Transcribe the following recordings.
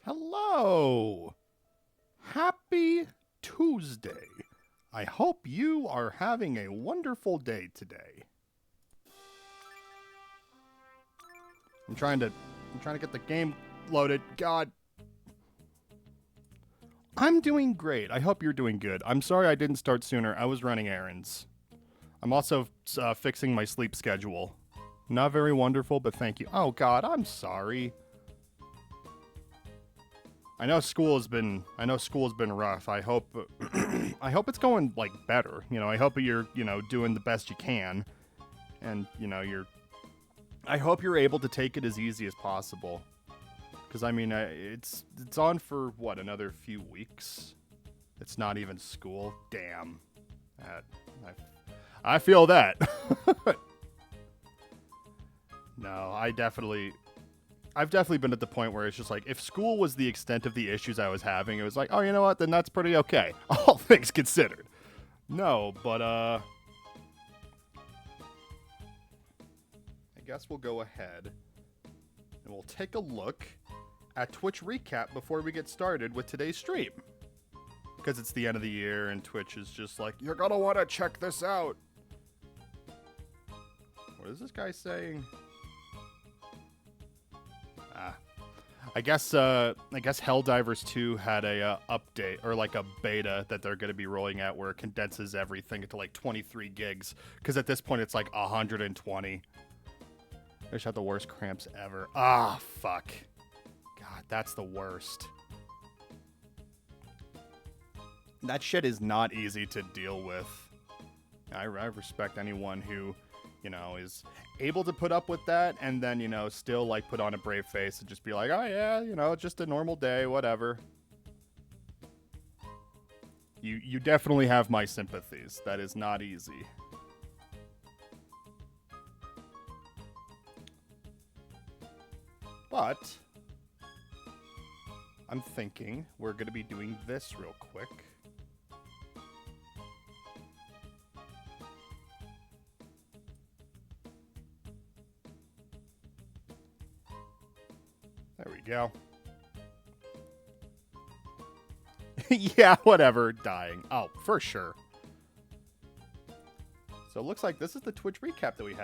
Hello! Happy Tuesday. I hope you are having a wonderful day today. I'm trying to get the game loaded. God. I'm doing great. I hope you're doing good. I'm sorry I didn't start sooner. I was running errands. I'm also fixing my sleep schedule. Not very wonderful, but thank you. Oh God, I'm sorry. I know school has been rough. I hope I hope it's going like better. I hope you're, doing the best you can. And, I hope you're able to take it as easy as possible. Cuz I mean, it's on for what, another few weeks. It's not even school. Damn. I feel that. No, I've definitely been at the point where it's just like, if school was the extent of the issues I was having, it was like, oh, you know what? Then that's pretty okay. All things considered. No, but, I guess we'll go ahead and we'll take a look at Twitch recap before we get started with today's stream. Because it's the end of the year and Twitch is just like, you're gonna want to check this out. What is this guy saying? I guess Helldivers 2 had a update or like a beta that they're going to be rolling out where it condenses everything into like 23 gigs. Because at this point it's like 120. I just had the worst cramps ever. Ah, fuck. God, that's the worst. That shit is not easy to deal with. I respect anyone who, is able to put up with that and then, still like put on a brave face and just be like, oh yeah, just a normal day, whatever. You definitely have my sympathies. That is not easy. But I'm thinking we're going to be doing this real quick. There we go. Yeah, whatever. Dying. Oh, for sure. So it looks like this is the Twitch recap that we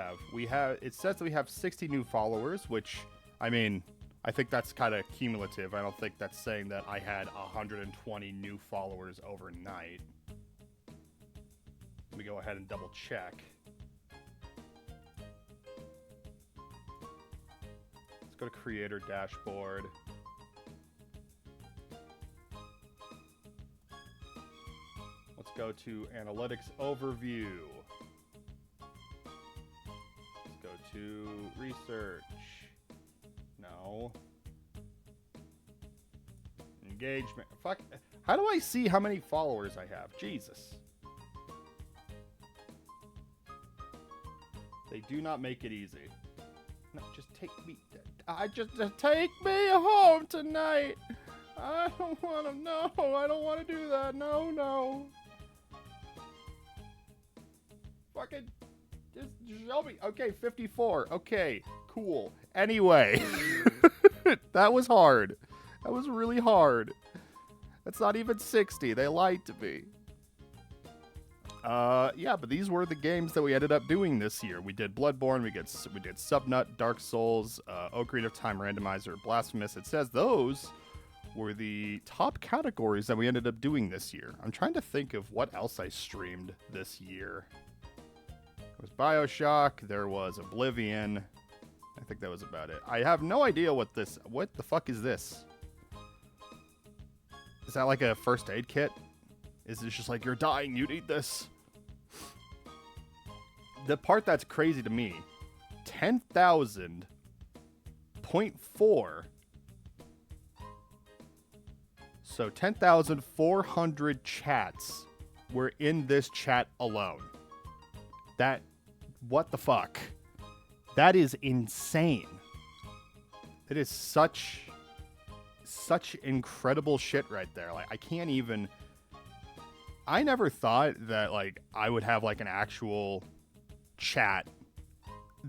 have. It says that we have 60 new followers, which, I mean, I think that's kind of cumulative. I don't think that's saying that I had 120 new followers overnight. Let me go ahead and double check. Let's go to creator dashboard. Let's go to analytics overview. Let's go to research. No. Engagement. Fuck. How do I see how many followers I have? Jesus. They do not make it easy. No, just take me. Take me home tonight. I don't want to. No, I don't want to do that. No. Fucking just show me. Okay, 54. Okay, cool. Anyway, that was hard. That was really hard. That's not even 60. They lied to me. Yeah, but these were the games that we ended up doing this year. We did Bloodborne, we did Subnut, Dark Souls, Ocarina of Time Randomizer, Blasphemous. It says those were the top categories that we ended up doing this year. I'm trying to think of what else I streamed this year. It was BioShock, there was Oblivion. I think that was about it. I have no idea what the fuck is this? Is that like a first aid kit? Is it just like, you're dying, you need this? The part that's crazy to me, 10,000.4. So 10,400 chats were in this chat alone. What the fuck? That is insane. It is such incredible shit right there. Like, I never thought that, like, I would have, like, an actual chat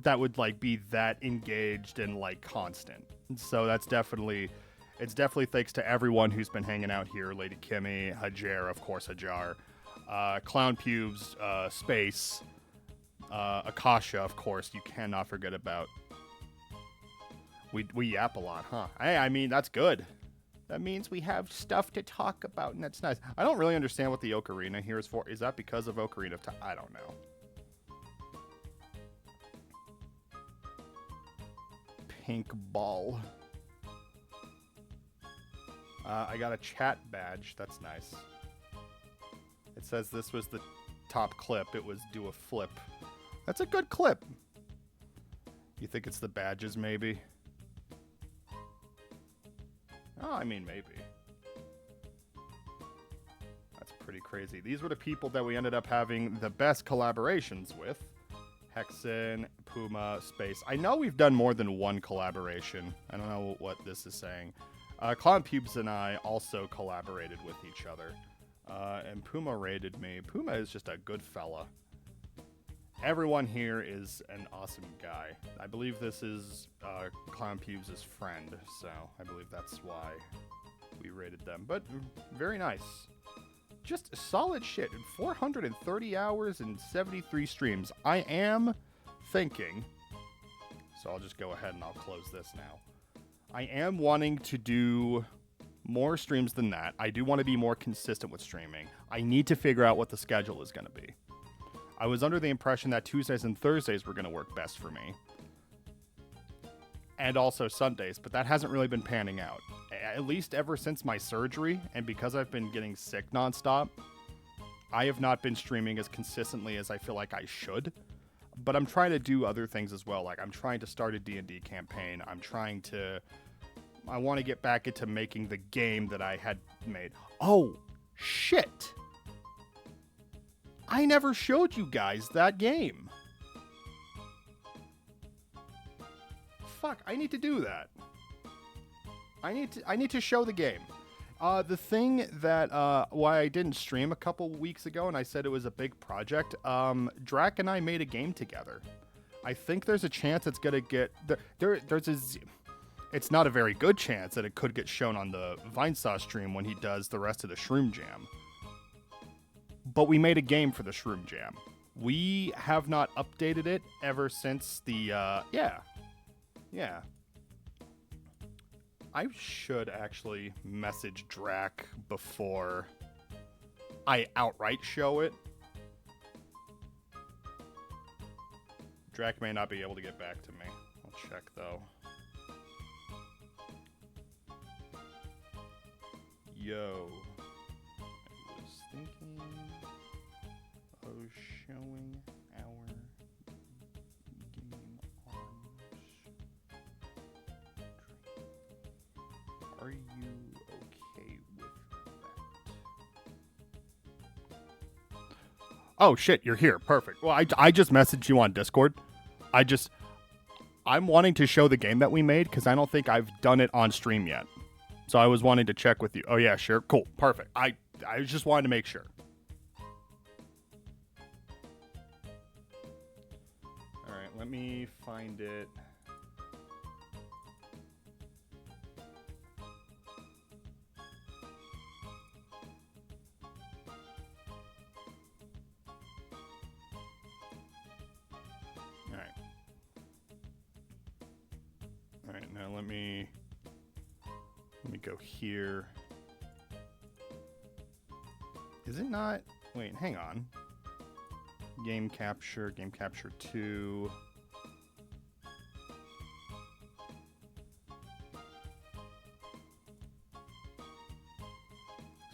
that would, like, be that engaged and, like, constant. So that's definitely It's definitely thanks to everyone who's been hanging out here. Lady Kimmy, Hajar, of course, Hajar. Clown Pubes, Space, Akasha, of course, you cannot forget about. We yap a lot, huh? Hey, I mean, that's good. That means we have stuff to talk about, and that's nice. I don't really understand what the Ocarina here is for. Is that because of Ocarina of Time? I don't know. Pink ball. I got a chat badge. That's nice. It says this was the top clip. It was do a flip. That's a good clip. You think it's the badges, maybe? Oh, I mean, maybe. That's pretty crazy. These were the people that we ended up having the best collaborations with. Hexen, Puma, Space. I know we've done more than one collaboration. I don't know what this is saying. Clown Pubes and I also collaborated with each other. And Puma raided me. Puma is just a good fella. Everyone here is an awesome guy. I believe this is Clown Pubes' friend, so I believe that's why we raided them. But very nice. Just solid shit. 430 hours and 73 streams. I am thinking, so I'll just go ahead and I'll close this now. I am wanting to do more streams than that. I do want to be more consistent with streaming. I need to figure out what the schedule is going to be. I was under the impression that Tuesdays and Thursdays were going to work best for me. And also Sundays, but that hasn't really been panning out. At least ever since my surgery, and because I've been getting sick nonstop, I have not been streaming as consistently as I feel like I should. But I'm trying to do other things as well. Like, I'm trying to start a D&D campaign. I want to get back into making the game that I had made. Oh, shit! I never showed you guys that game. Fuck, I need to do that. I need to show the game. The thing that why I didn't stream a couple weeks ago and I said it was a big project, Drac and I made a game together. I think there's a chance it's gonna get it's not a very good chance that it could get shown on the Vinesauce stream when he does the rest of the Shroom Jam. But we made a game for the Shroom Jam. We have not updated it ever since the yeah. I should actually message Drac before I outright show it. Drac may not be able to get back to me. I'll check though. Yo. I was thinking of showing our game on. Are you okay with that? Oh shit, you're here. Perfect. Well, I just messaged you on Discord. I'm wanting to show the game that we made because I don't think I've done it on stream yet. So I was wanting to check with you. Oh yeah, sure. Cool. Perfect. I just wanted to make sure. All right, let me find it. All right, now let me go here. Is it not? Wait, hang on. Game capture 2.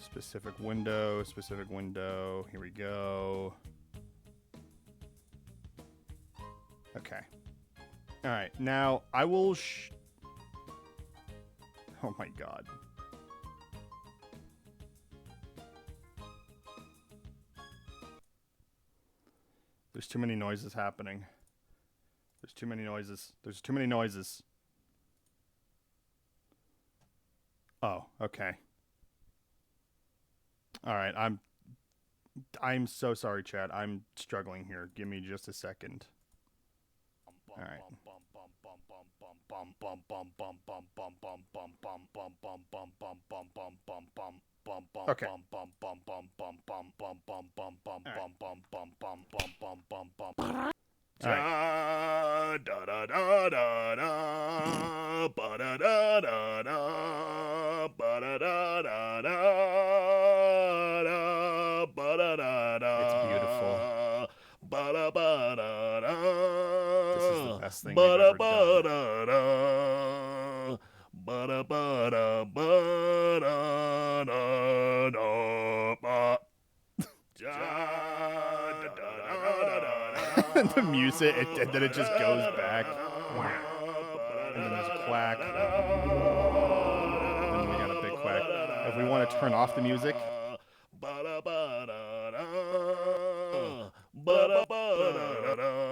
Specific window. Here we go. Okay. All right, now I will oh my god. There's too many noises happening. There's too many noises. Oh, okay. All right, I'm so sorry, chat. I'm struggling here. Give me just a second. All right. Okay. It's beautiful. This is the best thing they've ever done. The music, and then it just goes back. And then there's a quack. And then we got a big quack. If we want to turn off the music.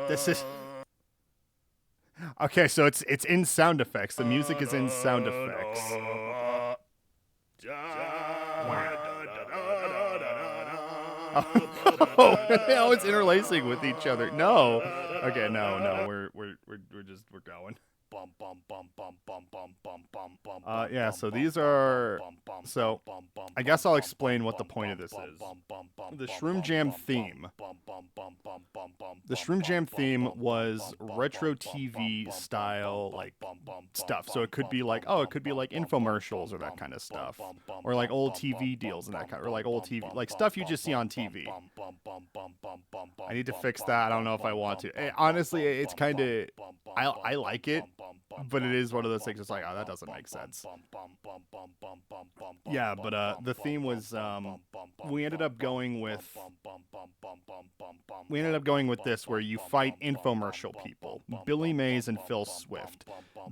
This is... Okay, so it's in sound effects. The music is in sound effects. Oh, now it's interlacing with each other. No. Okay, no, we're going. Yeah, so these are... So, I guess I'll explain what the point of this is. The Shroom Jam theme. The Shroom Jam theme was retro TV style, like, stuff. So it could be like, infomercials or that kind of stuff. Or like old TV deals and that kind of, or like old TV, like stuff you just see on TV. I need to fix that. I don't know if I want to. Honestly, it's kind of... I like it, but it is one of those things that's like, oh, that doesn't make sense. Yeah, but the theme was, we ended up going with this, where you fight infomercial people. Billy Mays and Phil Swift.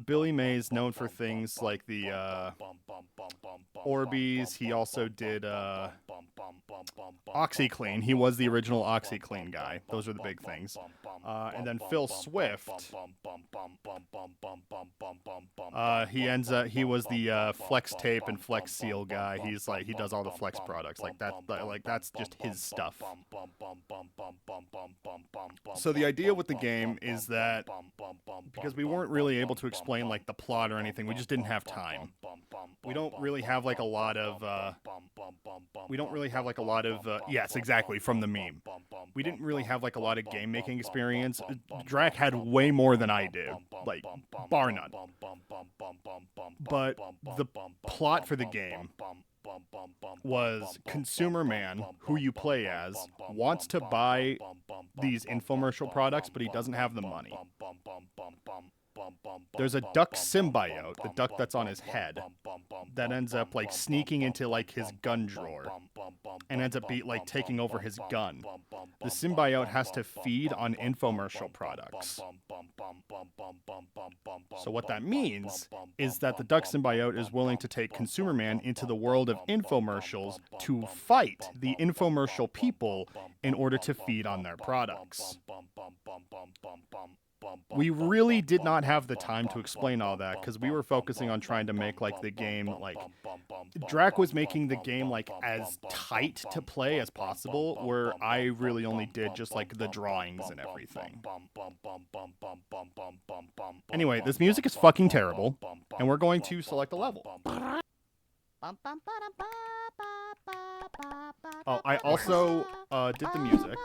Billy Mays, known for things like the Orbeez. He also did OxyClean. He was the original OxyClean guy. Those are the big things. And then Phil Swift, he was the Flex Tape and Flex Seal guy. He's like, he does all the Flex products. Like that, like that's just his stuff. So the idea with the game is that, because we weren't really able to explain like the plot or anything, we just didn't have time. We don't really have like a lot of yes, exactly, from the meme. We didn't really have like a lot of game making experience. Drac had way more than I did, like bar none. But the plot for the game was Consumer Man, who you play as, wants to buy these infomercial products, but he doesn't have the money. There's a duck symbiote, the duck that's on his head, that ends up like sneaking into like his gun drawer and ends up taking over his gun. The symbiote has to feed on infomercial products. So what that means is that the duck symbiote is willing to take Consumer Man into the world of infomercials to fight the infomercial people in order to feed on their products. We really did not have the time to explain all that because we were focusing on trying to make like the game, like Drac was making the game like as tight to play as possible, where I really only did just like the drawings and everything. Anyway, this music is fucking terrible, and we're going to select a level. Oh, I also did the music.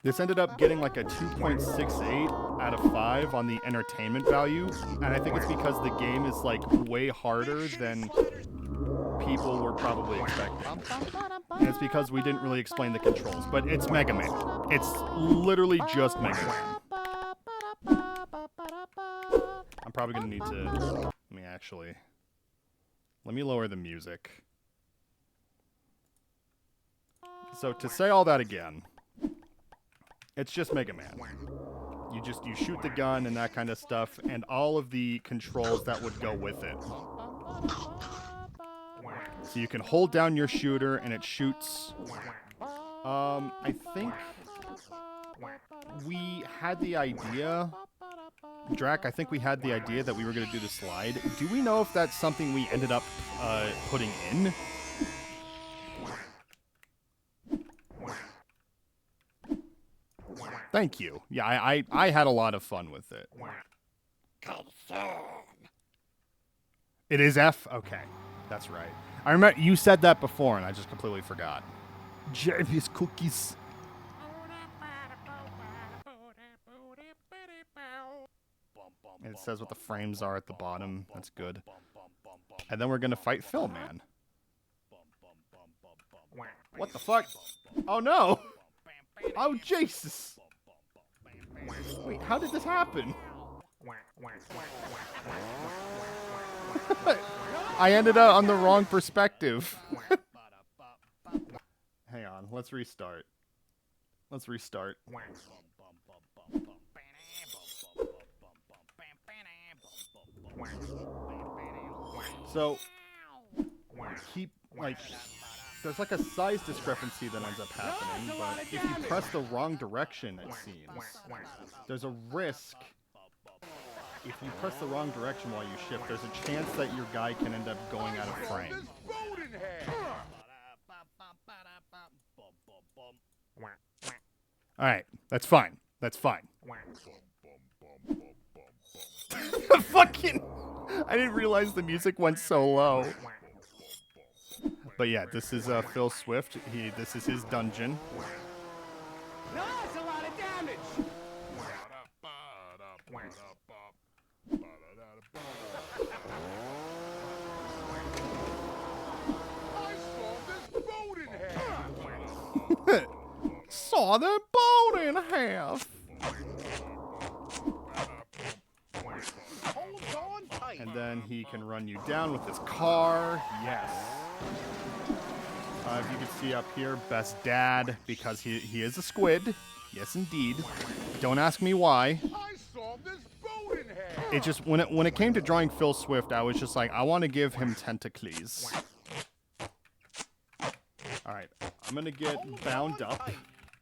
This ended up getting like a 2.68 out of 5 on the entertainment value, and I think it's because the game is like way harder than people were probably expecting. And it's because we didn't really explain the controls, but it's Mega Man. It's literally just Mega Man. I'm probably gonna need to, let me lower the music. So to say all that again, it's just Mega Man. You shoot the gun and that kind of stuff, and all of the controls that would go with it. So you can hold down your shooter and it shoots. I think we had the idea, Drac, I think we had the idea that we were going to do the slide. Do we know if that's something we ended up putting in? Thank you. Yeah, I had a lot of fun with it. It is F? Okay. That's right. I remember you said that before, and I just completely forgot. Jerry's cookies. And it says what the frames are at the bottom. That's good. And then we're going to fight Phil, man. What the fuck? Oh, no. Oh, Jesus. Wait, how did this happen? I ended up on the wrong perspective. Hang on, let's restart. Let's restart. So, keep, like, there's like a size discrepancy that ends up happening, but if you press the wrong direction, it seems, there's a risk. If you press the wrong direction while you shift, there's a chance that your guy can end up going out of frame. Alright, that's fine. That's fine. Fucking... I didn't realize the music went so low. But yeah, this is Phil Swift. This is his dungeon. No, that's a lot of damage. Saw that boat in half. And then he can run you down with his car. Yes. If you can see up here, best dad, because he is a squid. Yes, indeed. Don't ask me why. It just when it came to drawing Phil Swift, I was just like, I want to give him tentacles. All right, I'm gonna get bound up.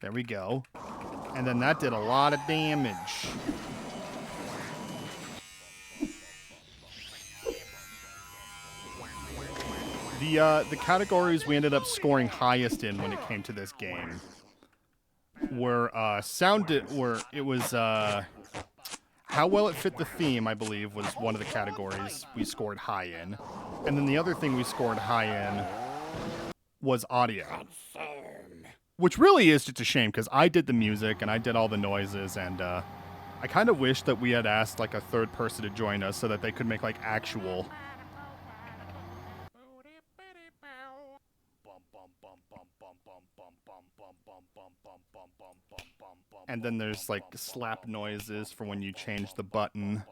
There we go. And then that did a lot of damage. The categories we ended up scoring highest in when it came to this game were how well it fit the theme, I believe, was one of the categories we scored high in. And then the other thing we scored high in was audio. Which really is just a shame, because I did the music and I did all the noises, and I kind of wish that we had asked like a third person to join us so that they could make like actual... And then there's like slap noises for when you change the button.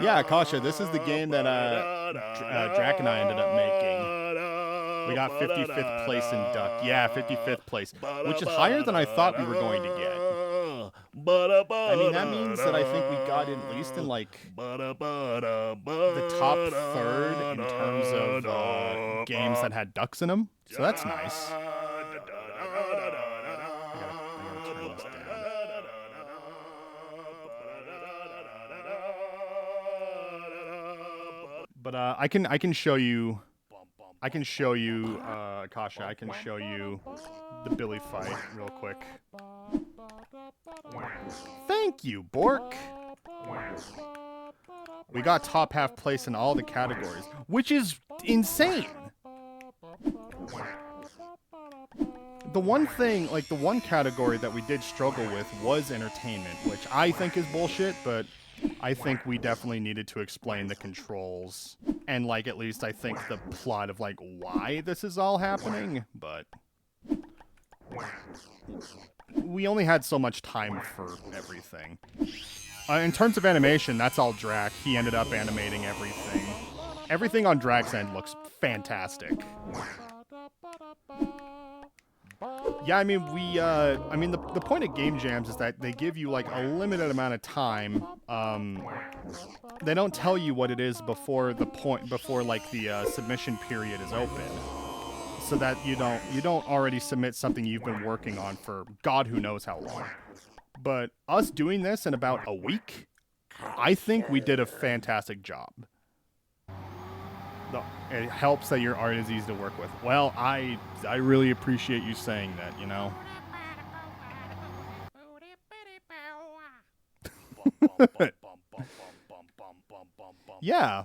Yeah, Kasha, this is the game that Drac and I ended up making. We got 55th place in Duck. Yeah, 55th place, which is higher than I thought we were going to get. I mean, that means that I think we got at least in like the top third in terms of games that had ducks in them. So that's nice. I gotta turn this down. But I can show you. Kasha, I can show you the Billy fight real quick. Thank you, Bork. We got top half place in all the categories, which is insane. The one thing, like the one category that we did struggle with was entertainment, which I think is bullshit, but I think we definitely needed to explain the controls and like at least I think the plot of like why this is all happening, but we only had so much time for everything. In terms of animation, that's all Drac. He ended up animating everything. Everything on Drac's end looks fantastic. Yeah, I mean, the point of game jams is that they give you like a limited amount of time. They don't tell you what it is before like the submission period is open, so that you don't already submit something you've been working on for God who knows how long. But us doing this in about a week, I think we did a fantastic job. It helps that your art is easy to work with. Well, I really appreciate you saying that, you know. Yeah,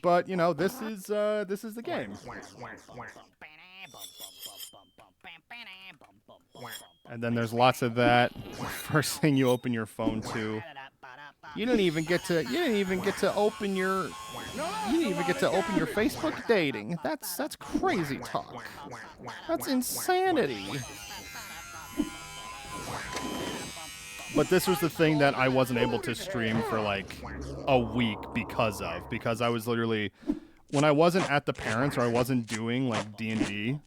but you know, this is the game. And then there's lots of that. First thing you open your phone to. You didn't even get to open your Facebook dating. That's crazy talk. That's insanity. But this was the thing that I wasn't able to stream for like a week because I was literally, when I wasn't at the parents or I wasn't doing like D&D,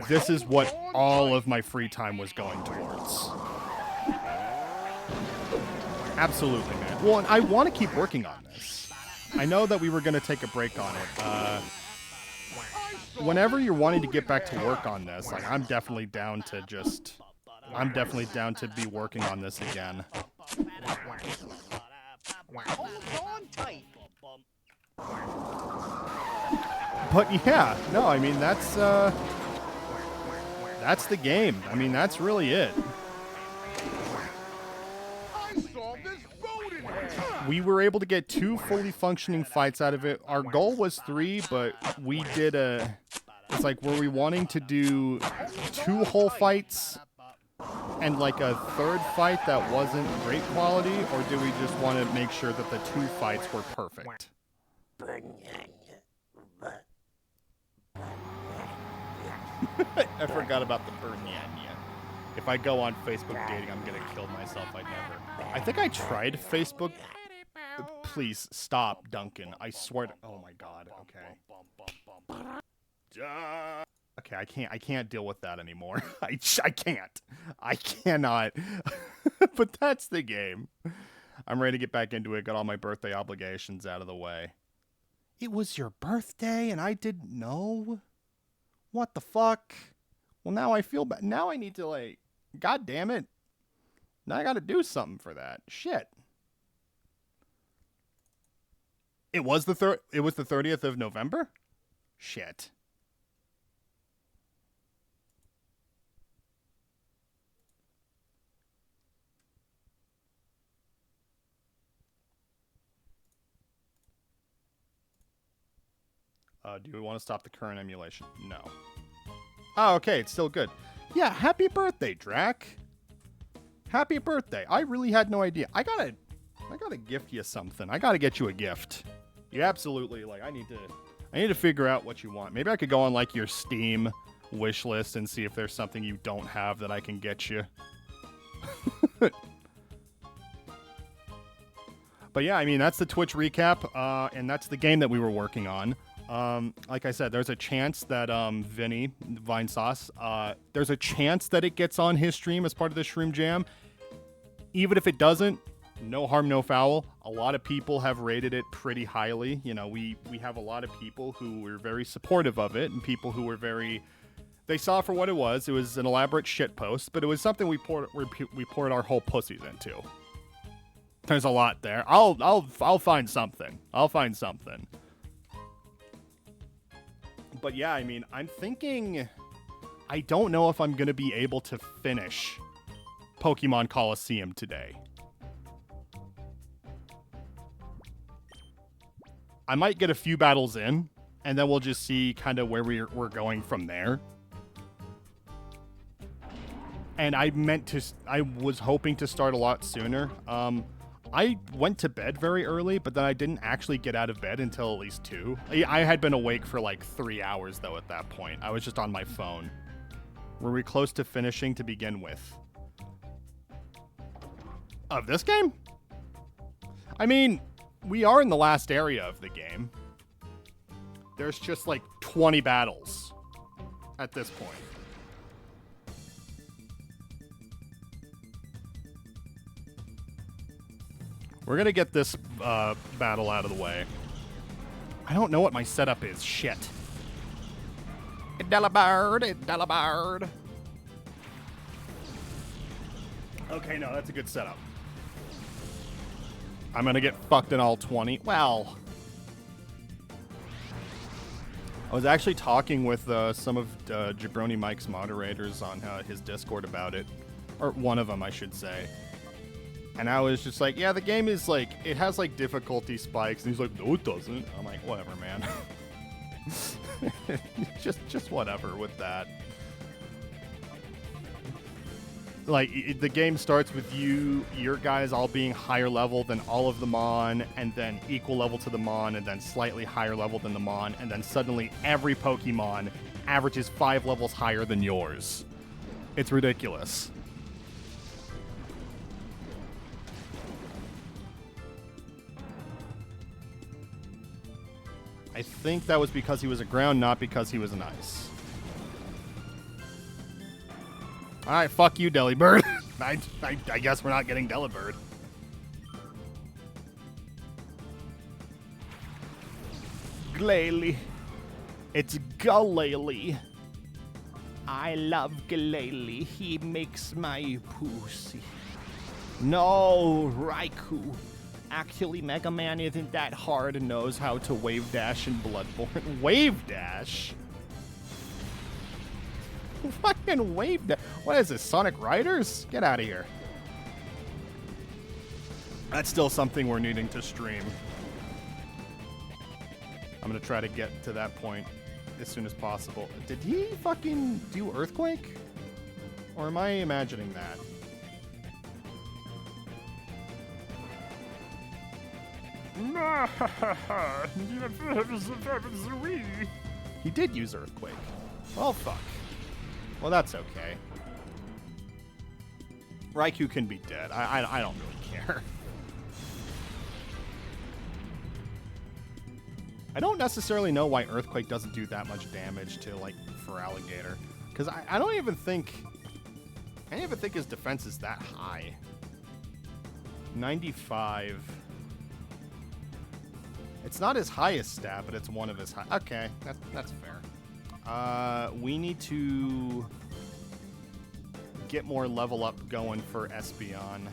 this is what all of my free time was going towards. Absolutely, man. Well, and I want to keep working on this. I know that we were going to take a break on it. Whenever you're wanting to get back to work on this, like, I'm definitely down to be working on this again. But yeah, no, I mean, that's the game. I mean, that's really it. We were able to get 2 fully functioning fights out of it. Our goal was 3, but we did it's like, were we wanting to do 2 whole fights and like a 3rd fight that wasn't great quality, or do we just want to make sure that the 2 fights were perfect? I forgot about the Bernyanya. If I go on Facebook dating, I'm gonna kill myself. I think I tried Facebook. Please stop, Duncan. I swear to, oh my god. Okay, I can't deal with that anymore. I can't. I cannot. But that's the game. I'm ready to get back into it. Got all my birthday obligations out of the way. It was your birthday and I didn't know? What the fuck? Well, now I feel bad. Now I need to, like, god damn it. Now I gotta do something for that. Shit. It was the 30th of November? Shit. Do we want to stop the current emulation? No. Oh, okay, it's still good. Yeah, happy birthday, Drac. Happy birthday. I really had no idea. I gotta gift you something. I gotta get you a gift. You absolutely, like, I need to figure out what you want. Maybe I could go on, like, your Steam wish list and see if there's something you don't have that I can get you. But yeah, I mean, that's the Twitch recap, and that's the game that we were working on. Like I said, there's a chance that Vinny, Vine Sauce, there's a chance that it gets on his stream as part of the Shroom Jam. Even if it doesn't, no harm, no foul. A lot of people have rated it pretty highly. You know, we have a lot of people who were very supportive of it, and people who were they saw it for what it was. It was an elaborate shit post, but it was something we poured our whole pussies into. There's a lot there. I'll find something. I'll find something. But yeah, I mean, I'm thinking, I don't know if I'm going to be able to finish Pokemon Colosseum today. I might get a few battles in, and then we'll just see kind of where we're going from there. And I was hoping to start a lot sooner. I went to bed very early, but then I didn't actually get out of bed until at least 2. I had been awake for like 3 hours, though, at that point. I was just on my phone. Were we close to finishing to begin with? Of this game? I mean, we are in the last area of the game. There's just like 20 battles at this point. We're going to get this battle out of the way. I don't know what my setup is. Shit. Delabard. Okay, no, that's a good setup. I'm going to get fucked in all 20. Well, I was actually talking with some of Jabroni Mike's moderators on his Discord about it. Or one of them, I should say. And I was just like, yeah, the game is like, it has like difficulty spikes. And he's like, no, it doesn't. I'm like, whatever, man. just whatever with that. Like, the game starts with your guys all being higher level than all of the Mon, and then equal level to the Mon, and then slightly higher level than the Mon, and then suddenly every Pokemon averages 5 levels higher than yours. It's ridiculous. I think that was because he was a ground, not because he was an ice. Alright, fuck you, Delibird. I guess we're not getting Delibird. Glalie. It's Glalie. I love Glalie. He makes my pussy. No, Raikou. Actually, Mega Man isn't that hard and knows how to wave dash in Bloodborne. Wave dash? Fucking wave dash. What is this, Sonic Riders? Get out of here. That's still something we're needing to stream. I'm gonna try to get to that point as soon as possible. Did he fucking do Earthquake? Or am I imagining that? He did use Earthquake. Oh, fuck. Well, that's okay. Raikou can be dead. I don't really care. I don't necessarily know why Earthquake doesn't do that much damage to, like, for Alligator. Because I don't even think... I don't even think his defense is that high. 95... It's not his highest stat, but it's one of his high. Okay, that's fair. We need to get more level up going for Espeon.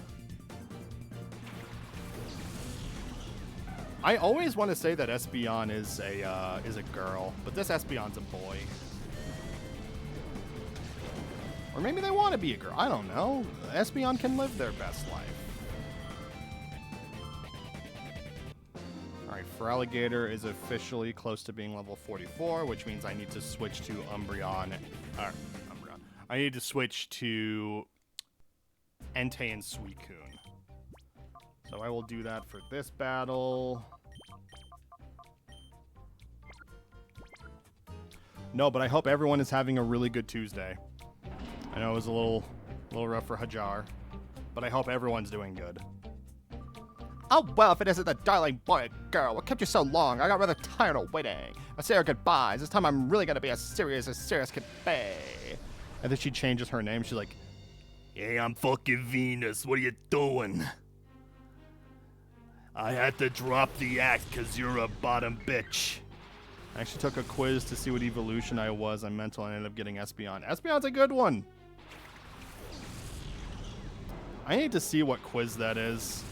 I always want to say that Espeon is a girl, but this Espeon's a boy. Or maybe they want to be a girl. I don't know. Espeon can live their best life. Feraligatr is officially close to being level 44, which means I need to switch to Umbreon. I need to switch to Entei and Suicune. So I will do that for this battle. No, but I hope everyone is having a really good Tuesday. I know it was a little rough for Hajar, but I hope everyone's doing good. Oh, well, if it isn't the darling boy or girl, what kept you so long? I got rather tired of waiting. I say our goodbyes. This time I'm really going to be as serious can be. And then she changes her name. She's like, hey, I'm fucking Venus. What are you doing? I had to drop the act because you're a bottom bitch. I actually took a quiz to see what evolution I was. I'm mental and I ended up getting Espeon. Espeon's a good one. I need to see what quiz that is.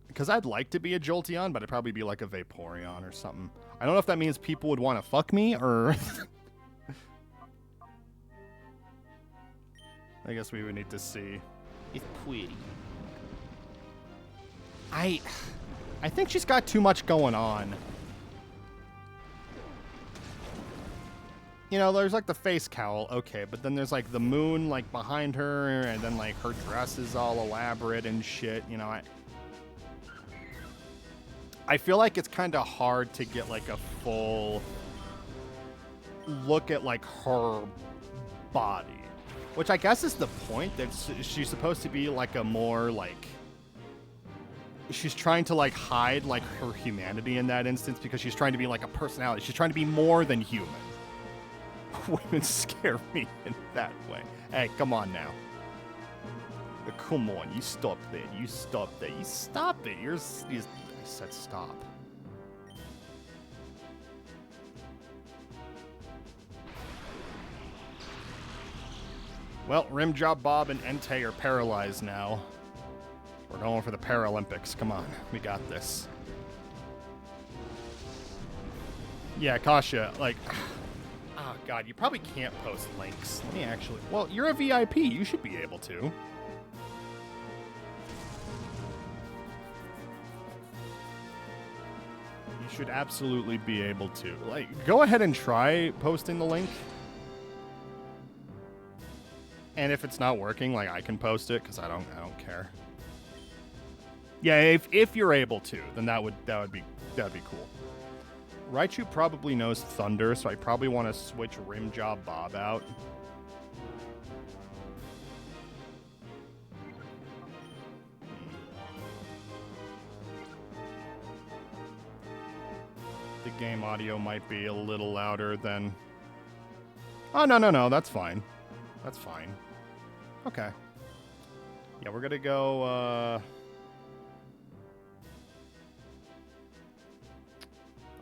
Because I'd like to be a Jolteon, but I'd probably be like a Vaporeon or something. I don't know if that means people would want to fuck me, or... I guess we would need to see. It's pretty. I think she's got too much going on. You know, there's like the face cowl, okay, but then there's like the moon like behind her, and then like her dress is all elaborate and shit, you know, I feel like it's kind of hard to get like a full look at like her body, which I guess is the point, that she's supposed to be like a more like, she's trying to like hide like her humanity in that instance, because she's trying to be like a personality. She's trying to be more than human. Women scare me in that way. Hey, come on now. Come on, you stop there. You stop there. You stop it. I said stop. Well, Rimjob Bob and Entei are paralyzed now. We're going for the Paralympics. Come on, we got this. Yeah, Kasha, like, oh god, you probably can't post links. Let me actually, well, you're a VIP, you should be able to. You should absolutely be able to. Like, go ahead and try posting the link. And if it's not working, like, I can post it, because I don't care. Yeah, if you're able to, then that would be cool. Raichu probably knows Thunder, so I probably want to switch Rimjob Bob out. The game audio might be a little louder than... Oh, no, that's fine. That's fine. Okay. Yeah, we're gonna go,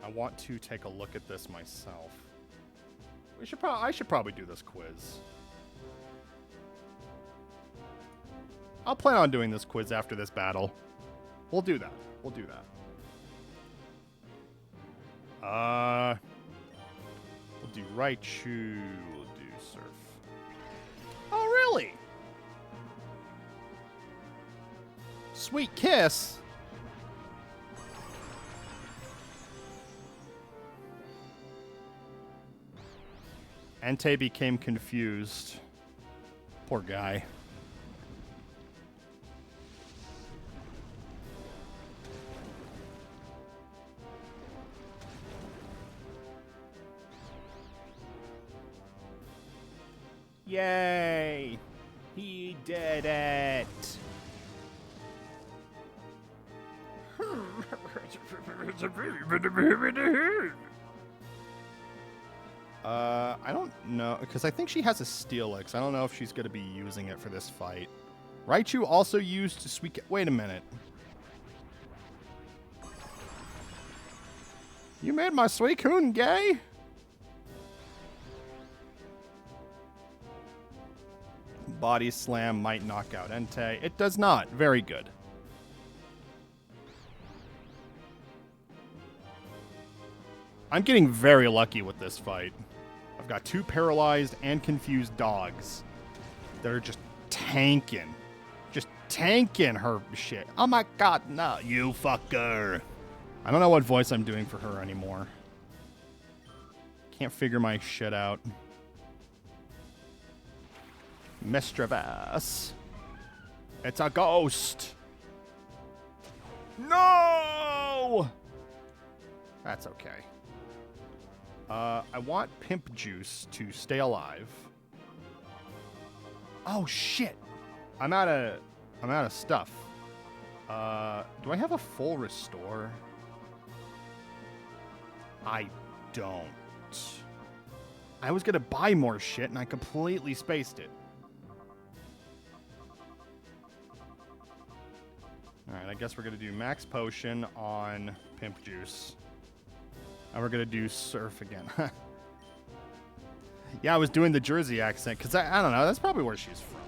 I want to take a look at this myself. I should probably do this quiz. I'll plan on doing this quiz after this battle. We'll do that. We'll do that. We'll do Raichu. We'll do Surf. Oh, really? Sweet Kiss? Entei became confused. Poor guy. Yay! He did it! I don't know, because I think she has a Steelix. I don't know if she's going to be using it for this fight. Raichu also used Sweet... Wait a minute. You made my Suicune gay? Body Slam might knock out Entei. It does not. Very good. I'm getting very lucky with this fight. I've got two paralyzed and confused dogs that are just tanking. Just tanking her shit. Oh my god, no, you fucker. I don't know what voice I'm doing for her anymore. Can't figure my shit out. Mischievous. It's a ghost. No! That's okay. I want Pimp Juice to stay alive. Oh shit! I'm out of stuff. Do I have a full restore? I don't. I was gonna buy more shit and I completely spaced it. Alright, I guess we're gonna do Max Potion on Pimp Juice. And we're going to do Surf again. Yeah, I was doing the Jersey accent, because I don't know, that's probably where she's from.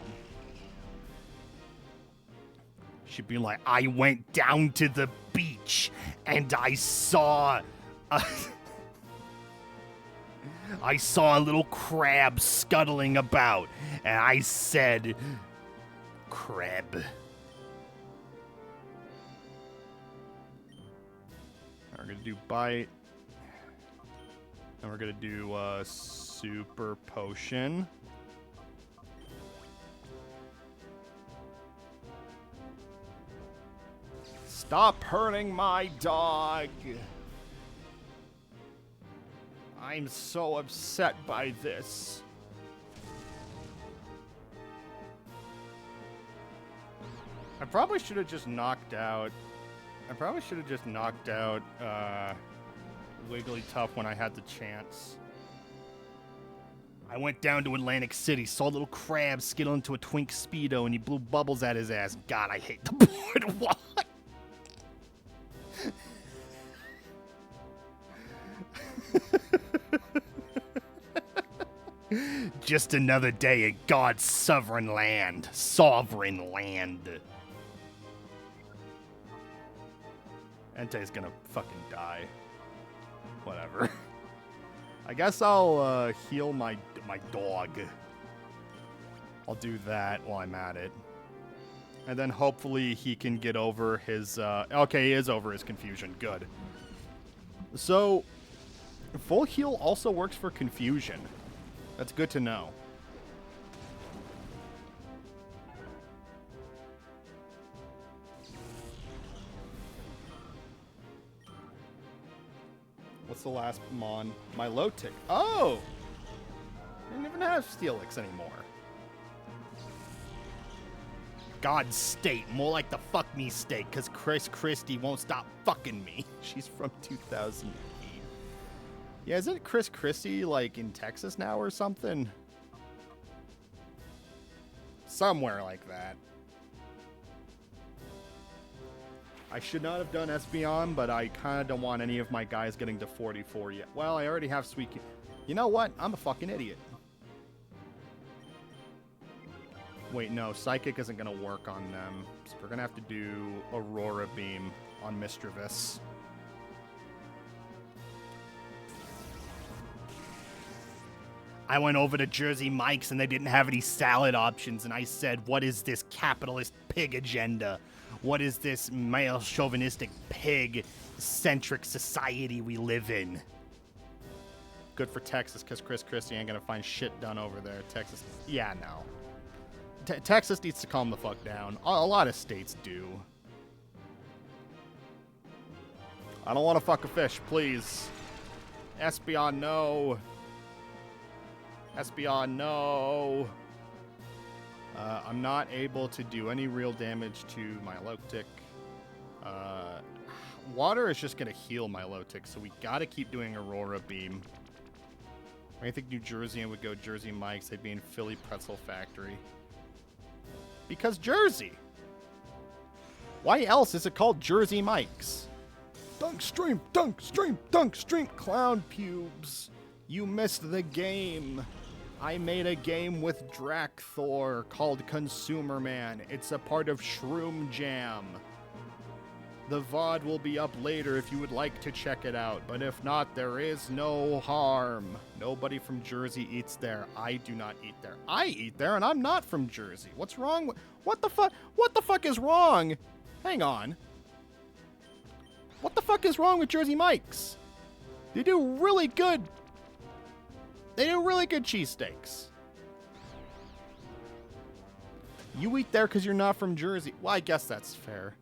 She'd be like, I went down to the beach, and I saw I saw a little crab scuttling about, and I said, crab. We're going to do Bite. And we're going to do Super Potion. Stop hurting my dog. I'm so upset by this. I probably should have just knocked out... Wigglytuff when I had the chance. I went down to Atlantic City, saw a little crab skittle into a twink Speedo, and he blew bubbles at his ass. God, I hate the board. What? Just another day in God's sovereign land. Sovereign land. Entei's gonna fucking die. Whatever. I guess I'll heal my dog. I'll do that while I'm at it. And then hopefully he can get over his... okay, he is over his confusion. Good. So, full heal also works for confusion. That's good to know. What's the last mon? My low tick. Oh! I don't even have Steelix anymore. God state, more like the fuck me state, because Chris Christie won't stop fucking me. She's from 2008. Yeah, isn't Chris Christie, like, in Texas now or something? Somewhere like that. I should not have done Espeon, but I kind of don't want any of my guys getting to 44 yet. Well, I already have Sweet... You know what? I'm a fucking idiot. Wait, no. Psychic isn't going to work on them. So we're going to have to do Aurora Beam on Mischievous. I went over to Jersey Mike's and they didn't have any salad options, and I said, what is this capitalist pig agenda? What is this male chauvinistic pig-centric society we live in? Good for Texas, because Chris Christie ain't going to find shit done over there. Texas, yeah, no. Texas needs to calm the fuck down. A lot of states do. I don't want to fuck a fish, please. Espeon, no. Espeon, no. I'm not able to do any real damage to my Milotic. Water is just going to heal my Milotic, so we got to keep doing Aurora Beam. I think New Jersey would go Jersey Mike's. They'd be in Philly Pretzel Factory. Because Jersey. Why else is it called Jersey Mike's? Dunk stream, dunk stream, dunk stream. Clown pubes. You missed the game. I made a game with Drakthor called Consumer Man. It's a part of Shroom Jam. The VOD will be up later if you would like to check it out, but if not, there is no harm. Nobody from Jersey eats there. I do not eat there. I eat there, and I'm not from Jersey. What's wrong with... What the fuck? What the fuck is wrong? Hang on. What the fuck is wrong with Jersey Mike's? They do really good... They do really good cheesesteaks. You eat there because you're not from Jersey. Well, I guess that's fair.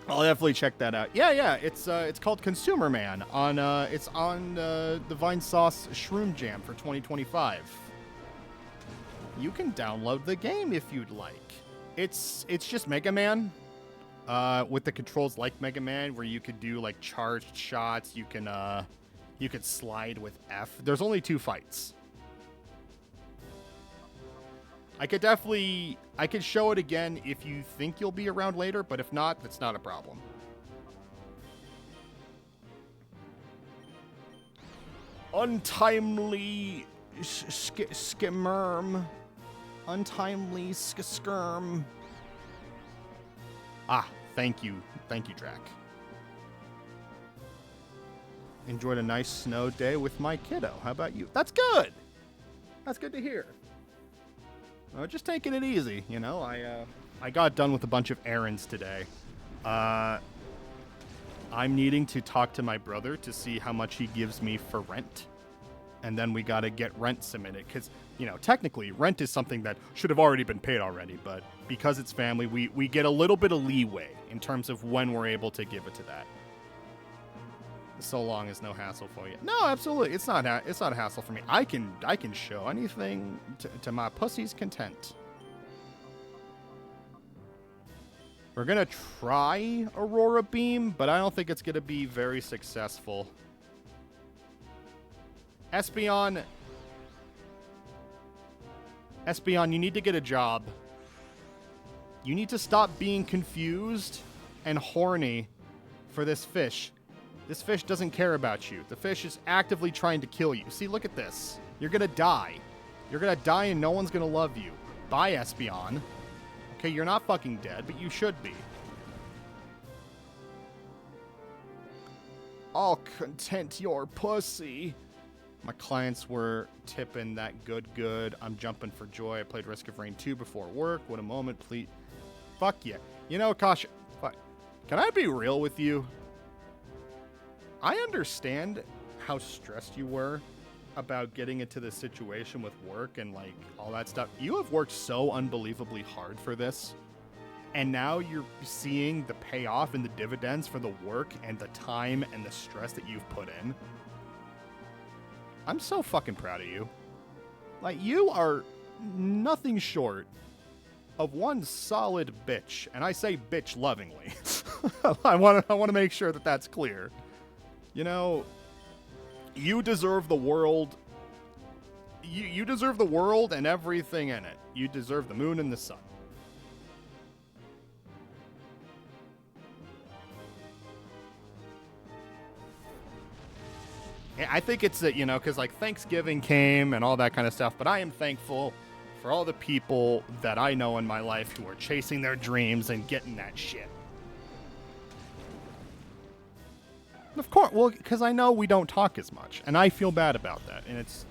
I'll definitely check that out. Yeah, it's called Consumer Man on it's on the Vine Sauce Shroom Jam for 2025. You can download the game if you'd like. It's just Mega Man with the controls like Mega Man, where you could do like charged shots. You could slide with F. There's only 2 fights. I could show it again if you think you'll be around later, but if not, that's not a problem. Untimely skimmerm. Untimely skirm. Ah, thank you. Thank you, Drac. Enjoyed a nice snow day with my kiddo. How about you? That's good. That's good to hear. Just taking it easy, you know. I got done with a bunch of errands today. I'm needing to talk to my brother to see how much he gives me for rent. And then we got to get rent submitted. Because, you know, technically, rent is something that should have already been paid already. But because it's family, we get a little bit of leeway in terms of when we're able to give it to that. So long as no hassle for you. No, absolutely. It's not a hassle for me. I can show anything to my pussy's content. We're going to try Aurora Beam, but I don't think it's going to be very successful. Espeon, you need to get a job. You need to stop being confused and horny for this fish. This fish doesn't care about you. The fish is actively trying to kill you. See, look at this. You're going to die. You're going to die and no one's going to love you. Bye, Espeon. Okay, you're not fucking dead, but you should be. I'll content your pussy. My clients were tipping that good. I'm jumping for joy. I played Risk of Rain 2 before work. What a moment, please. Fuck yeah. You know, Kasha, can I be real with you? I understand how stressed you were about getting into this situation with work and like all that stuff. You have worked so unbelievably hard for this. And now you're seeing the payoff and the dividends for the work and the time and the stress that you've put in. I'm so fucking proud of you. Like, you are nothing short of one solid bitch. And I say bitch lovingly. I want to make sure that that's clear. You know, you deserve the world. You deserve the world and everything in it. You deserve the moon and the sun. I think it's that, you know, because like Thanksgiving came and all that kind of stuff, but I am thankful for all the people that I know in my life who are chasing their dreams and getting that shit. Of course, well, because I know we don't talk as much, and I feel bad about that, and it's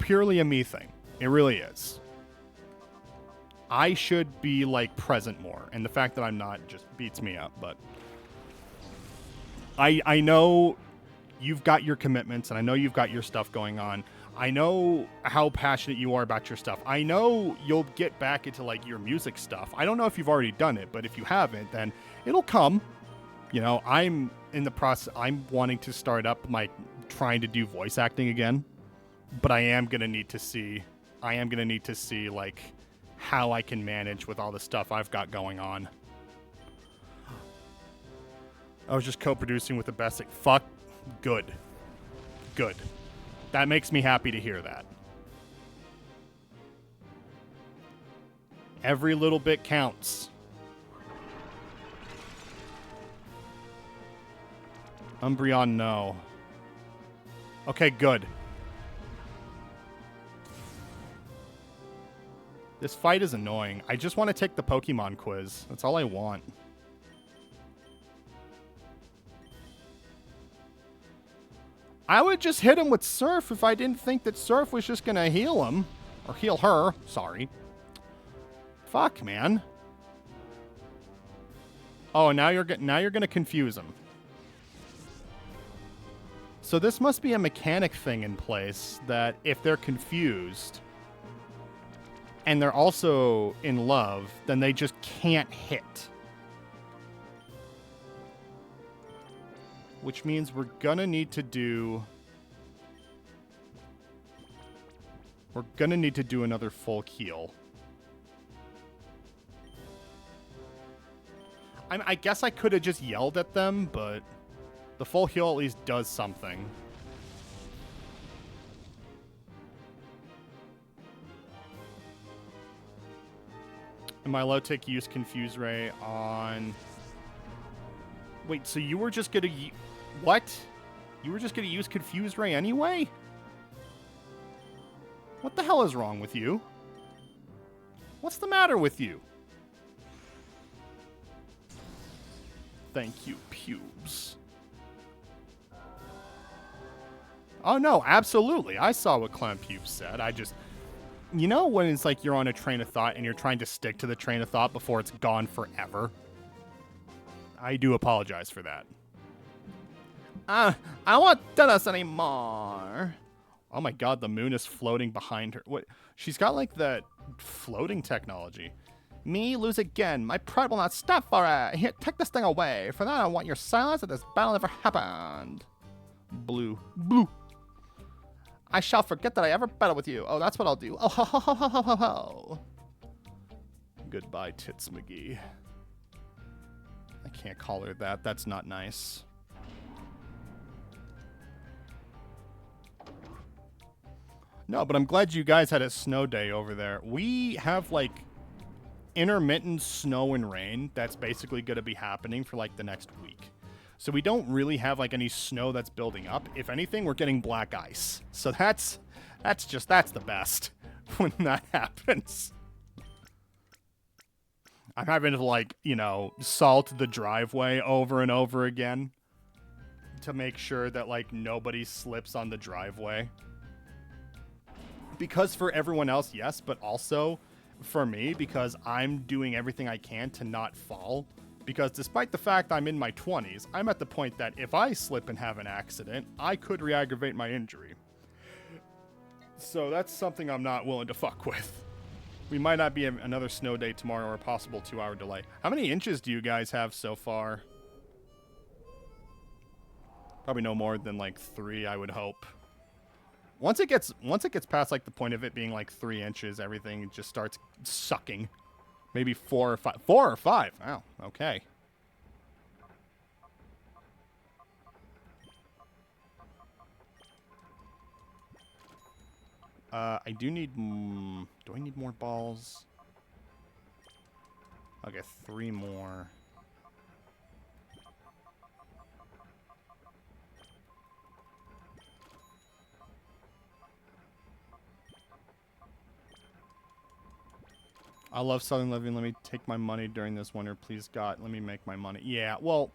purely a me thing. It really is. I should be like present more, and the fact that I'm not just beats me up, but I know you've got your commitments, and I know you've got your stuff going on. I know how passionate you are about your stuff. I know you'll get back into like your music stuff. I don't know if you've already done it, but if you haven't, then it'll come. You know, I'm in the process. I'm wanting to start up my trying to do voice acting again, but I am going to need to see like how I can manage with all the stuff I've got going on. I was just co-producing with the best. Fuck. Good. That makes me happy to hear that. Every little bit counts. Umbreon, no. Okay, good. This fight is annoying. I just want to take the Pokemon quiz. That's all I want. I would just hit him with Surf if I didn't think that Surf was just going to heal him. Or heal her. Sorry. Fuck, man. Oh, now you're going to confuse him. So this must be a mechanic thing in place that if they're confused and they're also in love, then they just can't hit. Which means we're gonna need to do another full heal. I guess I could have just yelled at them, but the full heal at least does something. And my low tick use Confuse Ray on... Wait, so you were just gonna... What? You were just gonna use Confuse Ray anyway? What the hell is wrong with you? What's the matter with you? Thank you, pubes. Oh, no, absolutely. I saw what Clown Pubes said. I just... You know when it's like you're on a train of thought and you're trying to stick to the train of thought before it's gone forever? I do apologize for that. I don't want to do this anymore. Oh my god, the moon is floating behind her. What? She's got like that floating technology. Me lose again. My pride will not stop for it. Here, take this thing away. For that, I want your silence that this battle never happened. Blue. I shall forget that I ever battled with you. Oh, that's what I'll do. Oh, ho, ho, ho, ho, ho, ho, ho. Goodbye, Tits McGee. I can't call her that. That's not nice. No, but I'm glad you guys had a snow day over there. We have, like, intermittent snow and rain that's basically going to be happening for, like, the next week. So we don't really have, like, any snow that's building up. If anything, we're getting black ice. So that's the best when that happens. I'm having to, like, salt the driveway over and over again to make sure that, like, nobody slips on the driveway. Because for everyone else, yes, but also for me, because I'm doing everything I can to not fall. Because despite the fact I'm in my 20s, I'm at the point that if I slip and have an accident, I could re-aggravate my injury. So that's something I'm not willing to fuck with. We might not be another snow day tomorrow or a possible 2-hour delay. How many inches do you guys have so far? Probably no more than like 3, I would hope. Once it gets past like the point of it being like 3 inches, everything just starts sucking. Maybe 4 or 5. 4 or 5. Wow. Okay. I do need. Do I need more balls? Okay, 3 more. I love Southern Living. Let me take my money during this winter. Please, God, let me make my money. Yeah, well,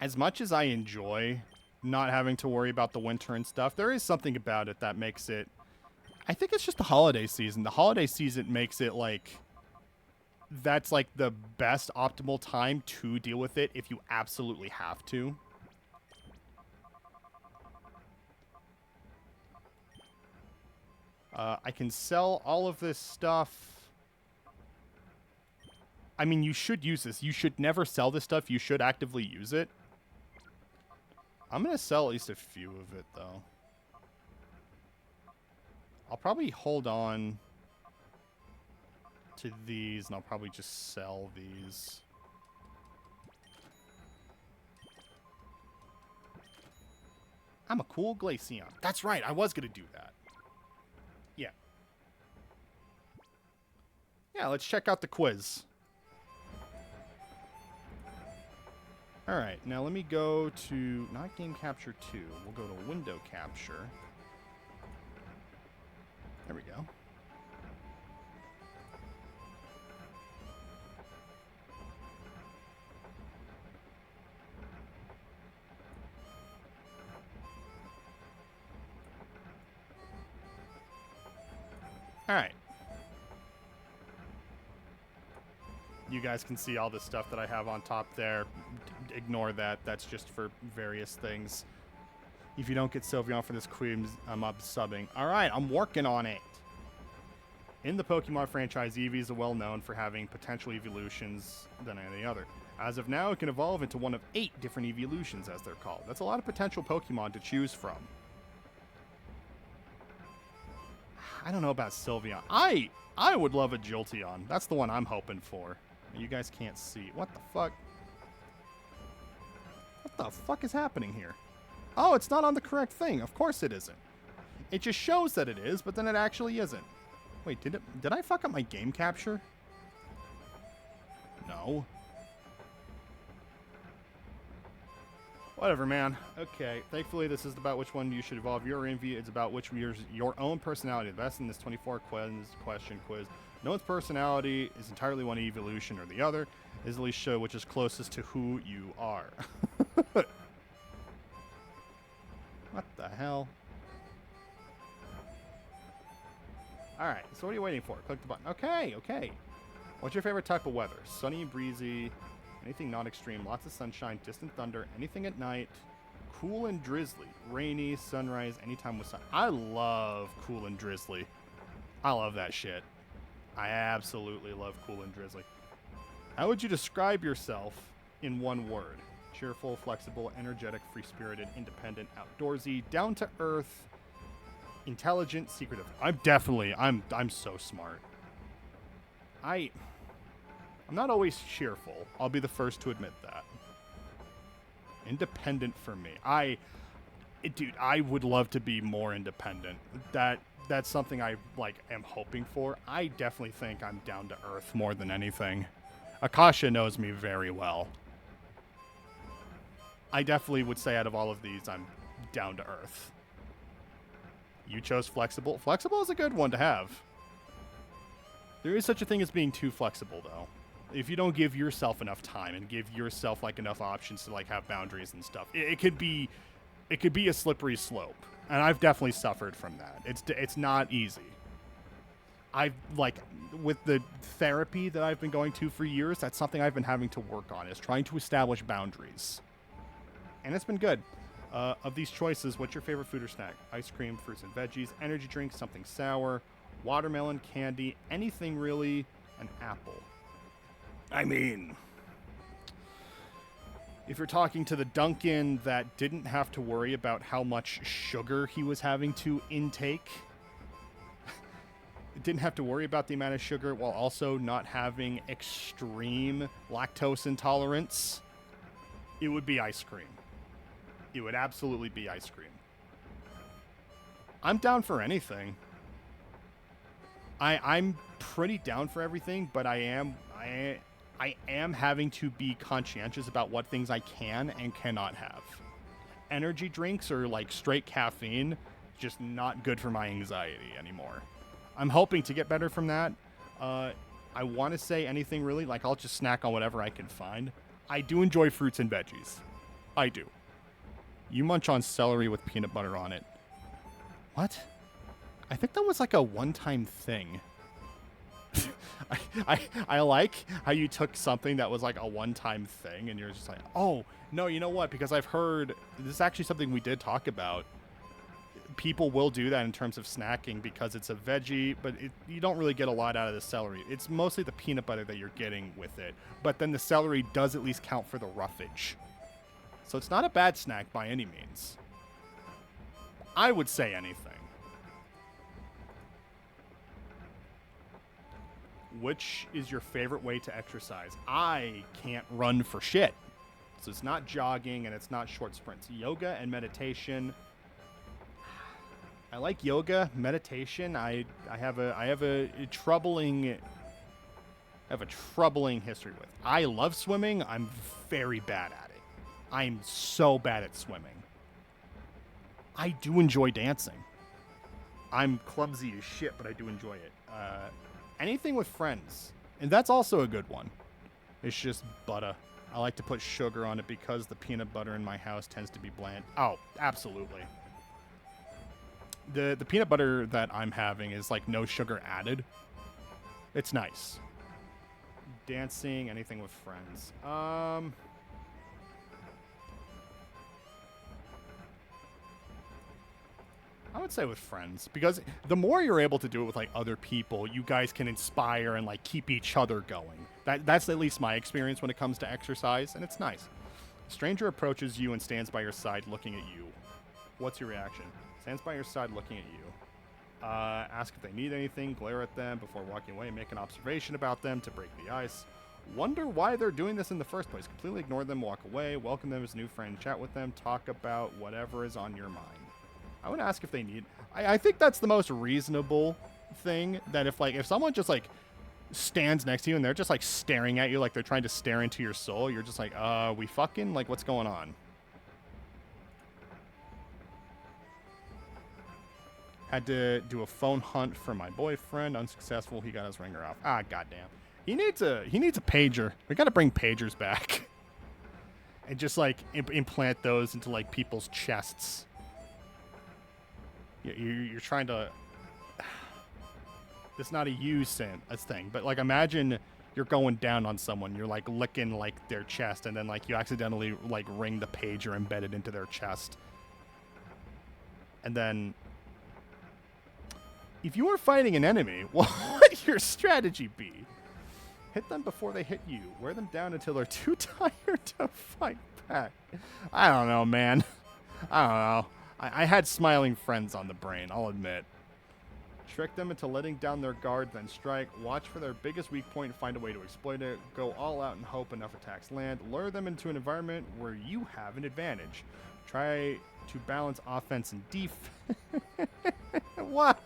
as much as I enjoy not having to worry about the winter and stuff, there is something about it that makes it... I think it's just the holiday season. The holiday season makes it, like... That's, like, the best optimal time to deal with it if you absolutely have to. I can sell all of this stuff. I mean, you should use this. You should never sell this stuff. You should actively use it. I'm going to sell at least a few of it, though. I'll probably hold on to these, and I'll probably just sell these. I'm a cool Glaceon. That's right. I was going to do that. Yeah. Yeah, let's check out the quiz. Alright, now let me go to, not Game Capture 2, we'll go to Window Capture. There we go. Alright. You guys can see all the stuff that I have on top there. Ignore that. That's just for various things. If you don't get Sylveon for this quiz, I'm up subbing. Alright, I'm working on it. In the Pokemon franchise, Eevee is well known for having potential evolutions than any other. As of now, it can evolve into one of 8 different evolutions, as they're called. That's a lot of potential Pokemon to choose from. I don't know about Sylveon. I would love a Jolteon. That's the one I'm hoping for. You guys can't see. What the fuck? What the fuck is happening here? Oh, it's not on the correct thing. Of course it isn't. It just shows that it is, but then it actually isn't. Wait, did I fuck up my game capture? No. Whatever, man. Okay. Thankfully, this is about which one you should evolve your Envy. It's about which your own personality. The best in this 24 question quiz. No one's personality is entirely one evolution or the other. Is at least show which is closest to who you are. What the hell? Alright, so what are you waiting for? Click the button. Okay, okay. What's your favorite type of weather? Sunny, breezy, anything not extreme, lots of sunshine, distant thunder, anything at night, cool and drizzly, rainy, sunrise, anytime with sun. I love cool and drizzly. I love that shit. I absolutely love cool and drizzly. How would you describe yourself in one word? Cheerful, flexible, energetic, free-spirited, independent, outdoorsy, down-to-earth, intelligent, secretive. I'm so smart. I'm not always cheerful. I'll be the first to admit that. Independent for me. Dude, I would love to be more independent. That's something I am hoping for. I definitely think I'm down to earth more than anything. Akasha knows me very well. I definitely would say out of all of these, I'm down to earth. You chose flexible. Flexible is a good one to have. There is such a thing as being too flexible, though. If you don't give yourself enough time and give yourself like enough options to like have boundaries and stuff, it could be a slippery slope. And I've definitely suffered from that. It's not easy. I've like with the therapy that I've been going to for years, that's something I've been having to work on, is trying to establish boundaries. And it's been good. Of these choices, what's your favorite food or snack? Ice cream, fruits and veggies, energy drink, something sour, watermelon, candy, anything really, an apple. I mean, if you're talking to the Duncan that didn't have to worry about how much sugar he was having to intake, didn't have to worry about the amount of sugar while also not having extreme lactose intolerance, it would be ice cream. It would absolutely be ice cream. I'm down for anything. I'm pretty down for everything, but I am having to be conscientious about what things I can and cannot have. Energy drinks or like straight caffeine, just not good for my anxiety anymore. I'm hoping to get better from that. I want to say anything really, like I'll just snack on whatever I can find. I do enjoy fruits and veggies. I do. You munch on celery with peanut butter on it. What? I think that was like a one-time thing. I like how you took something that was like a one-time thing and you're just like, oh, no, you know what? Because I've heard, this is actually something we did talk about. People will do that in terms of snacking because it's a veggie, but you don't really get a lot out of the celery. It's mostly the peanut butter that you're getting with it. But then the celery does at least count for the roughage. So it's not a bad snack by any means. I would say anything. Which is your favorite way to exercise? I can't run for shit. So it's not jogging and it's not short sprints. Yoga and meditation. I like yoga, meditation. I have a troubling history with. I love swimming. I'm very bad at it. I'm so bad at swimming. I do enjoy dancing. I'm clumsy as shit, but I do enjoy it. Anything with friends. And that's also a good one. It's just butter. I like to put sugar on it because the peanut butter in my house tends to be bland. Oh, absolutely. The peanut butter that I'm having is like no sugar added. It's nice. Dancing, anything with friends. I would say with friends, because the more you're able to do it with like other people, you guys can inspire and like keep each other going. That's at least my experience when it comes to exercise, and it's nice. A stranger approaches you and stands by your side looking at you. What's your reaction? Stands by your side looking at you. Ask if they need anything, glare at them before walking away, make an observation about them to break the ice. Wonder why they're doing this in the first place. Completely ignore them, walk away, welcome them as a new friend, chat with them, talk about whatever is on your mind. I would ask if they need... I think that's the most reasonable thing, that if someone just like stands next to you and they're just like staring at you like they're trying to stare into your soul, you're just like, we fucking, like, what's going on? Had to do a phone hunt for my boyfriend. Unsuccessful. He got his ringer off. Ah, goddamn. He needs a pager. We got to bring pagers back. And just like implant those into like people's chests. You're trying to... It's not a use thing, but like imagine you're going down on someone. You're like licking like their chest, and then like you accidentally like ring the pager embedded into their chest. And then, if you were fighting an enemy, what would your strategy be? Hit them before they hit you. Wear them down until they're too tired to fight back. I don't know, man. I don't know. I had smiling friends on the brain, I'll admit. Trick them into letting down their guard, then strike. Watch for their biggest weak point and find a way to exploit it. Go all out and hope enough attacks land. Lure them into an environment where you have an advantage. Try to balance offense and defense. What?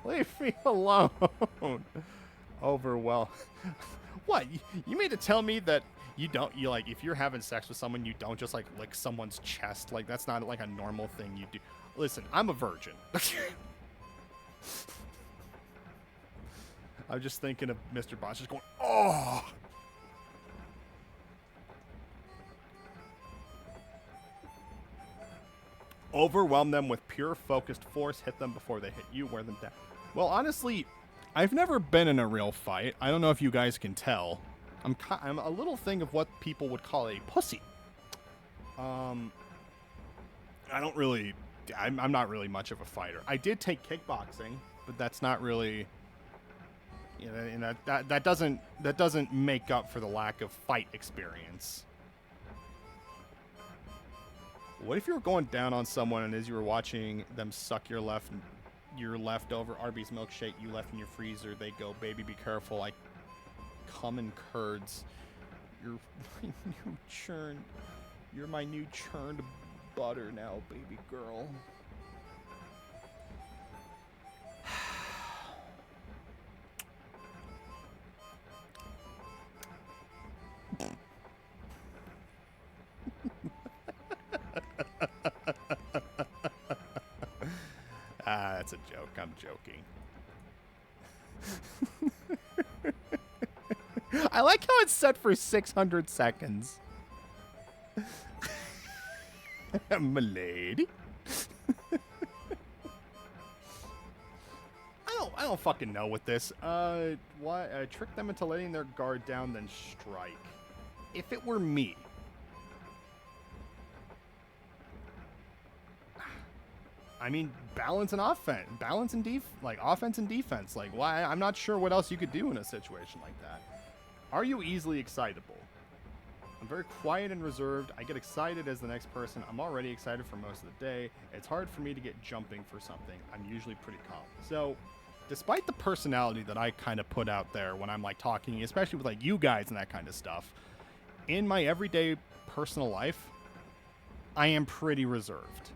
Leave me alone. Overwhelm. What? You mean to tell me that you like, if you're having sex with someone, you don't just like lick someone's chest? Like, that's not like a normal thing you do. Listen, I'm a virgin. I'm just thinking of Mr. Boss just going, oh! Overwhelm them with pure focused force. Hit them before they hit you. Wear them down. Well, honestly, I've never been in a real fight. I don't know if you guys can tell. I'm a little thing of what people would call a pussy. I don't really... I'm not really much of a fighter. I did take kickboxing, but that's not really... You know, and that doesn't make up for the lack of fight experience. What if you were going down on someone and as you were watching them suck your leftover Arby's milkshake you left in your freezer, they go, "Baby, be careful, I come in curds. You're my new churned butter now, baby girl." That's a joke. I'm joking. I like how it's set for 600 seconds. Milady. I don't fucking know with this. Trick them into letting their guard down, then strike. If it were me, I mean, balance and offense, offense and defense. Like, why? I'm not sure what else you could do in a situation like that. Are you easily excitable? I'm very quiet and reserved. I get excited as the next person. I'm already excited for most of the day. It's hard for me to get jumping for something. I'm usually pretty calm. So, despite the personality that I kind of put out there when I'm like talking, especially with like you guys and that kind of stuff, in my everyday personal life, I am pretty reserved.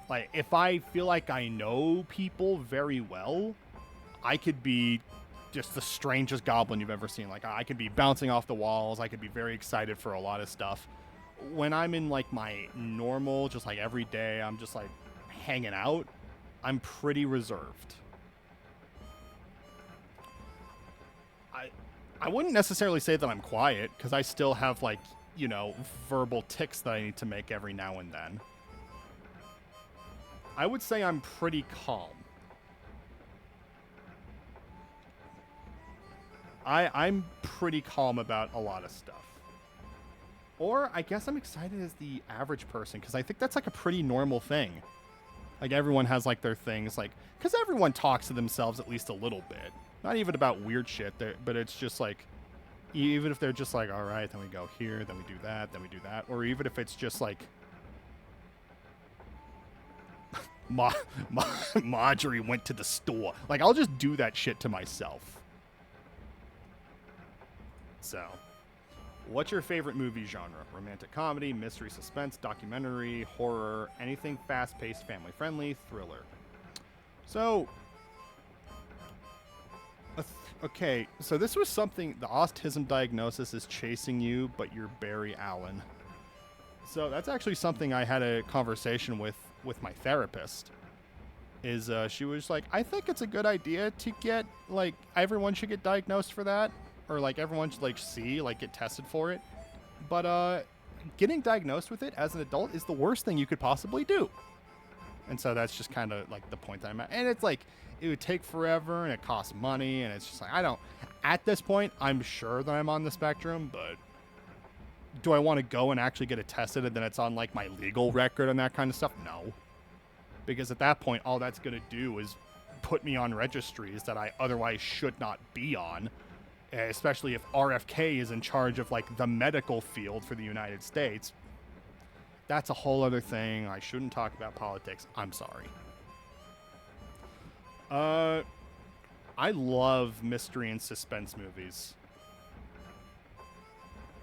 Like, if I feel like I know people very well, I could be just the strangest goblin you've ever seen. Like, I could be bouncing off the walls. I could be very excited for a lot of stuff. When I'm in, like, my normal, just, like, every day, I'm just, like, hanging out, I'm pretty reserved. I wouldn't necessarily say that I'm quiet, because I still have, like, you know, verbal tics that I need to make every now and then. I would say I'm pretty calm. I'm pretty calm about a lot of stuff. Or I guess I'm excited as the average person, because I think that's like a pretty normal thing. Like, everyone has like their things, like, because everyone talks to themselves at least a little bit. Not even about weird shit, but it's just like, even if they're just like, all right, then we go here, then we do that, then we do that. Or even if it's just like, Marjorie went to the store. Like, I'll just do that shit to myself. So, what's your favorite movie genre? Romantic comedy, mystery, suspense, documentary, horror, anything fast-paced, family-friendly, thriller. So, okay, so this was something, the autism diagnosis is chasing you, but you're Barry Allen. So that's actually something I had a conversation with my therapist. Is she was like, I think it's a good idea to get, like, everyone should get diagnosed for that, or like everyone should like get tested for it. But getting diagnosed with it as an adult is the worst thing you could possibly do. And so that's just kind of like the point that I'm at. And it's like, it would take forever and it costs money, and it's just like, at this point, I'm sure that I'm on the spectrum, but do I want to go and actually get it tested and then it's on like my legal record and that kind of stuff? No. Because at that point, all that's going to do is put me on registries that I otherwise should not be on, especially if RFK is in charge of like the medical field for the United States. That's a whole other thing. I shouldn't talk about politics. I'm sorry. I love mystery and suspense movies.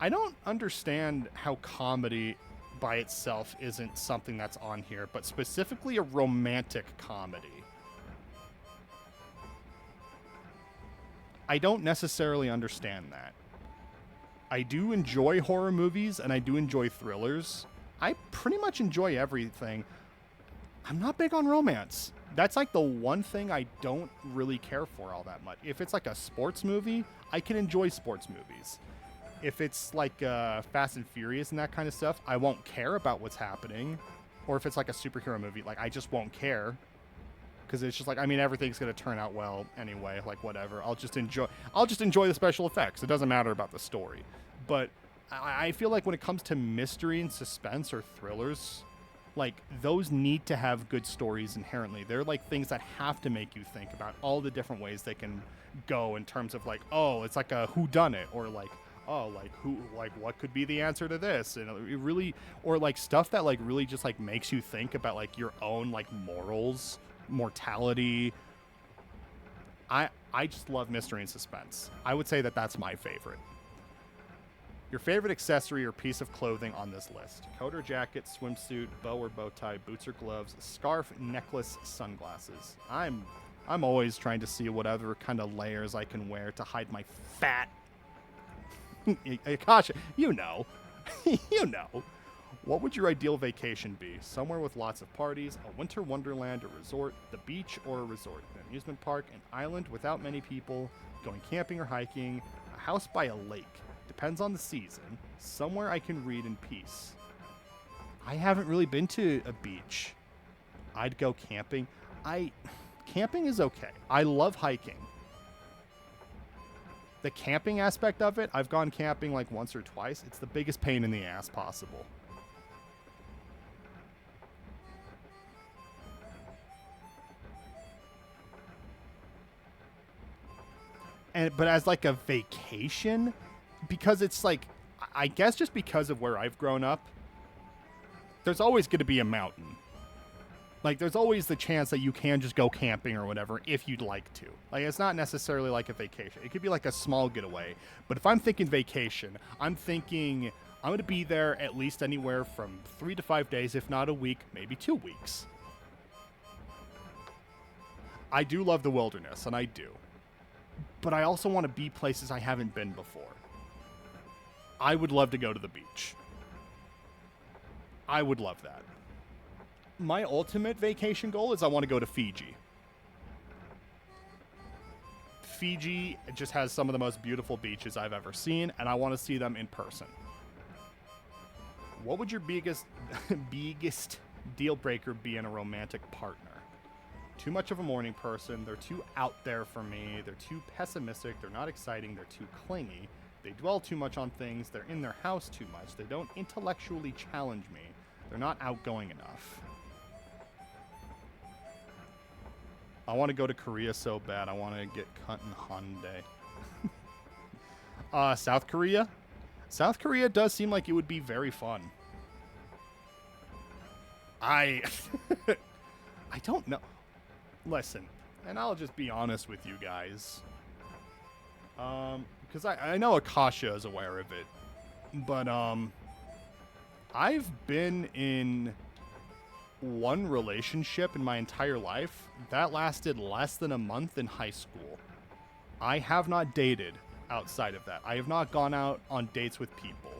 I don't understand how comedy by itself isn't something that's on here, but specifically a romantic comedy. I don't necessarily understand that. I do enjoy horror movies, and I do enjoy thrillers. I pretty much enjoy everything. I'm not big on romance. That's like the one thing I don't really care for all that much. If it's like a sports movie, I can enjoy sports movies. If it's like Fast and Furious and that kind of stuff, I won't care about what's happening. Or if it's like a superhero movie, like I just won't care because it's just like, I mean, everything's gonna turn out well anyway. Like whatever, I'll just enjoy. I'll just enjoy the special effects. It doesn't matter about the story. But I feel like when it comes to mystery and suspense or thrillers, like those need to have good stories inherently. They're like things that have to make you think about all the different ways they can go in terms of like, oh, it's like a who done it, or like, oh, like who, like what could be the answer to this, and it really, or like stuff that like really just like makes you think about like your own like morals, mortality. I just love mystery and suspense. I would say that that's my favorite. Your favorite accessory or piece of clothing on this list: coat or jacket, swimsuit, bow or bow tie, boots or gloves, scarf, necklace, sunglasses. I'm always trying to see whatever kind of layers I can wear to hide my fat. Akasha, you know. You know. What would your ideal vacation be? Somewhere with lots of parties, a winter wonderland or resort, the beach or a resort, an amusement park, an island without many people, going camping or hiking, a house by a lake. Depends on the season. Somewhere I can read in peace. I haven't really been to a beach. I'd go camping. Camping is okay. I love hiking. The camping aspect of it, I've gone camping like once or twice. It's the biggest pain in the ass possible. But as like a vacation, because it's like, I guess just because of where I've grown up, there's always going to be a mountain. Like, there's always the chance that you can just go camping or whatever if you'd like to. Like, it's not necessarily like a vacation. It could be like a small getaway. But if I'm thinking vacation, I'm thinking I'm going to be there at least anywhere from 3 to 5 days, if not a week, maybe 2 weeks. I do love the wilderness, and I do. But I also want to be places I haven't been before. I would love to go to the beach. I would love that. My ultimate vacation goal is I want to go to Fiji. Fiji just has some of the most beautiful beaches I've ever seen, and I want to see them in person. What would your biggest deal breaker be in a romantic partner? Too much of a morning person. They're too out there for me. They're too pessimistic. They're not exciting. They're too clingy. They dwell too much on things. They're in their house too much. They don't intellectually challenge me. They're not outgoing enough. I want to go to Korea so bad. I want to get cut in Hyundai. South Korea? South Korea does seem like it would be very fun. I don't know. Listen, and I'll just be honest with you guys. Because I know Akasha is aware of it. But, I've been in one relationship in my entire life that lasted less than a month in high school. I have not dated outside of that. I have not gone out on dates with people,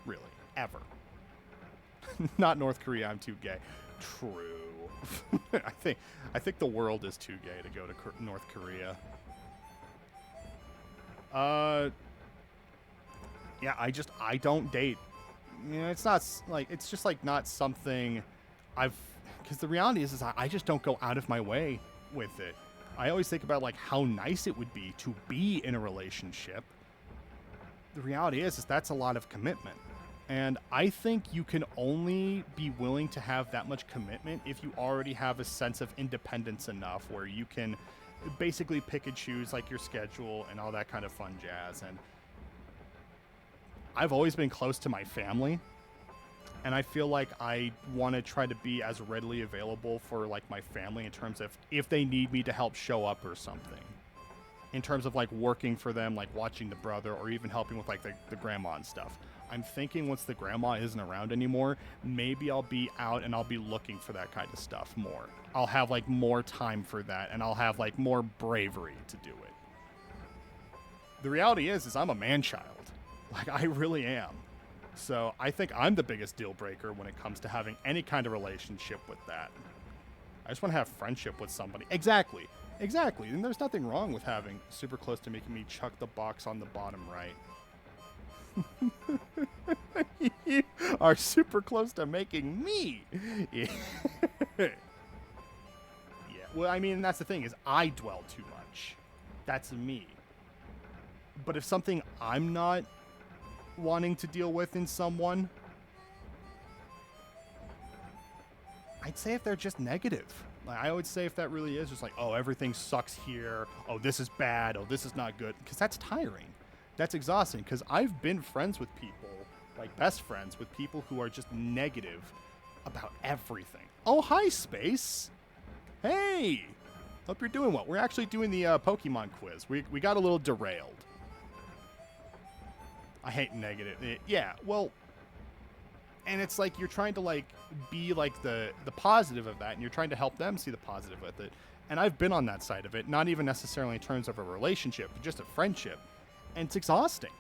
really, ever. Not North Korea, I'm too gay. True. I think the world is too gay to go to North Korea. Yeah, I don't date. You know, it's just like not something because the reality is I just don't go out of my way with it. I always think about like how nice it would be to be in a relationship. The reality is that's a lot of commitment. And I think you can only be willing to have that much commitment if you already have a sense of independence enough where you can basically pick and choose like your schedule and all that kind of fun jazz. And I've always been close to my family, and I feel like I want to try to be as readily available for like my family in terms of if they need me to help show up or something. In terms of like working for them, like watching the brother or even helping with like the grandma and stuff. I'm thinking once the grandma isn't around anymore, maybe I'll be out and I'll be looking for that kind of stuff more. I'll have like more time for that, and I'll have like more bravery to do it. The reality is I'm a man-child. Like, I really am. So I think I'm the biggest deal breaker when it comes to having any kind of relationship with that. I just want to have friendship with somebody. Exactly. Exactly. And there's nothing wrong with having super close to making me chuck the box on the bottom right. You are super close to making me. Yeah. Well, I mean, that's the thing is I dwell too much. That's me. But if something I'm not wanting to deal with in someone, I'd say if they're just negative. Like, I would say if that really is just like, oh, everything sucks here. Oh, this is bad. Oh, this is not good. Because that's tiring. That's exhausting. Because I've been friends with people, like best friends with people who are just negative about everything. Oh, hi, Space. Hey. Hope you're doing well. We're actually doing the Pokemon quiz. We got a little derailed. I hate negative. Yeah, well, and it's like you're trying to like be like the positive of that, and you're trying to help them see the positive with it. And I've been on that side of it, not even necessarily in terms of a relationship, but just a friendship, and it's exhausting.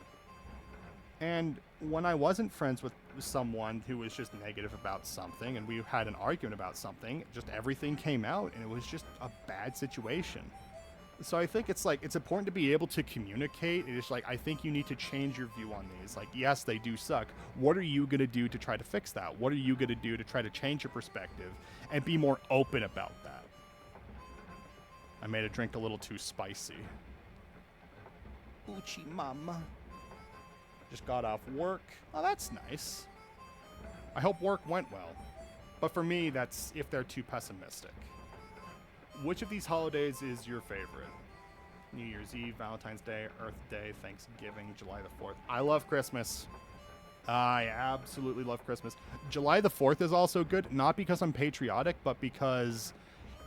And when I wasn't friends with someone who was just negative about something, and we had an argument about something, just everything came out, and it was just a bad situation. So I think it's like, it's important to be able to communicate. It's like, I think you need to change your view on these. Like, yes, they do suck. What are you going to do to try to fix that? What are you going to do to try to change your perspective and be more open about that? I made a drink a little too spicy. Uchi mama. Just got off work. Oh, that's nice. I hope work went well. But for me, that's if they're too pessimistic. Which of these holidays is your favorite? New Year's Eve, Valentine's Day, Earth Day, Thanksgiving, July the 4th. I love Christmas. I absolutely love Christmas. July the 4th is also good, not because I'm patriotic, but because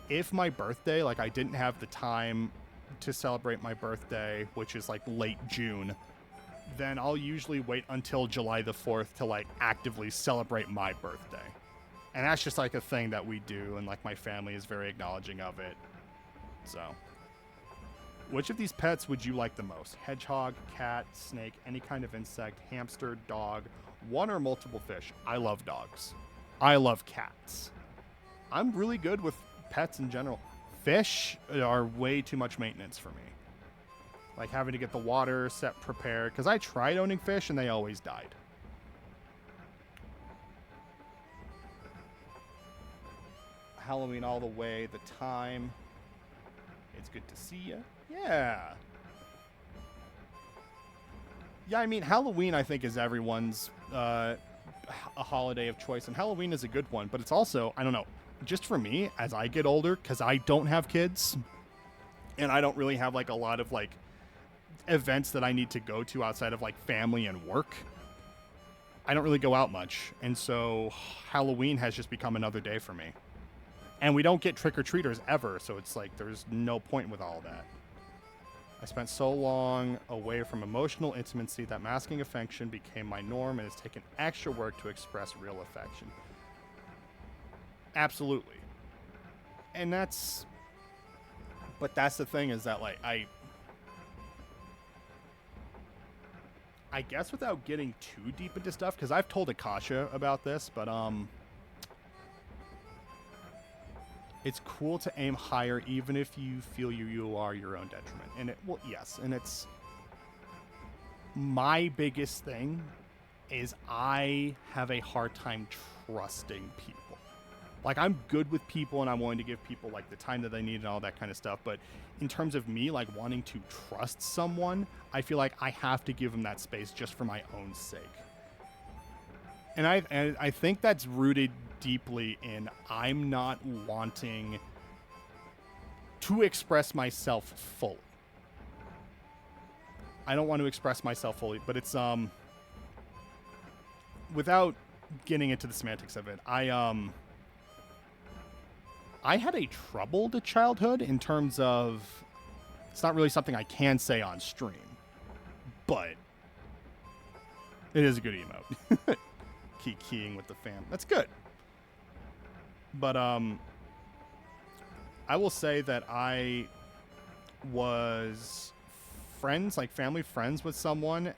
if my birthday, like I didn't have the time to celebrate my birthday, which is like late June, then I'll usually wait until July the 4th to like actively celebrate my birthday. And that's just like a thing that we do, and like my family is very acknowledging of it. So, which of these pets would you like the most? Hedgehog, cat, snake, any kind of insect, hamster, dog, one or multiple fish? I love dogs. I love cats. I'm really good with pets in general. Fish are way too much maintenance for me. Like having to get the water set prepared, because I tried owning fish and they always died. Halloween all the way, the time. It's good to see you. Yeah. Yeah, I mean, Halloween, I think, is everyone's a holiday of choice, and Halloween is a good one, but it's also, I don't know, just for me, as I get older, because I don't have kids, and I don't really have, like, a lot of, like, events that I need to go to outside of, like, family and work. I don't really go out much, and so Halloween has just become another day for me. And we don't get trick-or-treaters ever, so it's like there's no point with all that. I spent so long away from emotional intimacy that masking affection became my norm, and it's taken extra work to express real affection. Absolutely. And that's... But that's the thing, is that, like, I guess without getting too deep into stuff, because I've told Akasha about this, but, it's cool to aim higher even if you feel you are your own detriment. And it, well, yes, and it's my biggest thing is I have a hard time trusting people. Like, I'm good with people and I'm willing to give people like the time that they need and all that kind of stuff, but in terms of me like wanting to trust someone, I feel like I have to give them that space just for my own sake. And I think that's rooted deeply in I'm not wanting to express myself fully. I don't want to express myself fully, but it's without getting into the semantics of it, I had a troubled childhood in terms of, it's not really something I can say on stream, but it is a good emote. Keying with the fam. That's good. But I will say that I was friends, like family friends with someone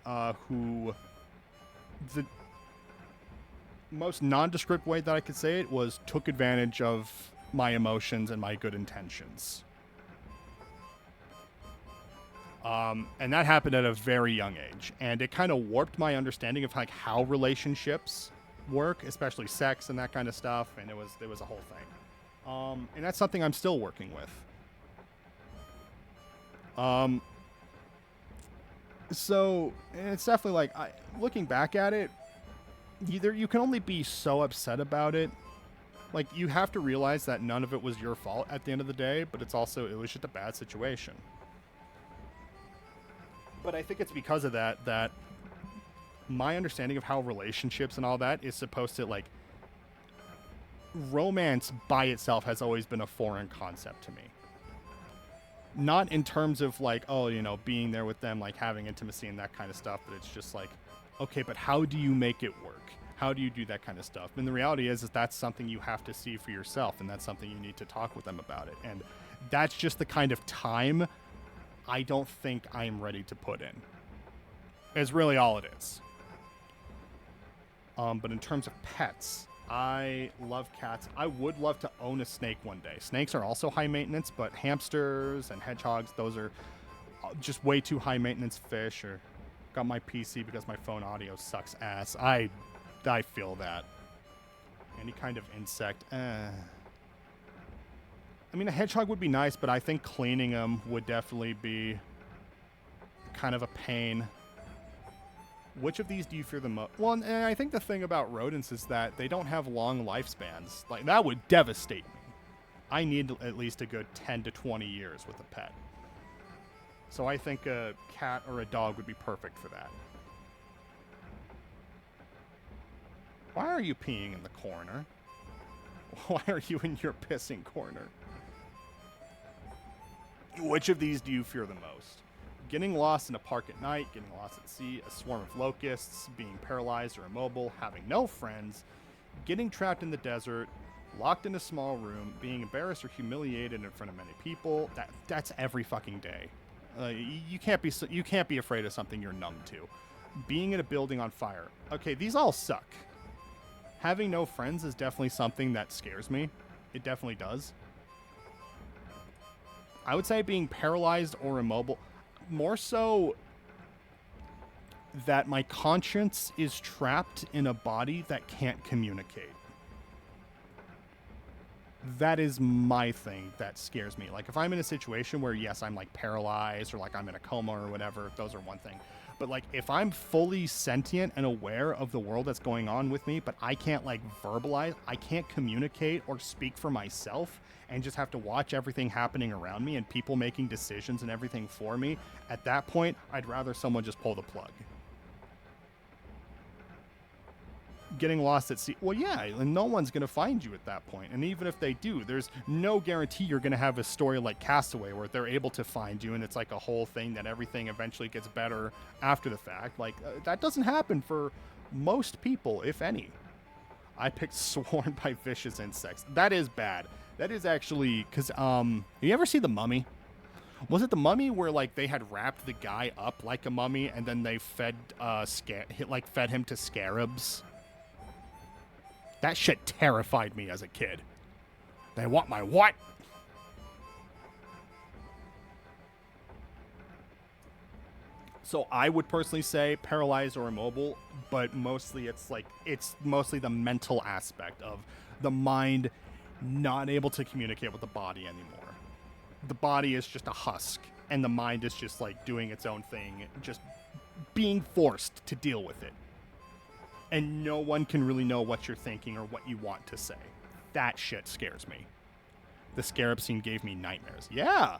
who the most nondescript way that I could say it was took advantage of my emotions and my good intentions. And that happened at a very young age, and it kind of warped my understanding of like how relationships work, especially sex and that kind of stuff. And it was a whole thing. And that's something I'm still working with. So it's definitely like, looking back at it, you can only be so upset about it. Like, you have to realize that none of it was your fault at the end of the day, but it was just a bad situation. But I think it's because of that my understanding of how relationships and all that is supposed to, like, romance by itself has always been a foreign concept to me. Not in terms of, like, oh, you know, being there with them, like, having intimacy and that kind of stuff, but it's just like, okay, but how do you make it work? How do you do that kind of stuff? And the reality is that's something you have to see for yourself, and that's something you need to talk with them about it. And that's just the kind of time I don't think I'm ready to put in. Is really all it is. But in terms of pets, I love cats. I would love to own a snake one day. Snakes are also high maintenance, but hamsters and hedgehogs, those are just way too high maintenance fish. Or got my PC because my phone audio sucks ass. I feel that. Any kind of insect, I mean, a hedgehog would be nice, but I think cleaning them would definitely be kind of a pain. Which of these do you fear the most? Well, and I think the thing about rodents is that they don't have long lifespans. Like, that would devastate me. I need at least a good 10 to 20 years with a pet. So I think a cat or a dog would be perfect for that. Why are you peeing in the corner? Why are you in your pissing corner? Which of these do you fear the most? Getting lost in a park at night, getting lost at sea, a swarm of locusts, being paralyzed or immobile, having no friends, getting trapped in the desert, locked in a small room, being embarrassed or humiliated in front of many people. That's every fucking day. You can't be afraid of something you're numb to. Being in a building on fire. Okay, these all suck. Having no friends is definitely something that scares me. It definitely does. I would say being paralyzed or immobile. More so that my conscience is trapped in a body that can't communicate. That is my thing that scares me. Like, if I'm in a situation where, yes, I'm, like, paralyzed or, like, I'm in a coma or whatever, those are one thing. But, like, if I'm fully sentient and aware of the world that's going on with me, but I can't, like, verbalize, I can't communicate or speak for myself, and just have to watch everything happening around me and people making decisions and everything for me, at that point, I'd rather someone just pull the plug. Getting lost at sea. Well, yeah, and no one's going to find you at that point. And even if they do, there's no guarantee you're going to have a story like Castaway where they're able to find you and it's like a whole thing that everything eventually gets better after the fact. Like, that doesn't happen for most people, if any. I picked Sworn by Vicious Insects. That is bad. That is actually, because, you ever see The Mummy? Was it The Mummy where, like, they had wrapped the guy up like a mummy and then they fed him to scarabs? That shit terrified me as a kid. They want my what? So I would personally say paralyzed or immobile, but mostly it's mostly the mental aspect of the mind not able to communicate with the body anymore. The body is just a husk, and the mind is just like doing its own thing, just being forced to deal with it. And no one can really know what you're thinking or what you want to say. That shit scares me. The scarab scene gave me nightmares. Yeah!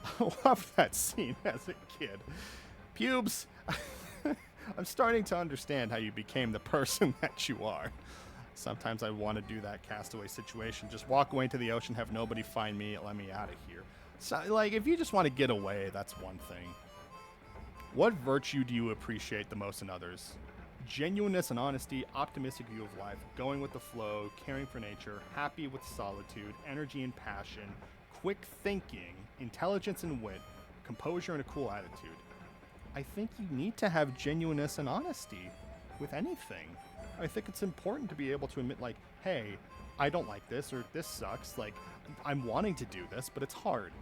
I loved that scene as a kid. Pubes! I'm starting to understand how you became the person that you are. Sometimes I want to do that Castaway situation. Just walk away to the ocean, have nobody find me, let me out of here. So, like, if you just want to get away, that's one thing. What virtue do you appreciate the most in others? Genuineness and honesty, optimistic view of life, going with the flow, caring for nature, happy with solitude, energy and passion, quick thinking, intelligence and wit, composure and a cool attitude. I think you need to have genuineness and honesty with anything. I think it's important to be able to admit, like, hey, I don't like this, or this sucks. Like, I'm wanting to do this, but it's hard.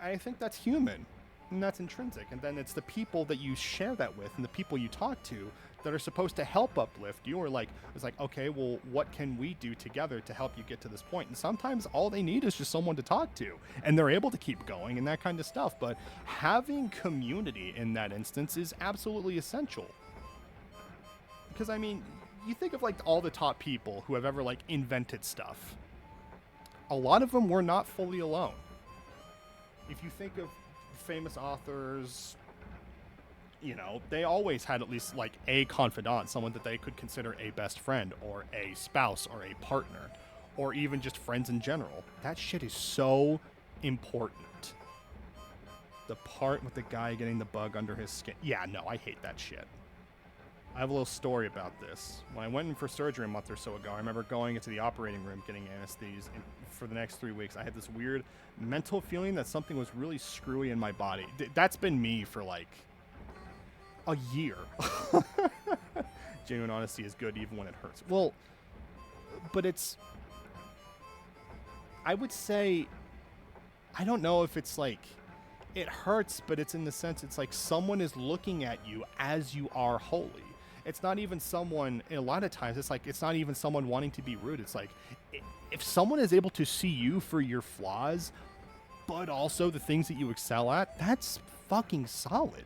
I think that's human, and that's intrinsic. And then it's the people that you share that with and the people you talk to that are supposed to help uplift you, or like, it's like, okay, well, what can we do together to help you get to this point? And sometimes all they need is just someone to talk to, and they're able to keep going and that kind of stuff. But having community in that instance is absolutely essential. Because, I mean, you think of like all the top people who have ever like invented stuff. A lot of them were not fully alone. If you think of famous authors, you know, they always had at least like a confidant, someone that they could consider a best friend or a spouse or a partner, or even just friends in general. That shit is so important. The part with the guy getting the bug under his skin. Yeah, no, I hate that shit. I have a little story about this. When I went in for surgery a month or so ago, I remember going into the operating room getting anesthesia, and for the next 3 weeks, I had this weird mental feeling that something was really screwy in my body. That's been me for like a year. Genuine honesty is good even when it hurts. Well, but it's, I would say, I don't know if it's like, it hurts, but it's in the sense it's like someone is looking at you as you are wholly. It's not even someone, a lot of times, it's like, it's not even someone wanting to be rude. It's like, if someone is able to see you for your flaws, but also the things that you excel at, that's fucking solid.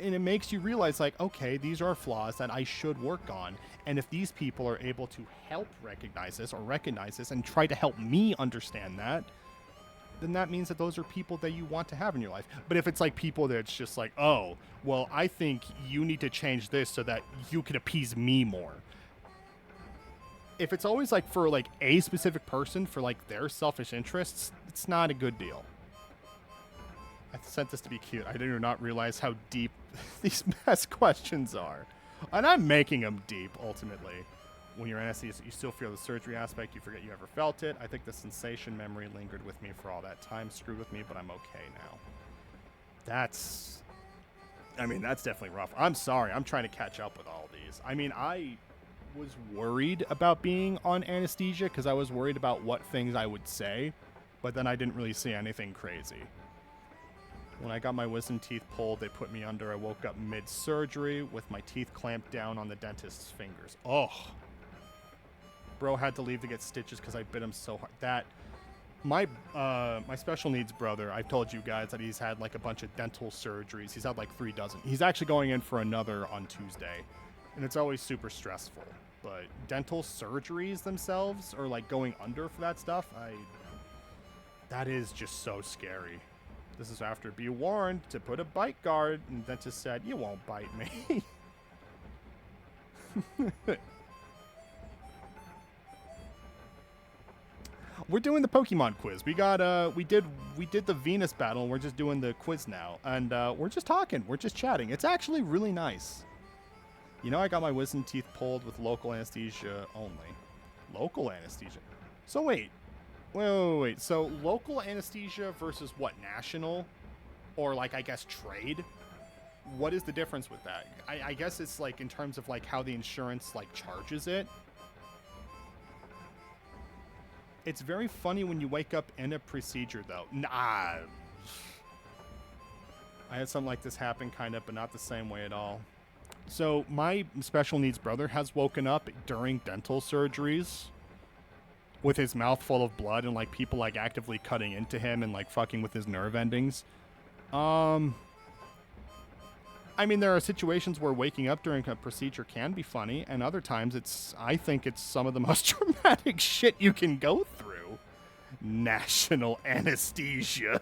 And it makes you realize, like, okay, these are flaws that I should work on. And if these people are able to help recognize this and try to help me understand that, then that means that those are people that you want to have in your life. But if it's like people that it's just like, oh, well, I think you need to change this so that you can appease me more. If it's always like for like a specific person for like their selfish interests, it's not a good deal. I sent this to be cute. I did not realize how deep these mess questions are. And I'm making them deep, ultimately. When you're anesthesia, you still feel the surgery aspect. You forget you ever felt it. I think the sensation memory lingered with me for all that time. Screwed with me, but I'm okay now. That's definitely rough. I'm sorry. I'm trying to catch up with all these. I mean, I was worried about being on anesthesia because I was worried about what things I would say, but then I didn't really see anything crazy. When I got my wisdom teeth pulled, they put me under. I woke up mid-surgery with my teeth clamped down on the dentist's fingers. Oh. Bro had to leave to get stitches because I bit him so hard. That, my special needs brother, I've told you guys that he's had like a bunch of dental surgeries. He's had like 3 dozen. He's actually going in for another on Tuesday. And it's always super stressful. But dental surgeries themselves, or like going under for that stuff, that is just so scary. This is after be warned to put a bite guard, and the dentist said, you won't bite me. We're doing the Pokemon quiz. We got we did the Venus battle, and we're just doing the quiz now. And we're just talking. We're just chatting. It's actually really nice. You know, I got my wisdom teeth pulled with local anesthesia only. Local anesthesia? So wait. Wait. So local anesthesia versus what? National? Or like, I guess, trade? What is the difference with that? I guess it's like in terms of like how the insurance like charges it. It's very funny when you wake up in a procedure, though. Nah. I had something like this happen, kind of, but not the same way at all. So, my special needs brother has woken up during dental surgeries with his mouth full of blood and, like, people, like, actively cutting into him and, like, fucking with his nerve endings. I mean, there are situations where waking up during a procedure can be funny, and other times I think it's some of the most traumatic shit you can go through. National anesthesia.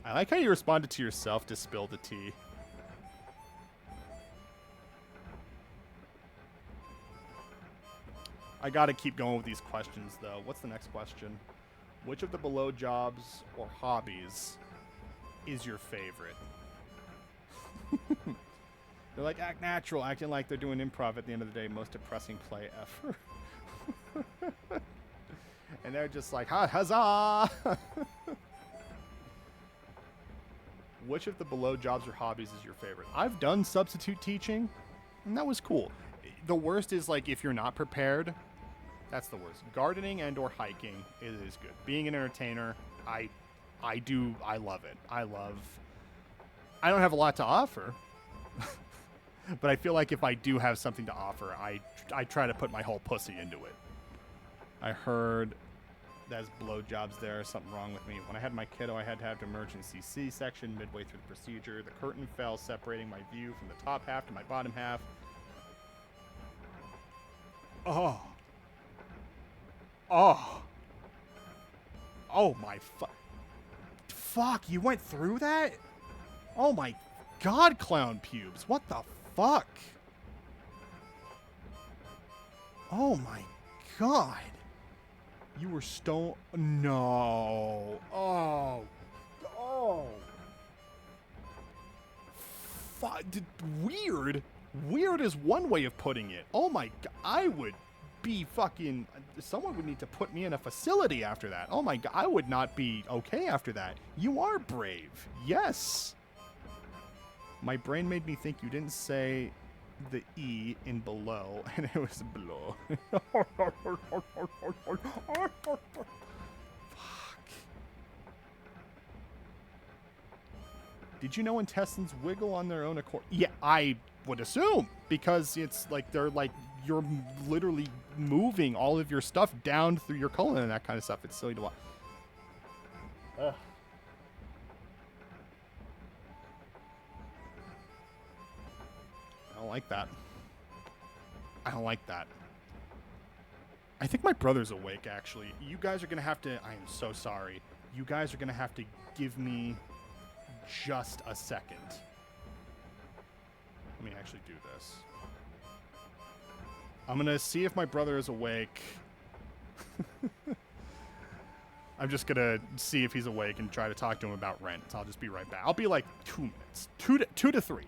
I like how you responded to yourself to spill the tea. I gotta keep going with these questions, though. What's the next question? Which of the below jobs or hobbies is your favorite? They're like, act natural, acting like they're doing improv at the end of the day. Most depressing play ever. And they're just like, huzzah! Which of the below jobs or hobbies is your favorite? I've done substitute teaching, and that was cool. The worst is like if you're not prepared. That's the worst. Gardening and or hiking is good. Being an entertainer, I love it. I don't have a lot to offer, but I feel like if I do have something to offer, I try to put my whole pussy into it. I heard there's blowjobs there. Something wrong with me. When I had my kiddo, I had to have an emergency C-section midway through the procedure. The curtain fell, separating my view from the top half to my bottom half. Oh. Oh. Oh my fuck, you went through that? Oh my god, clown pubes. What the fuck? Oh my god. You were no. Oh. Oh. Weird. Weird is one way of putting it. Oh my god. I would be fucking... Someone would need to put me in a facility after that. Oh my god. I would not be okay after that. You are brave. Yes. My brain made me think you didn't say the E in below, and it was below. Fuck. Did you know intestines wiggle on their own accord? Yeah, I would assume, because it's like they're like you're literally moving all of your stuff down through your colon and that kind of stuff. It's silly to watch. Ugh. I don't like that. I don't like that. I think my brother's awake, actually. You guys are going to have to... I am so sorry. You guys are going to have to give me just a second. Let me actually do this. I'm going to see if my brother is awake. I'm just going to see if he's awake and try to talk to him about rent. So I'll just be right back. I'll be like 2 minutes. 2 to 3.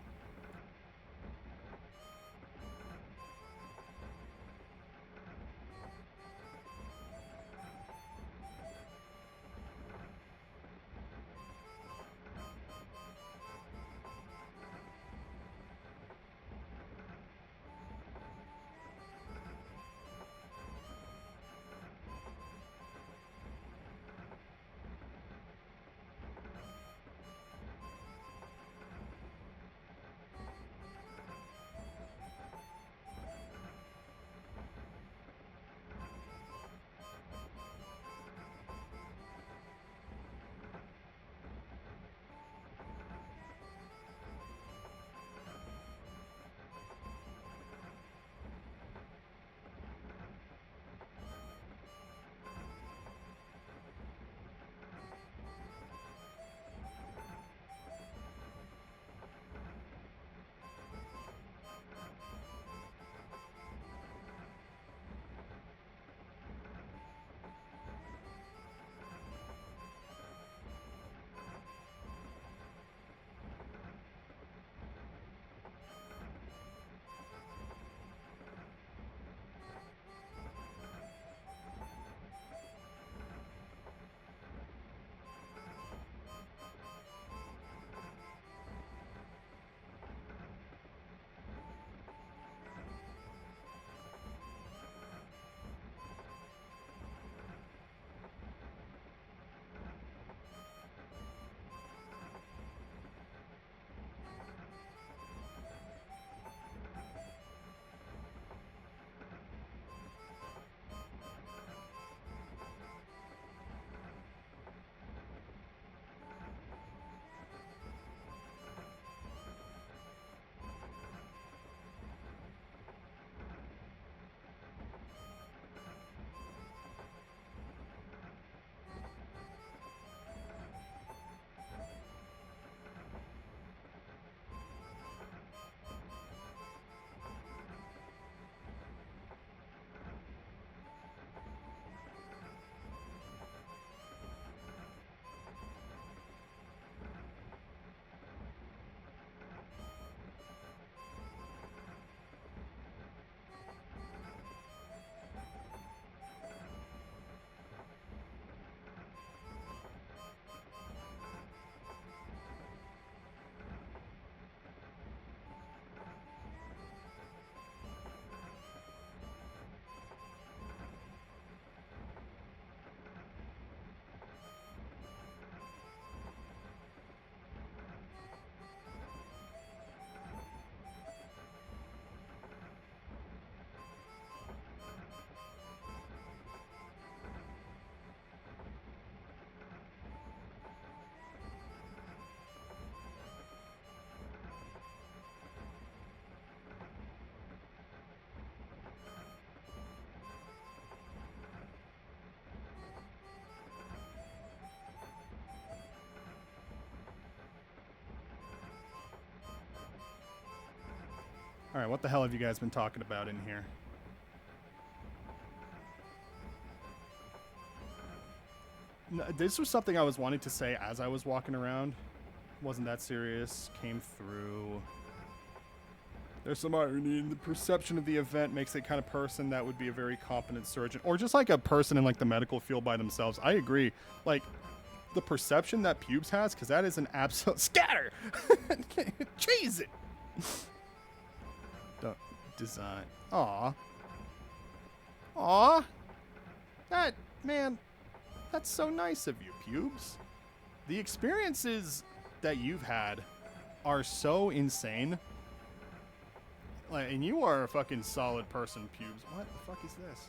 All right, what the hell have you guys been talking about in here? No, this was something I was wanting to say as I was walking around. Wasn't that serious. Came through. There's some irony in the perception of the event makes a kind of person that would be a very competent surgeon. Or just like a person in like the medical field by themselves. I agree. Like, the perception that Pubes has, because that is an absolute scatter. Cheese it. Don't design. Aw. Aw. That, man, that's so nice of you, Pubes. The experiences that you've had are so insane. Like, and you are a fucking solid person, Pubes. What the fuck is this?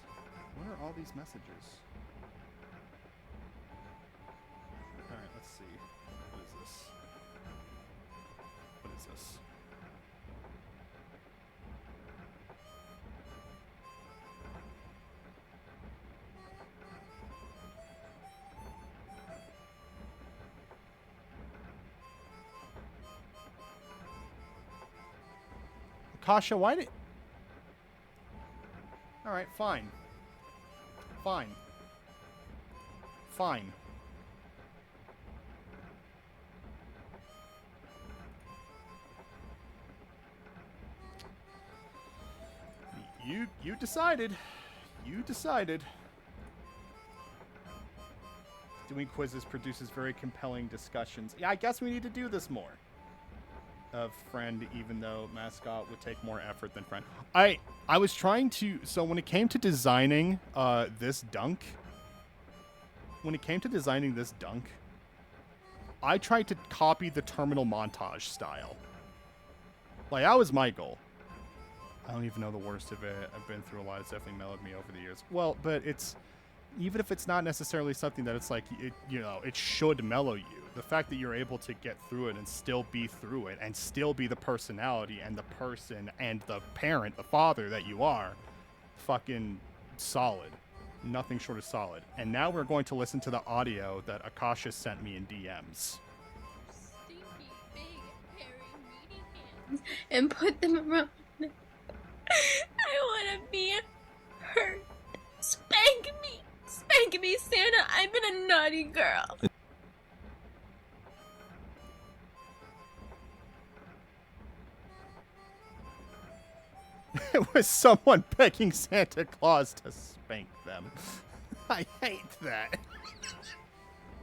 What are all these messages? Alright, let's see. What is this? What is this? Kasha, why did... Alright, fine. Fine. Fine. You decided. You decided. Doing quizzes produces very compelling discussions. Yeah, I guess we need to do this more. Of friend, even though mascot would take more effort than friend. I was trying to, so when it came to designing this dunk, I tried to copy the terminal montage style. Like, that was my goal. I don't even know the worst of it. I've been through a lot. It's definitely mellowed me over the years. Well, but it's, even if it's not necessarily something that it's like, it should mellow you. The fact that you're able to get through it and still be through it and still be the personality and the person and the parent, the father that you are, fucking solid. Nothing short of solid. And now we're going to listen to the audio that Akasha sent me in DMs. Stinky, big, hairy, meaty hands and put them around. I want to be hurt. Spank me. Spank me, Santa. I've been a naughty girl. It was someone begging Santa Claus to spank them. I hate that.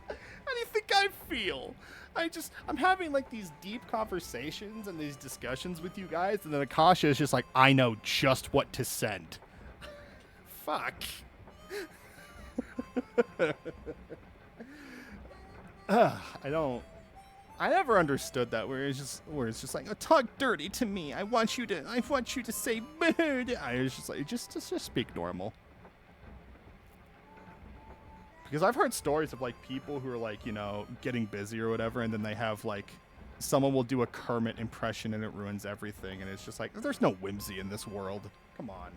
How do you think I feel? I'm having like these deep conversations and these discussions with you guys, and then Akasha is just like, I know just what to send. Fuck. I never understood that where it's just like, oh, talk dirty to me. I want you to say bird. I was just like, just speak normal. Because I've heard stories of like people who are like, getting busy or whatever, and then they have like someone will do a Kermit impression and it ruins everything, and it's just like, there's no whimsy in this world. Come on.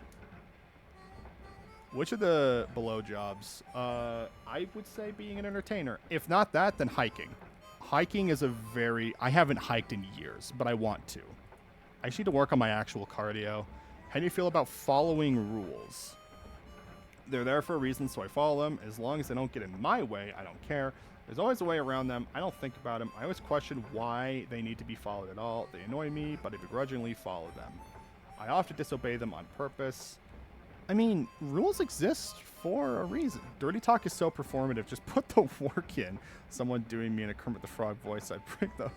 Which of the below jobs? I would say being an entertainer. If not that, then hiking. Hiking is I haven't hiked in years, but I want to. I just need to work on my actual cardio. How do you feel about following rules? They're there for a reason, so I follow them. As long as they don't get in my way, I don't care. There's always a way around them. I don't think about them. I always question why they need to be followed at all. They annoy me, but I begrudgingly follow them. I often disobey them on purpose. I mean, rules exist for a reason. Dirty talk is so performative. Just put the work in. Someone doing me in a Kermit the Frog voice, I'd break the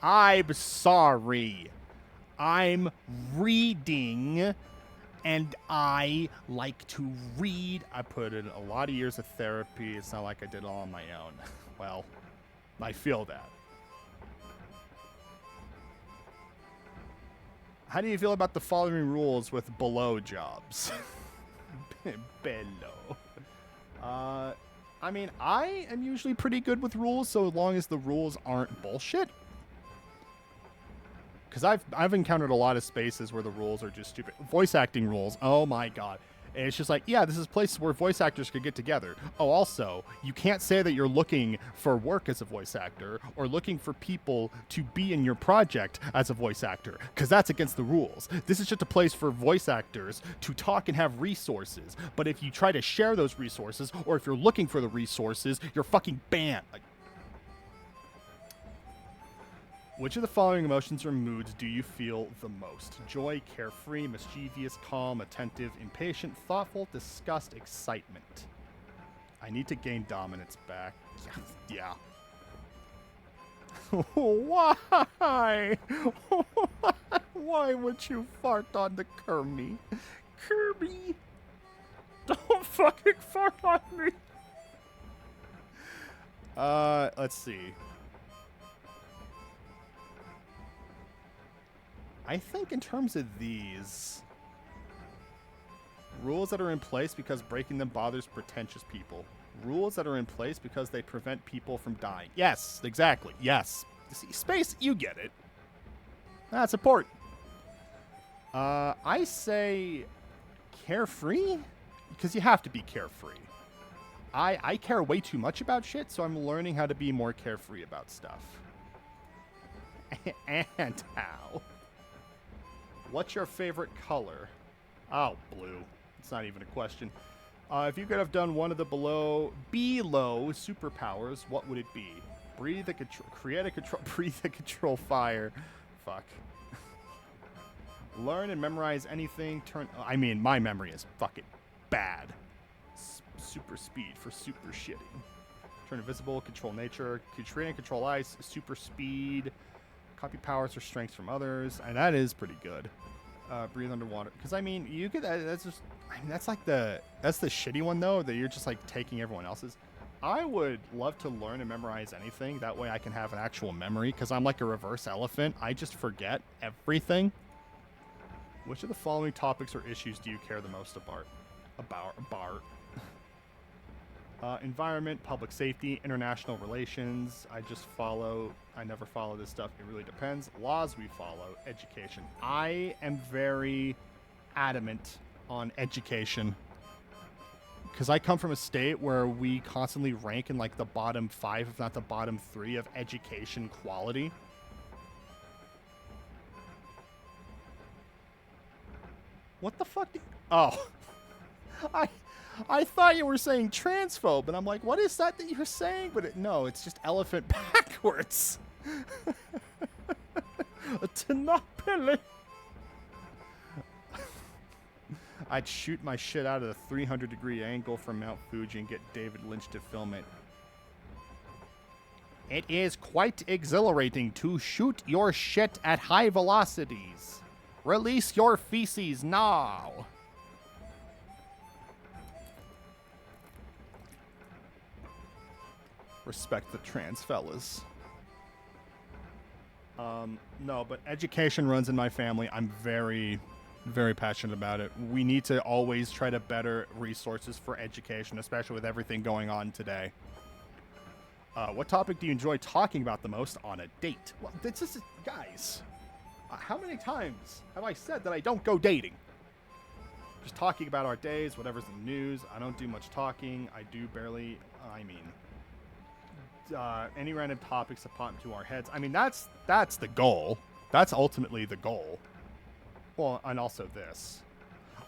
I'm sorry. I'm reading, and I like to read. I put in a lot of years of therapy. It's not like I did it all on my own. Well, I feel that. How do you feel about the following rules with below jobs? Below. I mean, I am usually pretty good with rules, so long as the rules aren't bullshit. Because I've encountered a lot of spaces where the rules are just stupid. Voice acting rules. Oh my god. And it's just like, yeah, this is a place where voice actors could get together. Oh, also, you can't say that you're looking for work as a voice actor or looking for people to be in your project as a voice actor, because that's against the rules. This is just a place for voice actors to talk and have resources. But if you try to share those resources, or if you're looking for the resources, you're fucking banned. Like, which of the following emotions or moods do you feel the most? Joy, carefree, mischievous, calm, attentive, impatient, thoughtful, disgust, excitement. I need to gain dominance back. Yeah. Why? Why would you fart on the Kirby? Kirby! Don't fucking fart on me! Let's see. I think in terms of these, rules that are in place because breaking them bothers pretentious people. Rules that are in place because they prevent people from dying. Yes, exactly. Yes. See, Space, you get it. That's important. I say carefree because you have to be carefree. I care way too much about shit, so I'm learning how to be more carefree about stuff. And how? What's your favorite color? Oh, blue. It's not even a question. If you could have done one of the below superpowers, what would it be? Breathe a control, create a control, breathe a control fire. Fuck. Learn and memorize anything. I mean, my memory is fucking bad. Super speed for super shitting. Turn invisible, control nature, create and control ice, super speed. Copy powers or strengths from others, and that is pretty good. Breathe underwater, because I mean, you could. That's just. I mean, that's the shitty one though. That you're just like taking everyone else's. I would love to learn and memorize anything. That way, I can have an actual memory. Because I'm like a reverse elephant. I just forget everything. Which of the following topics or issues do you care the most about? Environment, public safety, international relations. I never follow this stuff. It really depends. Laws we follow. Education. I am very adamant on education. Because I come from a state where we constantly rank in like the bottom 5, if not the bottom 3 of education quality. What the fuck? Oh. I thought you were saying transphobe, and I'm like, what is that you're saying? But no, it's just elephant backwards. Tanapele. I'd shoot my shit out of a 300-degree angle from Mount Fuji and get David Lynch to film it. It is quite exhilarating to shoot your shit at high velocities. Release your feces now. Respect the trans fellas. No, but education runs in my family. I'm very, very passionate about it. We need to always try to better resources for education, especially with everything going on today. What topic do you enjoy talking about the most on a date? Well, this is, guys, how many times have I said that I don't go dating? Just talking about our days, whatever's in the news. I don't do much talking. I do barely, any random topics that pop into our heads. I mean, that's the goal. That's ultimately the goal. Well, and also this.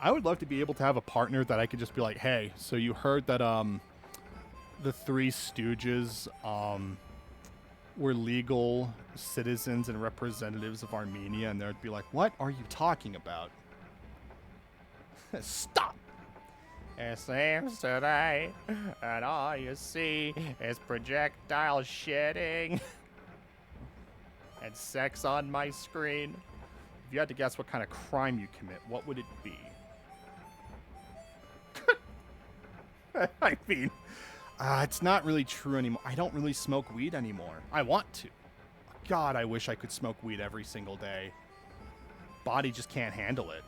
I would love to be able to have a partner that I could just be like, hey, so you heard that the Three Stooges were legal citizens and representatives of Armenia, and they'd be like, what are you talking about? Stop! It seems today, and all you see is projectile shitting and sex on my screen. If you had to guess what kind of crime you commit, what would it be? I mean, it's not really true anymore. I don't really smoke weed anymore. I want to. God, I wish I could smoke weed every single day. Body just can't handle it.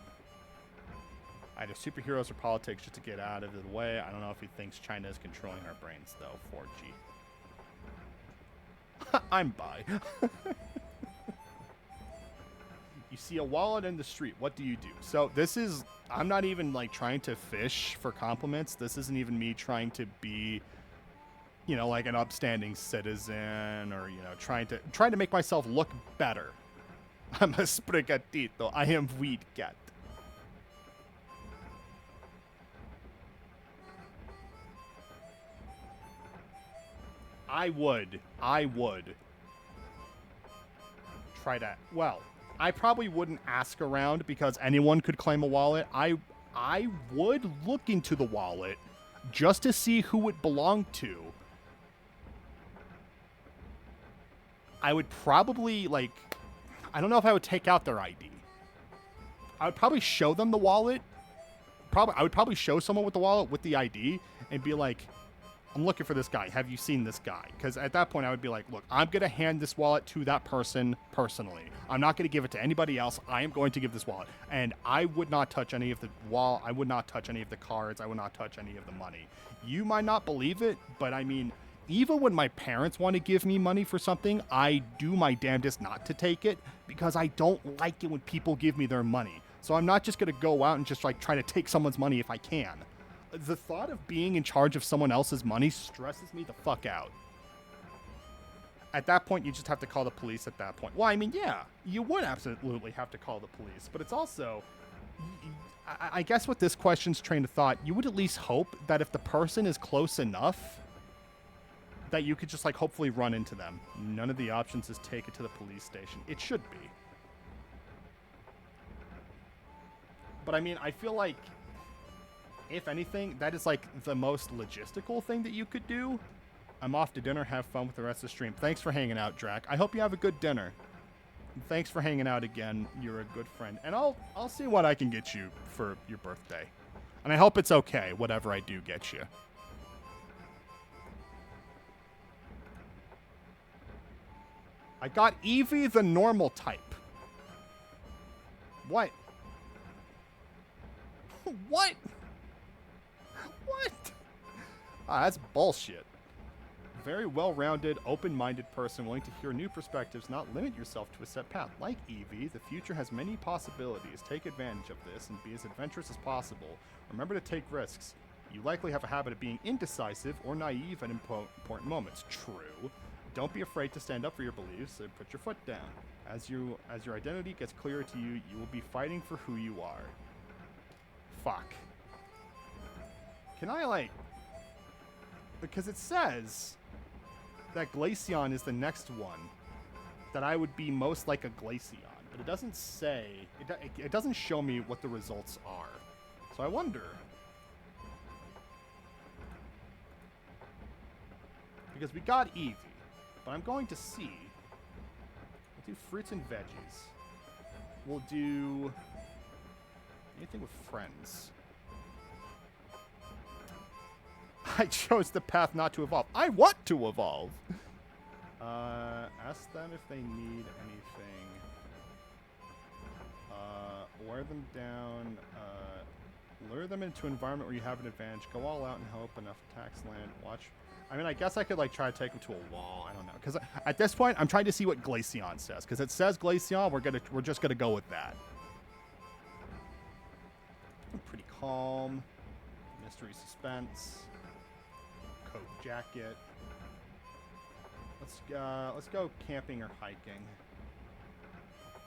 Either superheroes or politics just to get out of the way. I don't know if he thinks China is controlling our brains, though. 4G. I'm bi. You see a wallet in the street. What do you do? So this is, I'm not even like trying to fish for compliments. This isn't even me trying to be, you know, like an upstanding citizen or, you know, trying to make myself look better. I'm a sprigatito. I am weed cat. I would try to, well, I probably wouldn't ask around because anyone could claim a wallet. I would look into the wallet just to see who it belonged to. I would probably, like, I don't know if I would take out their ID. I would probably show them the wallet. I would probably show someone with the wallet with the ID and be like, I'm looking for this guy. Have you seen this guy? Because at that point, I would be like, look, I'm going to hand this wallet to that person personally. I'm not going to give it to anybody else. I am going to give this wallet. And I would not touch any of the wall. I would not touch any of the cards. I would not touch any of the money. You might not believe it, but I mean, even when my parents want to give me money for something, I do my damnedest not to take it because I don't like it when people give me their money. So I'm not just going to go out and just like try to take someone's money if I can. The thought of being in charge of someone else's money stresses me the fuck out. At that point, you just have to call the police at that point. Well, I mean, yeah, you would absolutely have to call the police, but it's also, I guess with this question's train of thought, you would at least hope that if the person is close enough, that you could just like hopefully run into them. None of the options is take it to the police station. It should be. But I mean, I feel like, if anything, that is like the most logistical thing that you could do. I'm off to dinner. Have fun with the rest of the stream. Thanks for hanging out, Drac. I hope you have a good dinner. And thanks for hanging out again. You're a good friend. And I'll see what I can get you for your birthday. And I hope it's okay, whatever I do get you. I got Eevee the normal type. What? What? What? Ah, that's bullshit. Very well-rounded, open-minded person willing to hear new perspectives, not limit yourself to a set path. Like Eevee, the future has many possibilities. Take advantage of this and be as adventurous as possible. Remember to take risks. You likely have a habit of being indecisive or naive at important moments. True. Don't be afraid to stand up for your beliefs and put your foot down. As your identity gets clearer to you, you will be fighting for who you are. Fuck. Can I, like... Because it says that Glaceon is the next one that I would be most like a Glaceon. But it doesn't say... It doesn't show me what the results are. So I wonder... Because we got Eevee. But I'm going to see... We'll do fruits and veggies. We'll do... anything with friends. I chose the path not to evolve. I want to evolve. Ask them if they need anything. Wear them down. Lure them into an environment where you have an advantage. Go all out and help enough attacks land. Watch. I mean, I guess I could like try to take them to a wall. I don't know, because at this point, I'm trying to see what Glaceon says. Because it says Glaceon, we're just gonna go with that. Pretty calm. Mystery suspense. Coat jacket. Let's go camping or hiking.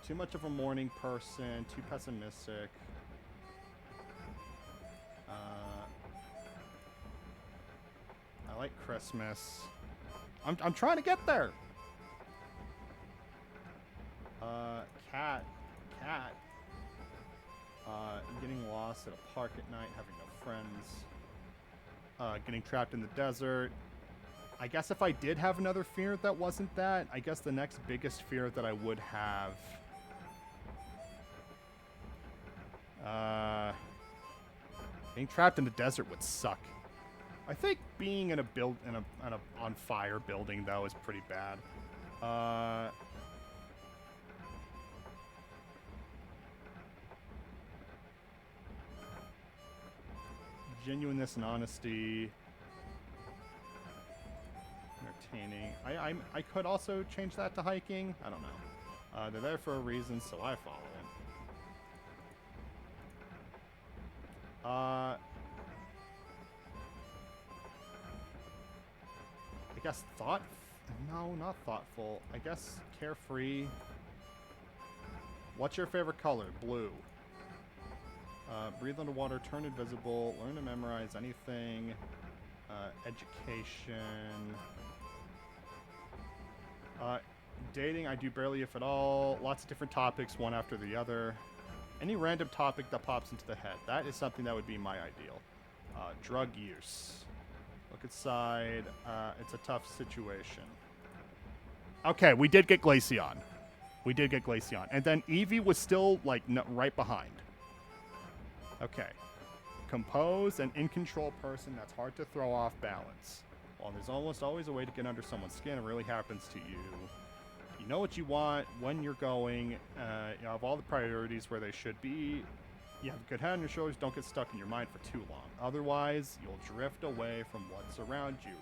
Too much of a morning person. Too pessimistic. I like Christmas. I'm trying to get there. Cat. Getting lost at a park at night, having no friends. Getting trapped in the desert. I guess if I did have another fear that wasn't that, I guess the next biggest fear that I would have... being trapped in the desert would suck. I think being in a on fire building though is pretty bad. Genuineness and honesty. Entertaining. I could also change that to hiking. I don't know. They're there for a reason, so I follow them. I guess no, not thoughtful. I guess carefree. What's your favorite color? Blue. Breathe underwater, turn invisible, learn to memorize anything. Education. Dating, I do barely if at all. Lots of different topics, one after the other. Any random topic that pops into the head. That is something that would be my ideal. Drug use. Look inside. It's a tough situation. Okay, we did get Glaceon. We did get Glaceon. And then Eevee was still, like, right behind. Okay. Compose and in-control person that's hard to throw off balance. Well, there's almost always a way to get under someone's skin. It really happens to you. You know what you want, when you're going. You have all the priorities where they should be. You have a good head on your shoulders. Don't get stuck in your mind for too long. Otherwise, you'll drift away from what's around you.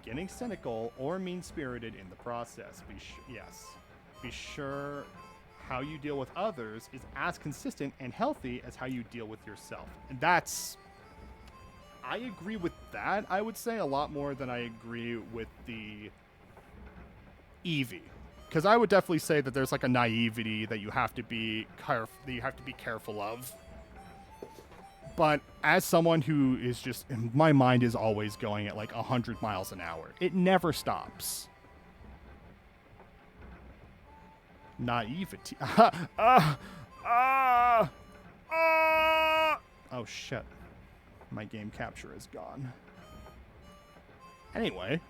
Getting cynical or mean-spirited in the process. Be sure how you deal with others is as consistent and healthy as how you deal with yourself. And that's... I agree with that, I would say, a lot more than I agree with the Eevee. Because I would definitely say that there's like a naivety that you have to be careful of. But as someone who is just, my mind is always going at like 100 miles an hour. It never stops. Naivety. Oh shit. My game capture is gone. Anyway.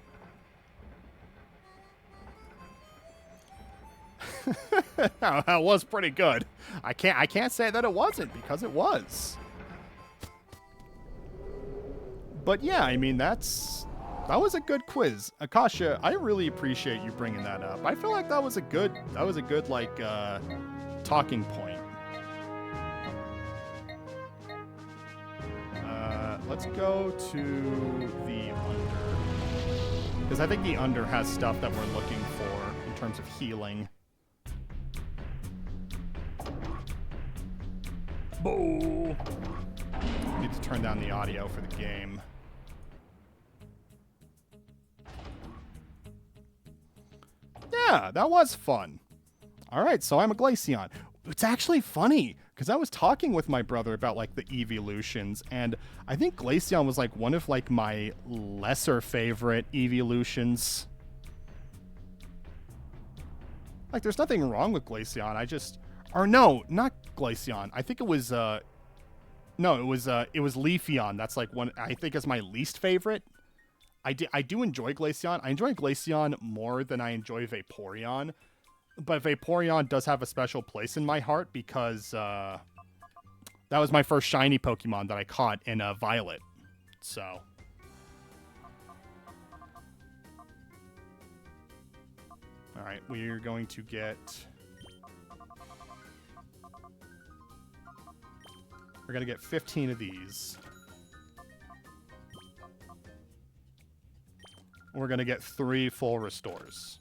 That was pretty good. I can't say that it wasn't, because it was. But yeah, I mean, that was a good quiz. Akasha, I really appreciate you bringing that up. I feel like that was a good like talking point. Let's go to the under, because I think the under has stuff that we're looking for in terms of healing. Boo! Need to turn down the audio for the game. Yeah, that was fun. All right, so I'm a Glaceon. It's actually funny, because I was talking with my brother about, like, the evolutions, and I think Glaceon was, like, one of, like, my lesser favorite evolutions. Like, there's nothing wrong with Glaceon, or no, not Glaceon. I think it was, no, it was Leafeon. That's, like, one, I think is my least favorite. I do enjoy Glaceon. I enjoy Glaceon more than I enjoy Vaporeon. But Vaporeon does have a special place in my heart because that was my first shiny Pokemon that I caught in Violet. So. Alright, we're going to get... We're going to get 15 of these. We're going to get 3 full restores.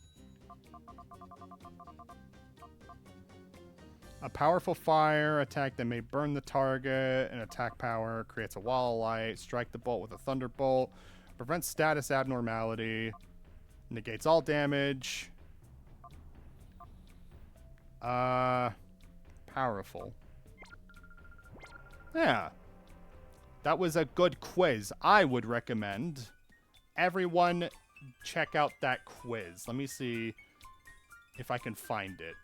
A powerful fire attack that may burn the target. An attack power creates a wall of light. Strike the bolt with a thunderbolt. Prevents status abnormality. Negates all damage. Powerful. Yeah. That was a good quiz. I would recommend everyone check out that quiz. Let me see if I can find it.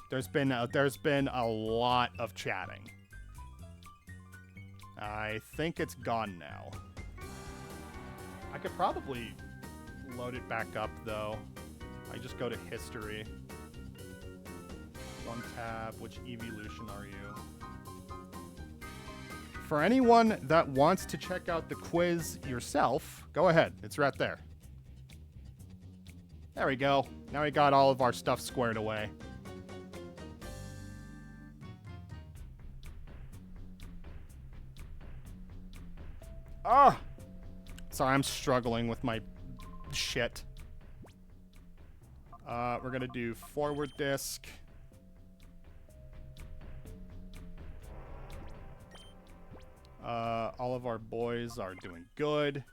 There's been a lot of chatting. I think it's gone now. I could probably load it back up though. I just go to history. One tab. Which evolution are you? For anyone that wants to check out the quiz yourself, go ahead. It's right there. There we go. Now we got all of our stuff squared away. Ah! Sorry, I'm struggling with my shit. We're gonna do forward disc. All of our boys are doing good.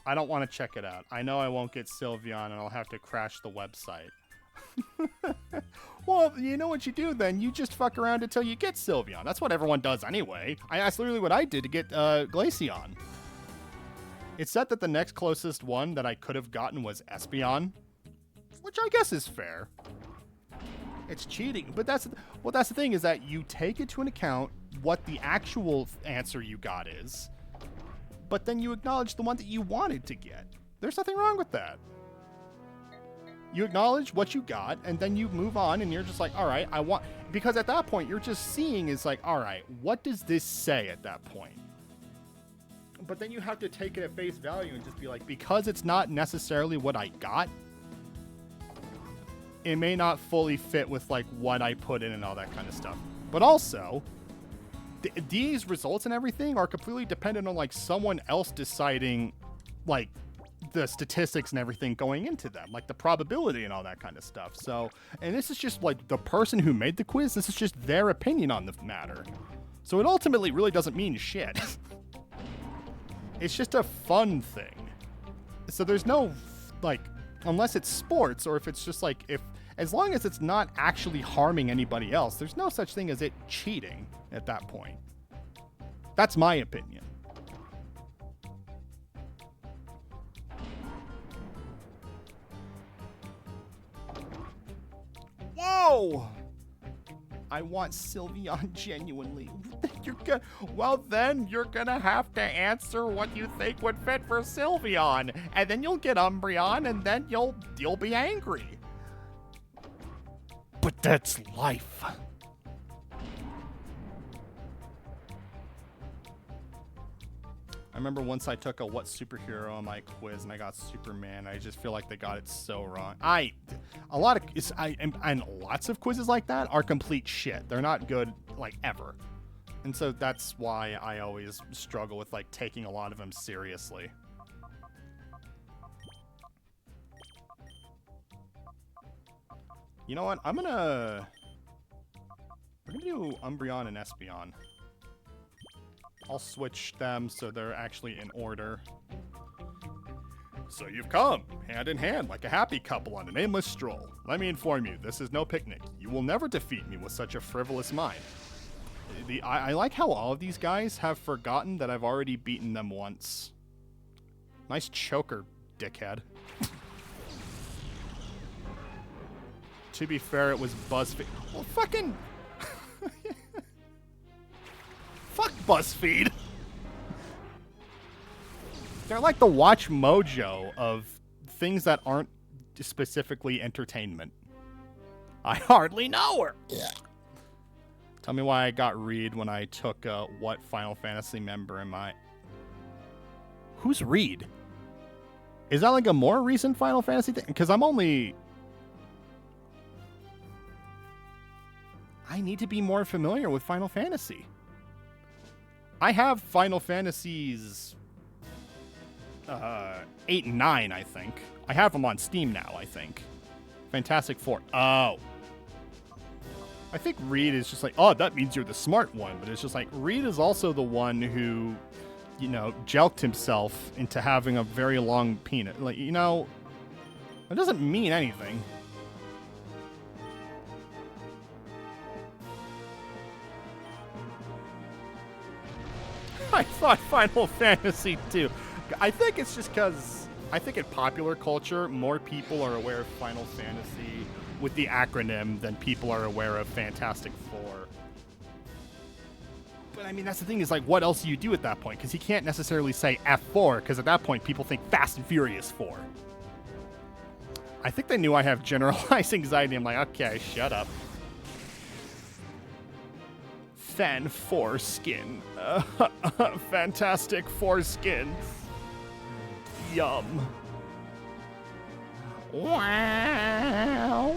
I don't want to check it out. I know I won't get Sylveon and I'll have to crash the website. Well, you know what you do then? You just fuck around until you get Sylveon. That's what everyone does anyway. That's literally what I did to get Glaceon. It said that the next closest one that I could have gotten was Espeon, which I guess is fair. It's cheating, but that's the thing, is that you take into an account what the actual answer you got is, but then you acknowledge the one that you wanted to get. There's nothing wrong with that. You acknowledge what you got, and then you move on, and you're just like, all right, because at that point, you're just seeing is like, all right, what does this say at that point? But then you have to take it at face value and just be like, because it's not necessarily what I got, it may not fully fit with like what I put in and all that kind of stuff. But also, these results and everything are completely dependent on like someone else deciding like the statistics and everything going into them, like the probability and all that kind of stuff. So, and this is just like the person who made the quiz, this is just their opinion on the matter. So it ultimately really doesn't mean shit. It's just a fun thing. So there's no, like, unless it's sports, or if it's just like, as long as it's not actually harming anybody else, there's no such thing as it cheating at that point. That's my opinion. Whoa! I want Sylveon genuinely. Well, then you're gonna have to answer what you think would fit for Sylveon, and then you'll get Umbreon, and then you'll be angry. But that's life. I remember once I took a what superhero on my quiz and I got Superman. I just feel like they got it so wrong. And lots of quizzes like that are complete shit. They're not good, like, ever. And so that's why I always struggle with like taking a lot of them seriously. You know what? We're gonna do Umbreon and Espeon. I'll switch them so they're actually in order. So you've come, hand in hand, like a happy couple on an aimless stroll. Let me inform you, this is no picnic. You will never defeat me with such a frivolous mind. I like how all of these guys have forgotten that I've already beaten them once. Nice choker, dickhead. To be fair, it was BuzzFeed. Well, fucking... Fuck BuzzFeed. They're like the Watch Mojo of things that aren't specifically entertainment. I hardly know her. Tell me why I got Reed when I took what Final Fantasy member am I? Who's Reed? Is that like a more recent Final Fantasy thing? Because I need to be more familiar with Final Fantasy. I have Final Fantasies 8 and 9, I think. I have them on Steam now, I think. Fantastic Four. Oh. I think Reed is just like, oh, that means you're the smart one. But it's just like, Reed is also the one who, you know, jelked himself into having a very long penis. Like, you know, that doesn't mean anything. I thought Final Fantasy 2. I think it's just because I think in popular culture, more people are aware of Final Fantasy with the acronym than people are aware of Fantastic Four. But I mean, that's the thing is like, what else do you do at that point? Because you can't necessarily say F4, because at that point, people think Fast and Furious 4. I think they knew I have generalized anxiety. I'm like, okay, shut up. Fan foreskin. Fantastic foreskin. Yum. Wow.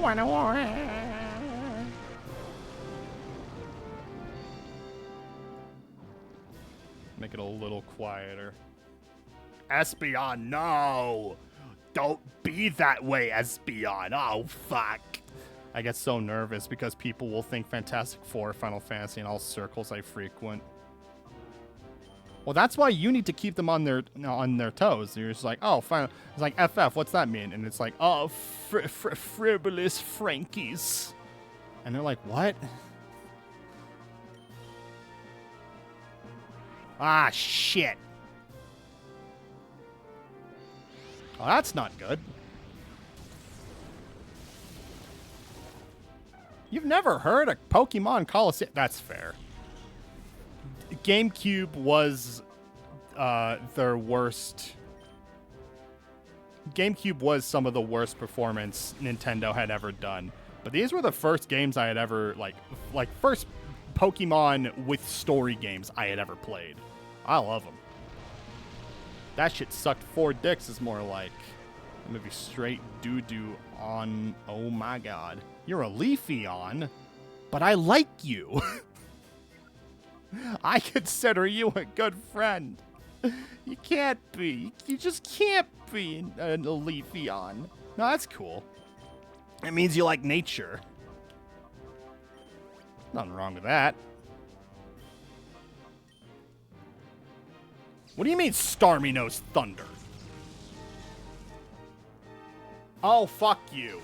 Make it a little quieter. Espeon, no! Don't be that way, Espeon. Oh, fuck. I get so nervous because people will think Fantastic Four, Final Fantasy, and all circles I frequent. Well, that's why you need to keep them on their toes. You're just like, oh, fine. It's like, FF, what's that mean? And it's like, oh, frivolous Frankies. And they're like, what? Ah, shit. Oh, that's not good. You've never heard of Pokemon Colosseum? That's fair. GameCube was their worst. GameCube was some of the worst performance Nintendo had ever done. But these were the first games I had ever, like first Pokemon with story games I had ever played. I love them. That shit sucked 4 dicks is more like maybe straight doo-doo on. Oh my god. You're a Leafeon, but I like you. I consider you a good friend. You can't be. You just can't be a Leafeon. No, that's cool. It means you like nature. Nothing wrong with that. What do you mean, Stormy Nose Thunder? Oh, fuck you.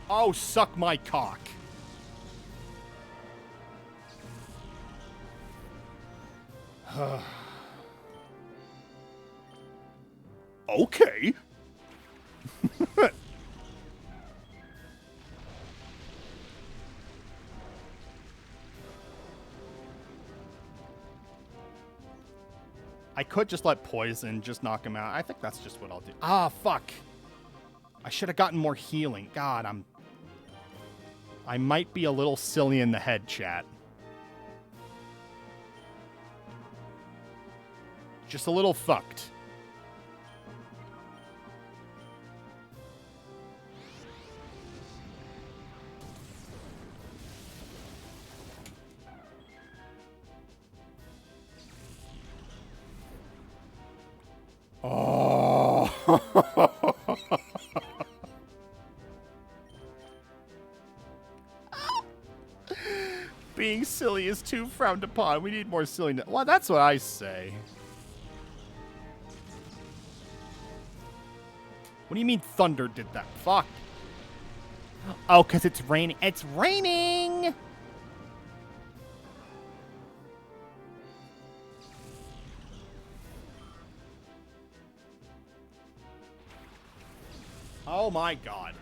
Oh, suck my cock. Okay. I could just let Poison just knock him out. I think that's just what I'll do. Ah, fuck. I should have gotten more healing. God, I might be a little silly in the head, chat. Just a little fucked. Oh. Being silly is too frowned upon. We need more silliness. Well, that's what I say. What do you mean Thunder did that? Fuck. Oh, because it's raining. It's raining! Oh my god.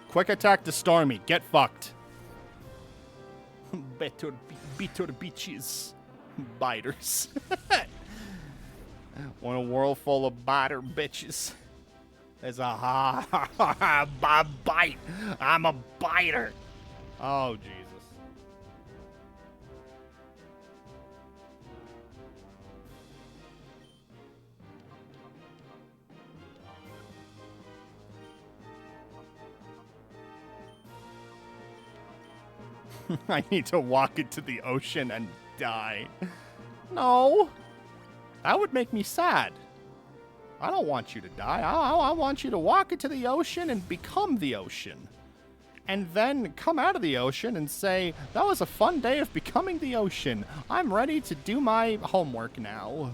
Quick attack to Stormy. Get fucked. Better bitches. Biters. Want a world full of biter bitches. There's a bite. I'm a biter. Oh, Jesus. I need to walk into the ocean and die. No. That would make me sad. I don't want you to die. I want you to walk into the ocean and become the ocean. And then come out of the ocean and say, that was a fun day of becoming the ocean. I'm ready to do my homework now.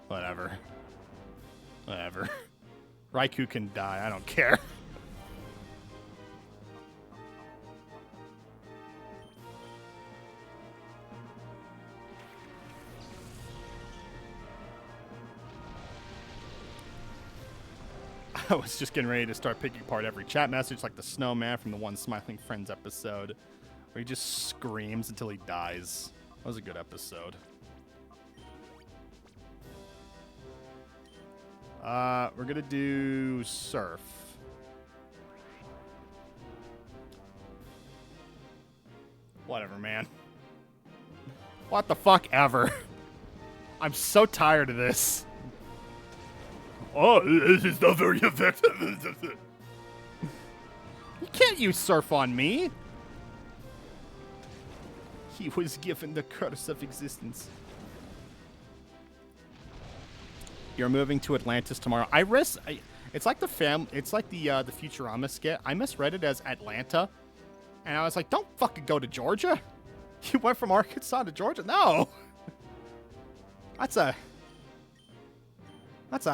Whatever. Whatever. Raikou can die. I don't care. I was just getting ready to start picking apart every chat message like the snowman from the One Smiling Friends episode, where he just screams until he dies. That was a good episode. We're gonna do Surf. Whatever, man. What the fuck ever. I'm so tired of this. Oh, this is not very effective. You can't use surf on me. He was given the curse of existence. You're moving to Atlantis tomorrow. It's like the Futurama skit. I misread it as Atlanta, and I was like, "Don't fucking go to Georgia. You went from Arkansas to Georgia? No. That's a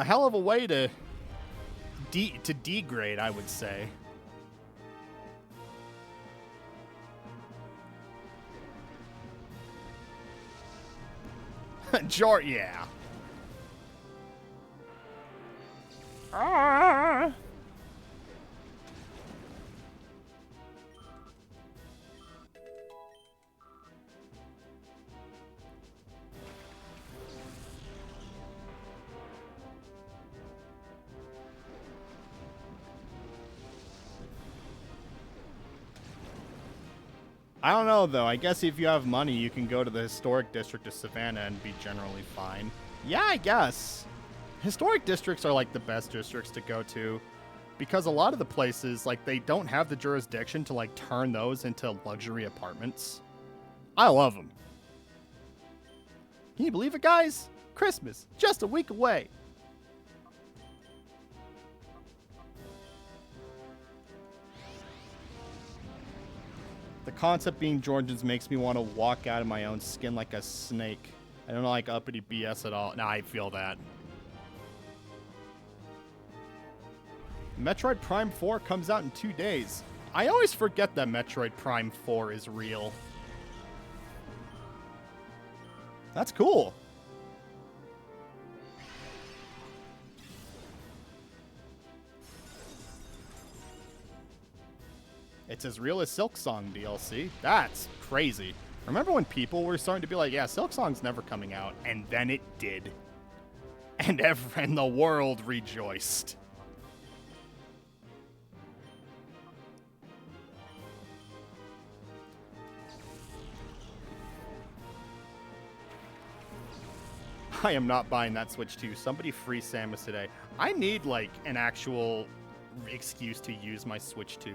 hell of a way to degrade, I would say." Georgia, yeah. Ah. I don't know, though. I guess if you have money, you can go to the historic district of Savannah and be generally fine. Yeah, I guess. Historic districts are, like, the best districts to go to, because a lot of the places, like, they don't have the jurisdiction to, like, turn those into luxury apartments. I love them. Can you believe it, guys? Christmas, just a week away. The concept being Georgians makes me want to walk out of my own skin like a snake. I don't like uppity BS at all. Nah, I feel that. Metroid Prime 4 comes out in 2 days. I always forget that Metroid Prime 4 is real. That's cool. It's as real as Silksong DLC. That's crazy. Remember when people were starting to be like, yeah, Silksong's never coming out, and then it did. And the world rejoiced. I am not buying that Switch 2. Somebody free Samus today. I need, like, an actual excuse to use my Switch 2.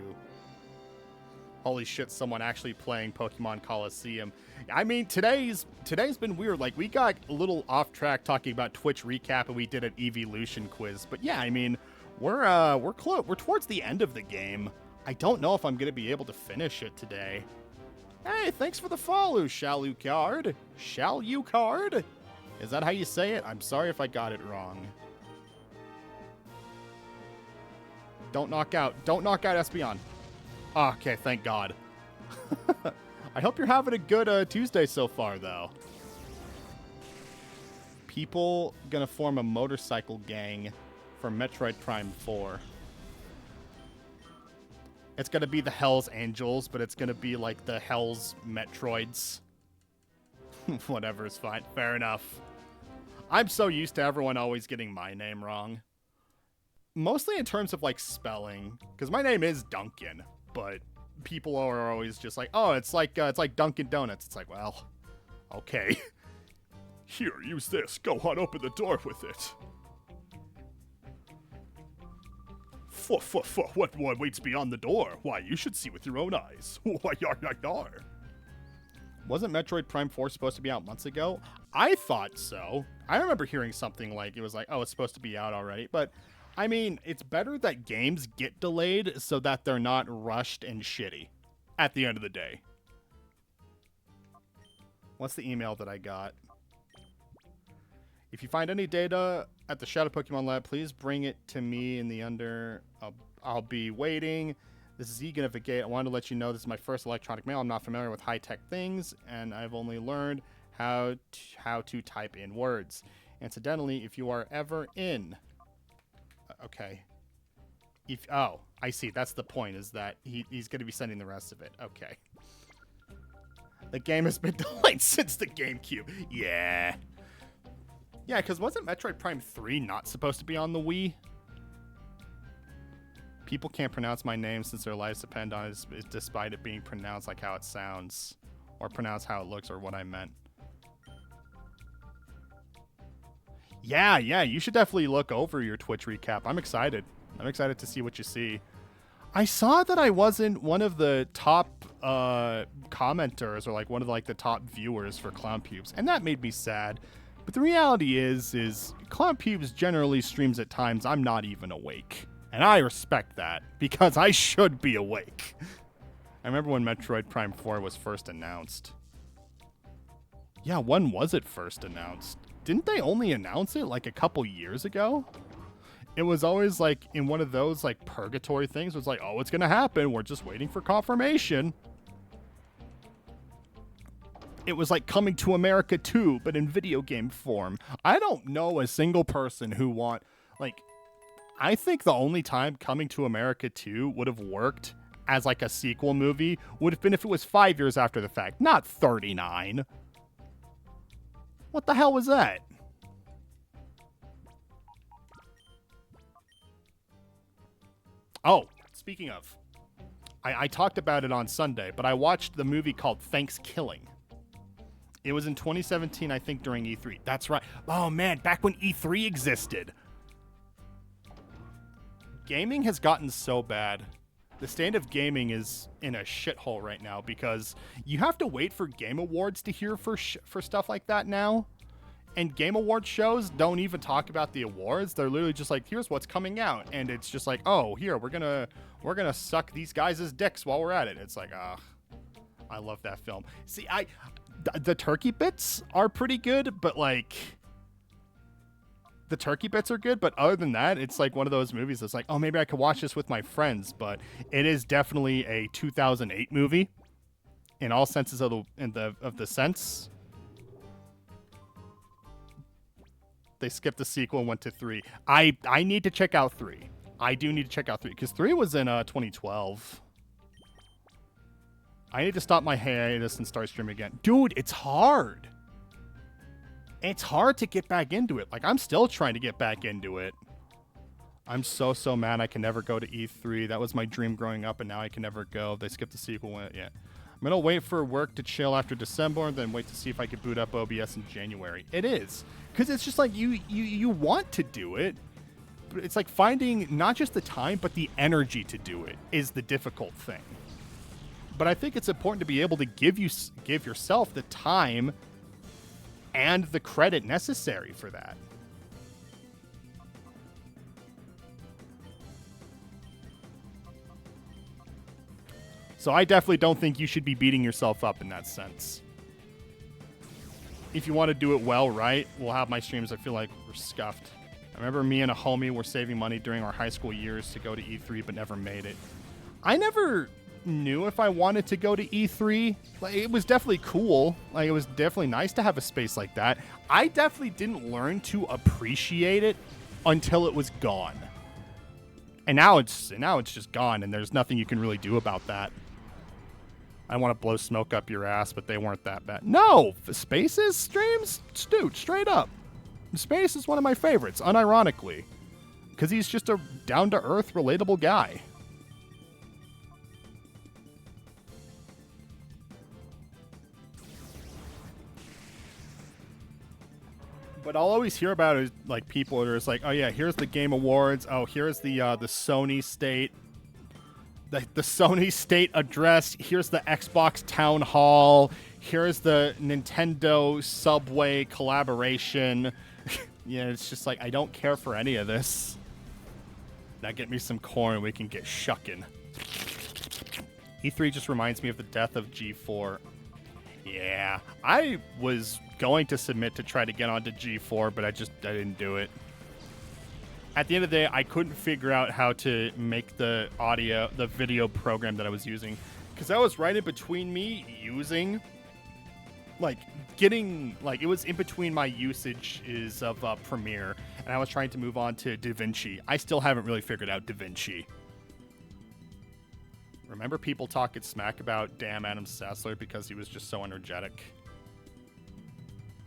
Holy shit, someone actually playing Pokemon Colosseum. I mean, today's been weird. Like, we got a little off track talking about Twitch recap, and we did an Evolution quiz. But yeah, I mean, we're close. We're towards the end of the game. I don't know if I'm gonna be able to finish it today. Hey, thanks for the follow, Shalucard. Shalucard? Is that how you say it? I'm sorry if I got it wrong. Don't knock out Espeon. Oh, okay, thank God. I hope you're having a good Tuesday so far, though. People gonna form a motorcycle gang for Metroid Prime 4. It's gonna be the Hell's Angels, but it's gonna be like the Hell's Metroids. Whatever is fine. Fair enough. I'm so used to everyone always getting my name wrong. Mostly in terms of, like, spelling. Because my name is Duncan. But people are always just like, oh, it's like Dunkin' Donuts. It's like, well, okay. Here, use this. Go on, open the door with it. What waits beyond the door? Why, you should see with your own eyes. Why, yar. Wasn't Metroid Prime 4 supposed to be out months ago? I thought so. I remember hearing something like, it was like, oh, it's supposed to be out already. But I mean, it's better that games get delayed so that they're not rushed and shitty at the end of the day. What's the email that I got? If you find any data at the Shadow Pokemon Lab, please bring it to me in the under... I'll be waiting. This is Egan of the Gate. I wanted to let you know this is my first electronic mail. I'm not familiar with high-tech things, and I've only learned how to type in words. Incidentally, if you are ever in... Okay. Oh, I see. That's the point, is that he's going to be sending the rest of it. Okay. The game has been delayed since the GameCube. Yeah. Yeah, because wasn't Metroid Prime 3 not supposed to be on the Wii? People can't pronounce my name since their lives depend on it, despite it being pronounced like how it sounds. Or pronounced how it looks, or what I meant. Yeah, you should definitely look over your Twitch recap. I'm excited. I'm excited to see what you see. I saw that I wasn't one of the top commenters or like one of the top viewers for Clown Pubes, and that made me sad. But the reality is Clown Pubes generally streams at times I'm not even awake. And I respect that, because I should be awake. I remember when Metroid Prime 4 was first announced. Yeah, when was it first announced? Didn't they only announce it like a couple years ago? It was always like in one of those like purgatory things. It was like, oh, it's going to happen. We're just waiting for confirmation. It was like Coming to America 2, but in video game form. I don't know a single person who I think the only time Coming to America 2 would have worked as like a sequel movie would have been if it was 5 years after the fact, not 39. What the hell was that? Oh, speaking of, I talked about it on Sunday, but I watched the movie called Thanksgiving. It was in 2017, I think, during E3. That's right. Oh, man, back when E3 existed. Gaming has gotten so bad. The state of gaming is in a shithole right now because you have to wait for Game Awards to hear for stuff like that now. And Game Award shows don't even talk about the awards. They're literally just like, here's what's coming out. And it's just like, oh, here, we're gonna suck these guys' dicks while we're at it. It's like, I love that film. See, the turkey bits are pretty good, but like the turkey bits are good, but other than that, it's like one of those movies that's like, oh, maybe I could watch this with my friends, but it is definitely a 2008 movie in all senses of the sense. They skipped the sequel and went to 3. I need to check out 3. I do need to check out 3 because 3 was in 2012. I need to stop my hiatus and start streaming again. Dude, it's hard. It's hard to get back into it. Like, I'm still trying to get back into it. I'm so mad I can never go to E3. That was my dream growing up, and now I can never go. They skipped the sequel. Yeah. I'm going to wait for work to chill after December, and then wait to see if I can boot up OBS in January. It is. Because it's just like you want to do it, but it's like finding not just the time, but the energy to do it is the difficult thing. But I think it's important to be able to give yourself the time and the credit necessary for that. So I definitely don't think you should be beating yourself up in that sense. If you want to do it well, right, we'll have my streams I feel like were scuffed. I remember me and a homie were saving money during our high school years to go to E3, but never made it. I never knew if I wanted to go to E3. Like, it was definitely cool. Like, it was definitely nice to have a space like that. I definitely didn't learn to appreciate it until it was gone. And now it's just gone, and there's nothing you can really do about that. I want to blow smoke up your ass, but they weren't that bad. No! Space's streams? Dude, straight up. Space is one of my favorites, unironically. Because he's just a down-to-earth, relatable guy. But I'll always hear about it, like, people that are just like, oh yeah, here's the Game Awards. Oh, here's the Sony State. The Sony State Address. Here's the Xbox Town Hall. Here's the Nintendo Subway collaboration. Yeah, it's just like, I don't care for any of this. Now get me some corn, we can get shucking. E3 just reminds me of the death of G4. Yeah, I was going to submit to try to get onto G4, but I didn't do it. At the end of the day, I couldn't figure out how to make the video program that I was using, because that was right in between me using, it was in between my usages of Premiere, and I was trying to move on to DaVinci. I still haven't really figured out DaVinci. Remember people talking smack about damn Adam Sessler because he was just so energetic?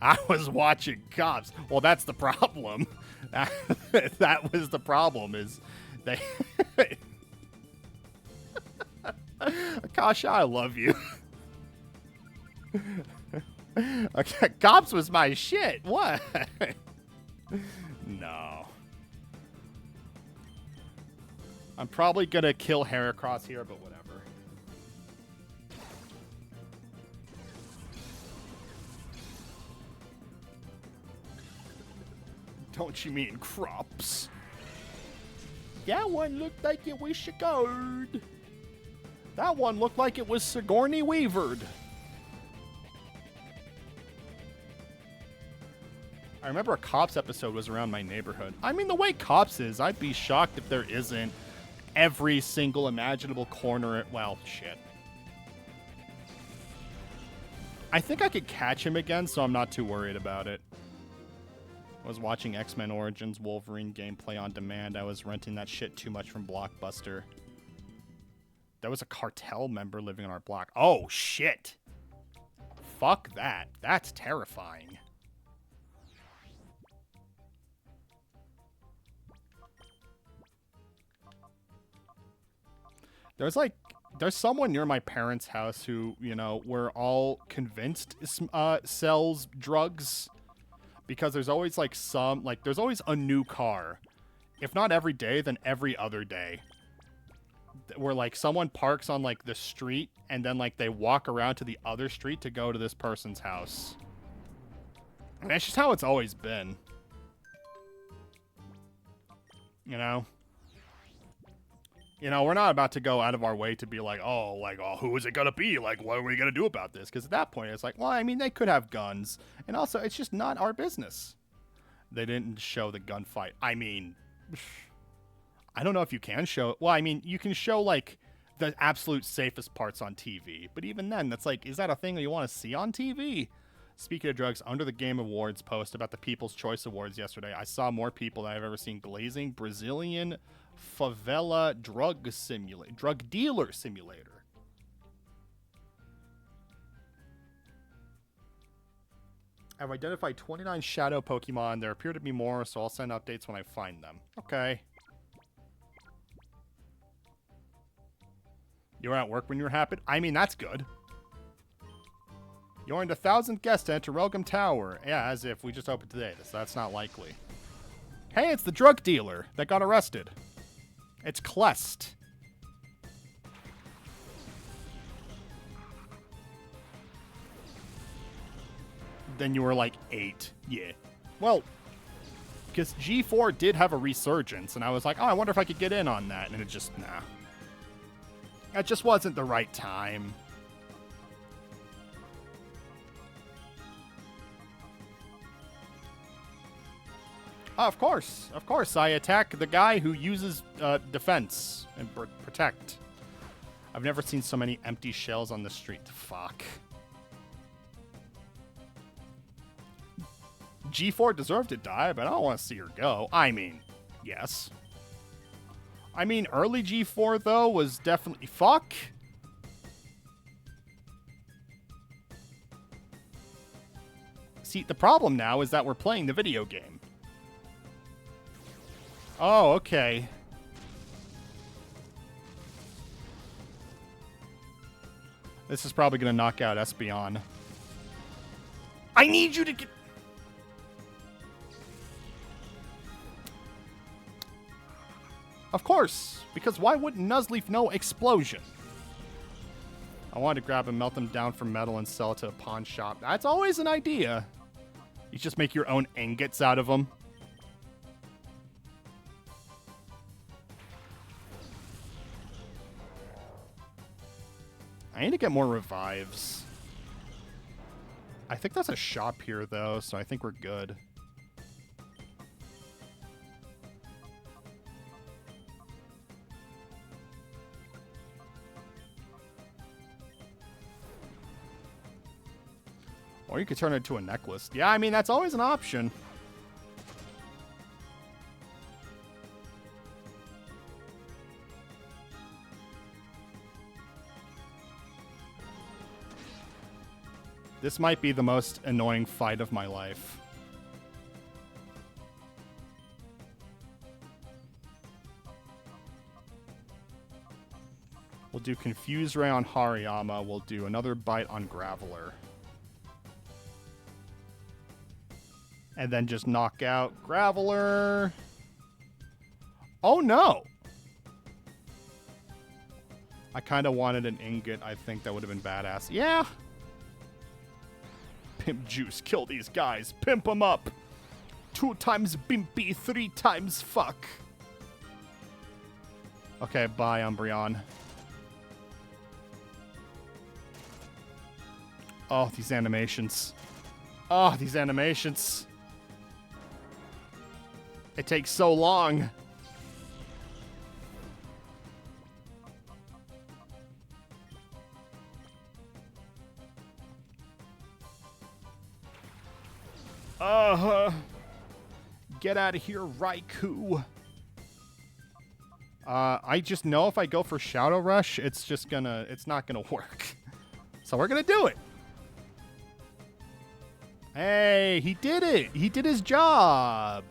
I was watching Cops. Well, that's the problem. That was the problem, is they... Akasha, I love you. Okay, Cops was my shit. What? No. I'm probably gonna kill Heracross here, but whatever. Don't you mean crops? That one looked like it was Shigard. That one looked like it was Sigourney Weavered. I remember a Cops episode was around my neighborhood. I mean, the way Cops is, I'd be shocked if there isn't every single imaginable corner. Well, shit. I think I could catch him again, so I'm not too worried about it. I was watching X-Men Origins Wolverine gameplay on demand. I was renting that shit too much from Blockbuster. There was a cartel member living on our block. Oh, shit. Fuck that. That's terrifying. There's someone near my parents' house who, you know, we're all convinced sells drugs. Because there's always, like, there's always a new car. If not every day, then every other day. Where, like, someone parks on, like, the street, and then, like, they walk around to the other street to go to this person's house. And that's just how it's always been. You know? You know, we're not about to go out of our way to be like, oh, who is it going to be? Like, what are we going to do about this? Because at that point, it's like, well, I mean, they could have guns. And also, it's just not our business. They didn't show the gunfight. I mean, I don't know if you can show it. Well, I mean, you can show, like, the absolute safest parts on TV. But even then, that's like, is that a thing that you want to see on TV? Speaking of drugs, under the Game Awards post about the People's Choice Awards yesterday, I saw more people than I've ever seen glazing Brazilian favela drug dealer simulator. I've identified 29 shadow Pokemon. There appear to be more, so I'll send updates when I find them. Okay. You were at work when you were happy? I mean, that's good. You earned 1,000 guests to enter Relgam Tower. Yeah, as if we just opened today, so that's not likely. Hey, it's the drug dealer that got arrested. It's Klest. Then you were like 8. Yeah. Well, because G4 did have a resurgence, and I was like, oh, I wonder if I could get in on that. And it just, nah. It just wasn't the right time. Of course. Of course. I attack the guy who uses defense and protect. I've never seen so many empty shells on the street. Fuck. G4 deserved to die, but I don't want to see her go. I mean, yes. I mean, early G4, though, was definitely... Fuck. See, the problem now is that we're playing the video game. Oh, okay. This is probably going to knock out Espeon. I need you to get... Of course, because why wouldn't Nuzleaf know explosion? I wanted to grab and melt them down for metal and sell it to a pawn shop. That's always an idea. You just make your own ingots out of them. I need to get more revives. I think that's a shop here, though, so I think we're good. Or you could turn it into a necklace. Yeah, I mean, that's always an option. This might be the most annoying fight of my life. We'll do Confuse Ray on Hariyama. We'll do another bite on Graveler. And then just knock out Graveler. Oh, no. I kind of wanted an ingot. I think that would have been badass. Yeah. Pimp juice. Kill these guys. Pimp them up. 2 times bimpy, 3 times fuck. Okay, bye, Umbreon. Oh, these animations. Oh, these animations. It takes so long. Get out of here, Raikou. I just know if I go for Shadow Rush, it's not gonna work. So we're gonna do it. Hey, he did it. He did his job.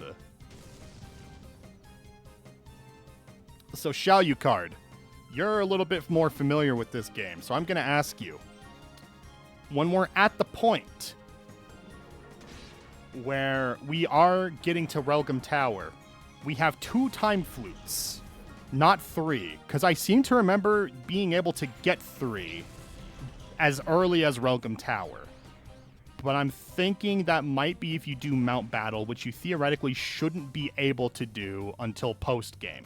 So Xiaoyu, you're a little bit more familiar with this game, so I'm gonna ask you, when we're at the point where we are getting to Relgam Tower, we have 2 time flutes, not 3, because I seem to remember being able to get 3 as early as Relgam Tower. But I'm thinking that might be if you do Mount Battle, which you theoretically shouldn't be able to do until post-game.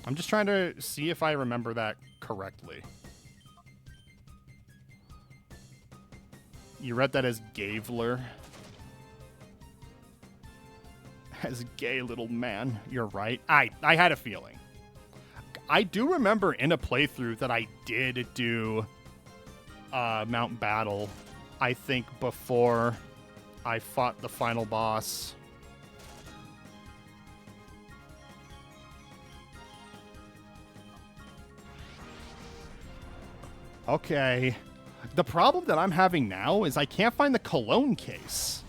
I'm just trying to see if I remember that correctly. You read that as Gavler. As a gay little man. You're right. I had a feeling. I do remember in a playthrough that I did do Mount Battle, I think, before I fought the final boss. Okay. The problem that I'm having now is I can't find the cologne case.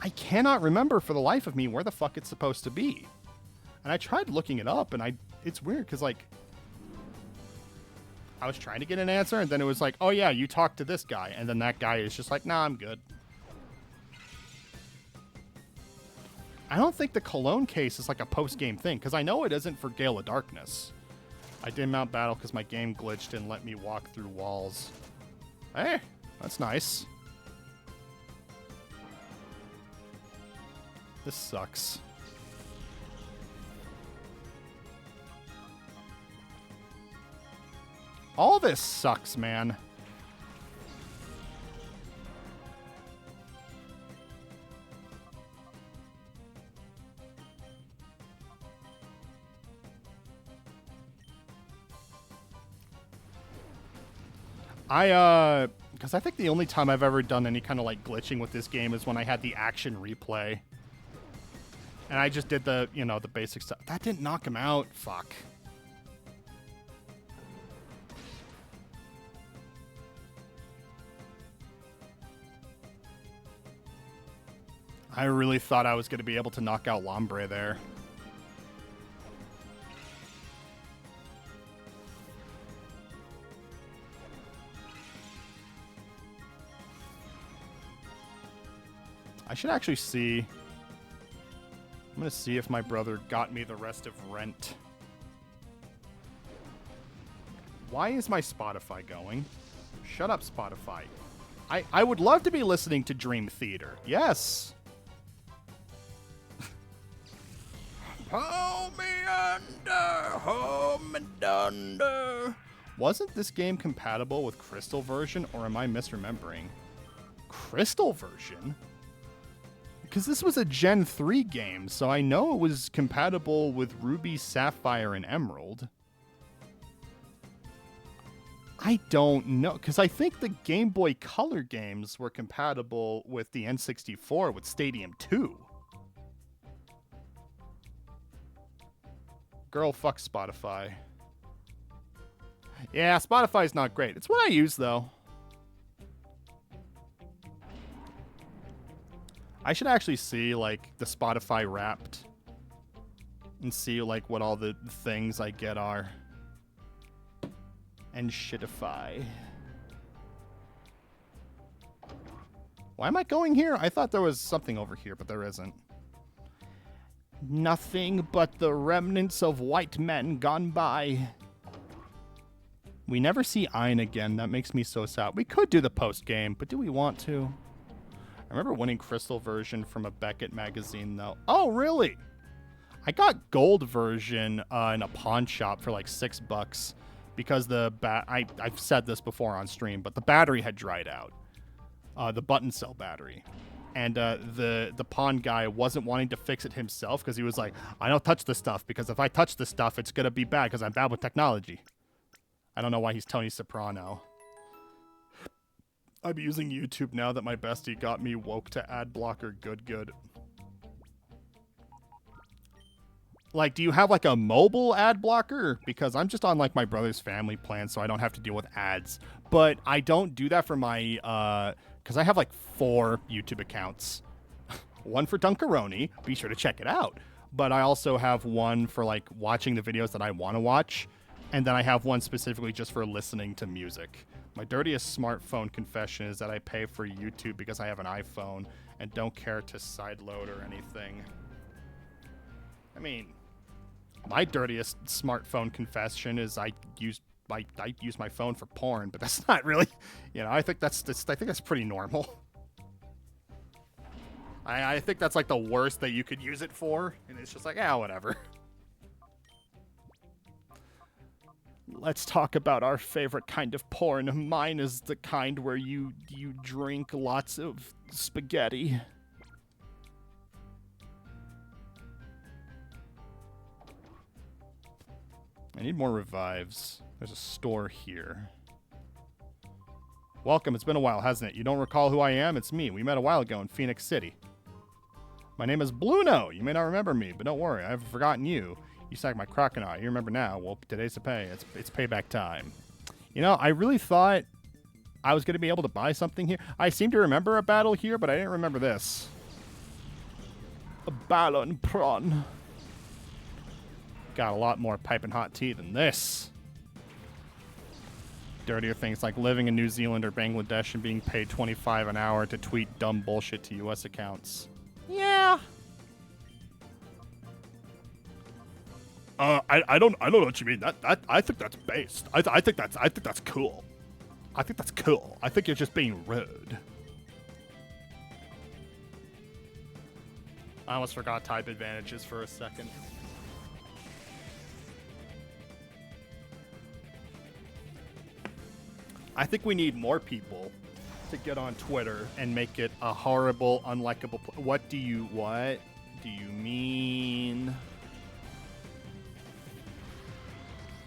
I cannot remember for the life of me where the fuck it's supposed to be. And I tried looking it up, and it's weird, because, like, I was trying to get an answer, and then it was like, oh yeah, you talked to this guy, and then that guy is just like, nah, I'm good. I don't think the cologne case is like a post-game thing, because I know it isn't for Gale of Darkness. I did Mount Battle because my game glitched and let me walk through walls. Hey, that's nice. This sucks. All this sucks, man. Because I think the only time I've ever done any kind of, like, glitching with this game is when I had the action replay. And I just did the, you know, the basic stuff. That didn't knock him out. Fuck. I really thought I was going to be able to knock out Lombre there. I should actually see. I'm going to see if my brother got me the rest of Rent. Why is my Spotify going? Shut up, Spotify. I would love to be listening to Dream Theater. Yes. Hold me under, hold me under. Wasn't this game compatible with Crystal version, or am I misremembering? Crystal version? Because this was a Gen 3 game, so I know it was compatible with Ruby, Sapphire, and Emerald. I don't know, because I think the Game Boy Color games were compatible with the N64 with Stadium 2. Girl, fuck Spotify. Yeah, Spotify's not great. It's what I use, though. I should actually see, like, the Spotify Wrapped and see, like, what all the things I get are. And shitify. Why am I going here? I thought there was something over here, but there isn't. Nothing but the remnants of white men gone by. We never see Ein again. That makes me so sad. We could do the post game, but do we want to? I remember winning Crystal version from a Beckett magazine, though. Oh, really? I got gold version in a pawn shop for like $6 because I've said this before on stream, but the battery had dried out. The button cell battery. And the pawn guy wasn't wanting to fix it himself because he was like, I don't touch this stuff because if I touch this stuff, it's going to be bad because I'm bad with technology. I don't know why he's Tony Soprano. I'm using YouTube now that my bestie got me woke to ad blocker. Good. Like, do you have like a mobile ad blocker? Because I'm just on like my brother's family plan, so I don't have to deal with ads. But I don't do that for my, because I have like 4 YouTube accounts. One for Dunkaroni, be sure to check it out. But I also have one for like watching the videos that I want to watch. And then I have one specifically just for listening to music. My dirtiest smartphone confession is that I pay for YouTube because I have an iPhone and don't care to sideload or anything. I mean, my dirtiest smartphone confession is I use my phone for porn, but that's not really, I think that's pretty normal. I think that's like the worst that you could use it for, and it's just like, whatever. Let's talk about our favorite kind of porn. Mine is the kind where you drink lots of spaghetti. I need more revives. There's a store here. Welcome. It's been a while, hasn't it? You don't recall who I am? It's me. We met a while ago in Phoenix City. My name is Bluno. You may not remember me, but don't worry. I haven't forgotten you. You sacked my crocodile. You remember now. Well, today's the pay. It's payback time. I really thought I was going to be able to buy something here. I seem to remember a battle here, but I didn't remember this. A ballon prawn. Got a lot more piping hot tea than this. Dirtier things like living in New Zealand or Bangladesh and being paid $25 an hour to tweet dumb bullshit to U.S. accounts. Yeah. I don't know what you mean. I think that's based. I think that's cool. I think that's cool. I think you're just being rude. I almost forgot type advantages for a second. I think we need more people to get on Twitter and make it a horrible, unlikable. What do you mean?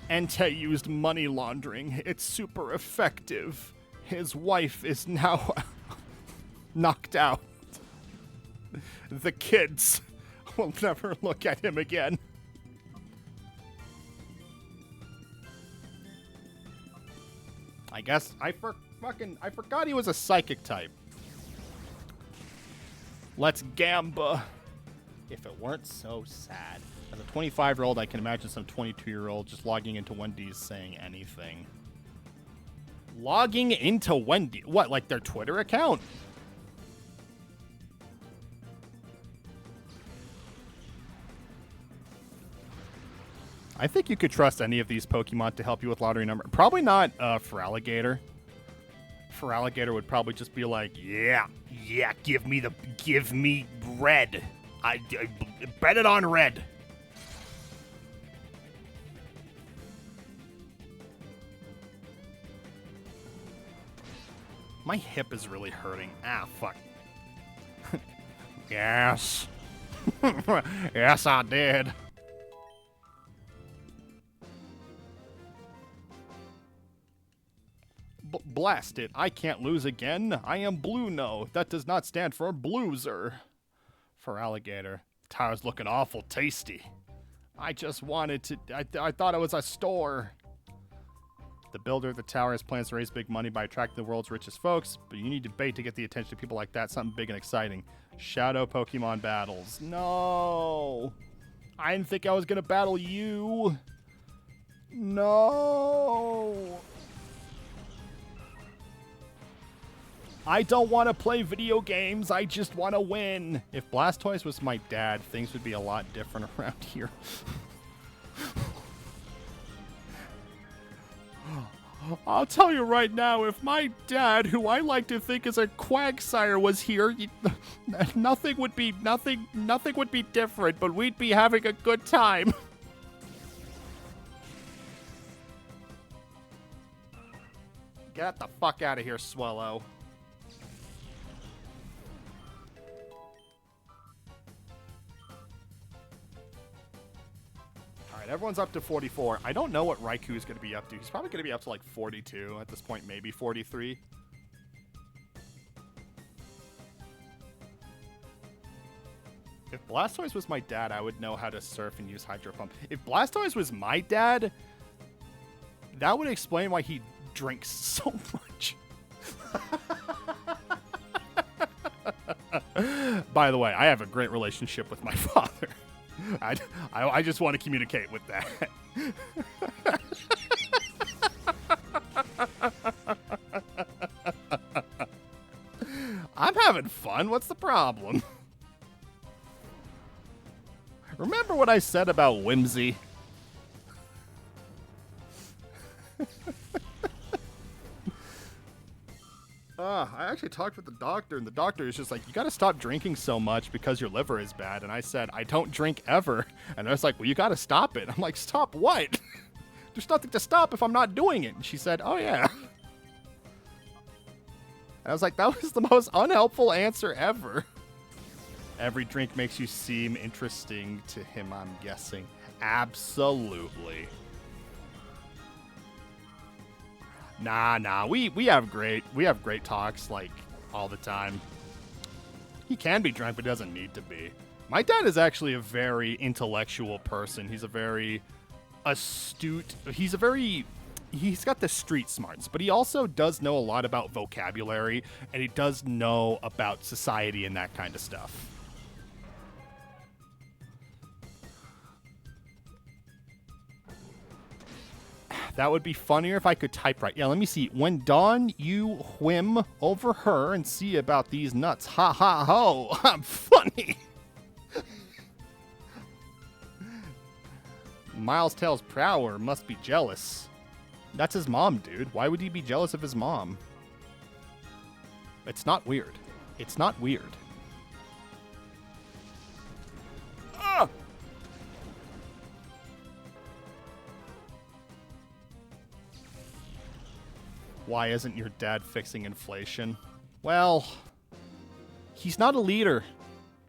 Ente used money laundering. It's super effective. His wife is now knocked out. The kids will never look at him again. I guess I forgot he was a psychic type. Let's gamba. If it weren't so sad. As a 25-year-old, I can imagine some 22-year-old just logging into Wendy's saying anything. Logging into Wendy's? What, like their Twitter account? I think you could trust any of these Pokemon to help you with lottery number. Probably not Feraligatr. Feraligatr would probably just be like, yeah, give me red. I bet it on red. My hip is really hurting. Fuck. Yes. Yes, I did. Blast it. I can't lose again. I am Bluno. That does not stand for Blueser. Feraligatr. Tower's looking awful tasty. I just wanted to... I thought it was a store. The builder of the tower has plans to raise big money by attracting the world's richest folks, but you need debate to get the attention of people like that. Something big and exciting. Shadow Pokemon battles. No! I didn't think I was gonna battle you. No! I don't want to play video games. I just want to win. If Blastoise was my dad, things would be a lot different around here. I'll tell you right now, if my dad, who I like to think is a quagsire, was here, nothing would be different, but we'd be having a good time. Get the fuck out of here, Swallow. Alright, everyone's up to 44. I don't know what Raikou's going to be up to. He's probably going to be up to like 42 at this point, maybe 43. If Blastoise was my dad, I would know how to surf and use Hydro Pump. If Blastoise was my dad, that would explain why he drinks so much. By the way, I have a great relationship with my father. I just want to communicate with that. I'm having fun. What's the problem? Remember what I said about whimsy? I actually talked with the doctor, and the doctor is just like, you gotta stop drinking so much because your liver is bad. And I said, I don't drink ever. And I was like, well, you gotta stop it. I'm like, stop what? There's nothing to stop if I'm not doing it. And she said, oh yeah. And I was like, that was the most unhelpful answer ever. Every drink makes you seem interesting to him, I'm guessing. Absolutely. Nah. We have great talks like all the time. He can be drunk, but doesn't need to be. My dad is actually a very intellectual person. He's a very astute. He's got the street smarts, but he also does know a lot about vocabulary, and he does know about society and that kind of stuff. That would be funnier if I could type right. Yeah, let me see. When Dawn, you whim over her and see about these nuts. Ha ha ho. I'm funny. Miles Tails Prower must be jealous. That's his mom, dude. Why would he be jealous of his mom? It's not weird. It's not weird. Ah! Why isn't your dad fixing inflation? Well, he's not a leader.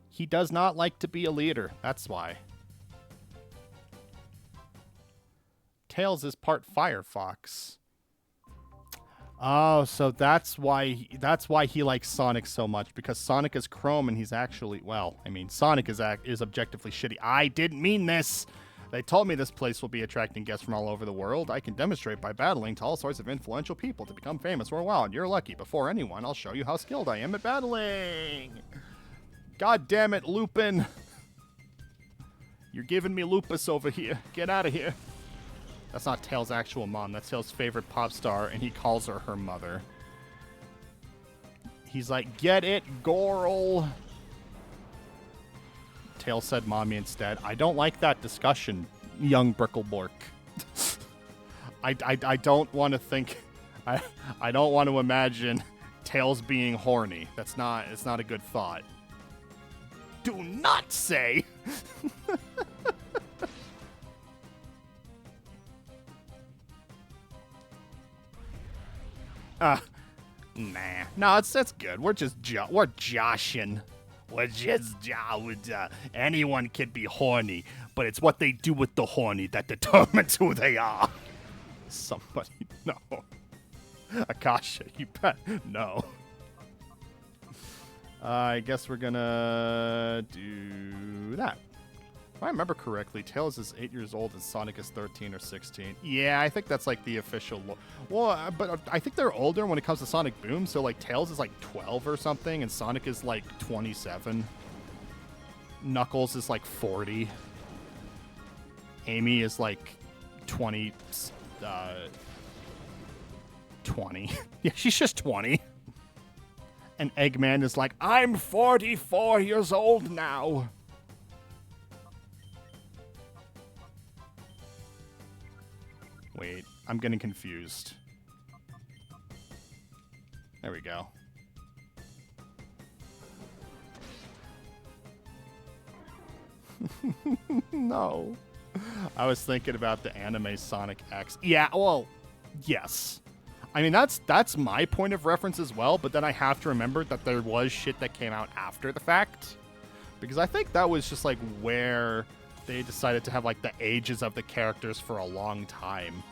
He does not like to be a leader. That's why. Tails is part Firefox. Oh, so that's why he likes Sonic so much, because Sonic is Chrome and he's actually, well, I mean, Sonic is objectively shitty. I didn't mean this. They told me this place will be attracting guests from all over the world. I can demonstrate by battling to all sorts of influential people to become famous for a while, and you're lucky. Before anyone, I'll show you how skilled I am at battling. God damn it, Lupin. You're giving me lupus over here. Get out of here. That's not Tails' actual mom. That's Tails' favorite pop star, and he calls her her mother. He's like, get it, Goral. Tails said mommy instead. I don't like that discussion, young Bricklebork. I don't want to think... I don't want to imagine Tails being horny. It's not a good thought. Do not say! Nah. No, it's good. We're joshing. Anyone can be horny, but it's what they do with the horny that determines who they are. Somebody, no. Akasha, you bet. No. I guess we're gonna do that. If I remember correctly, Tails is 8 years old and Sonic is 13 or 16. Yeah, I think that's like the official... Well, but I think they're older when it comes to Sonic Boom, so like Tails is like 12 or something, and Sonic is like 27. Knuckles is like 40. Amy is like 20... 20. Yeah, she's just 20. And Eggman is like, I'm 44 years old now. Wait, I'm getting confused. There we go. No. I was thinking about the anime Sonic X. Yeah, well, yes. I mean, that's my point of reference as well, but then I have to remember that there was shit that came out after the fact. Because I think that was just, like, where they decided to have, like, the ages of the characters for a long time.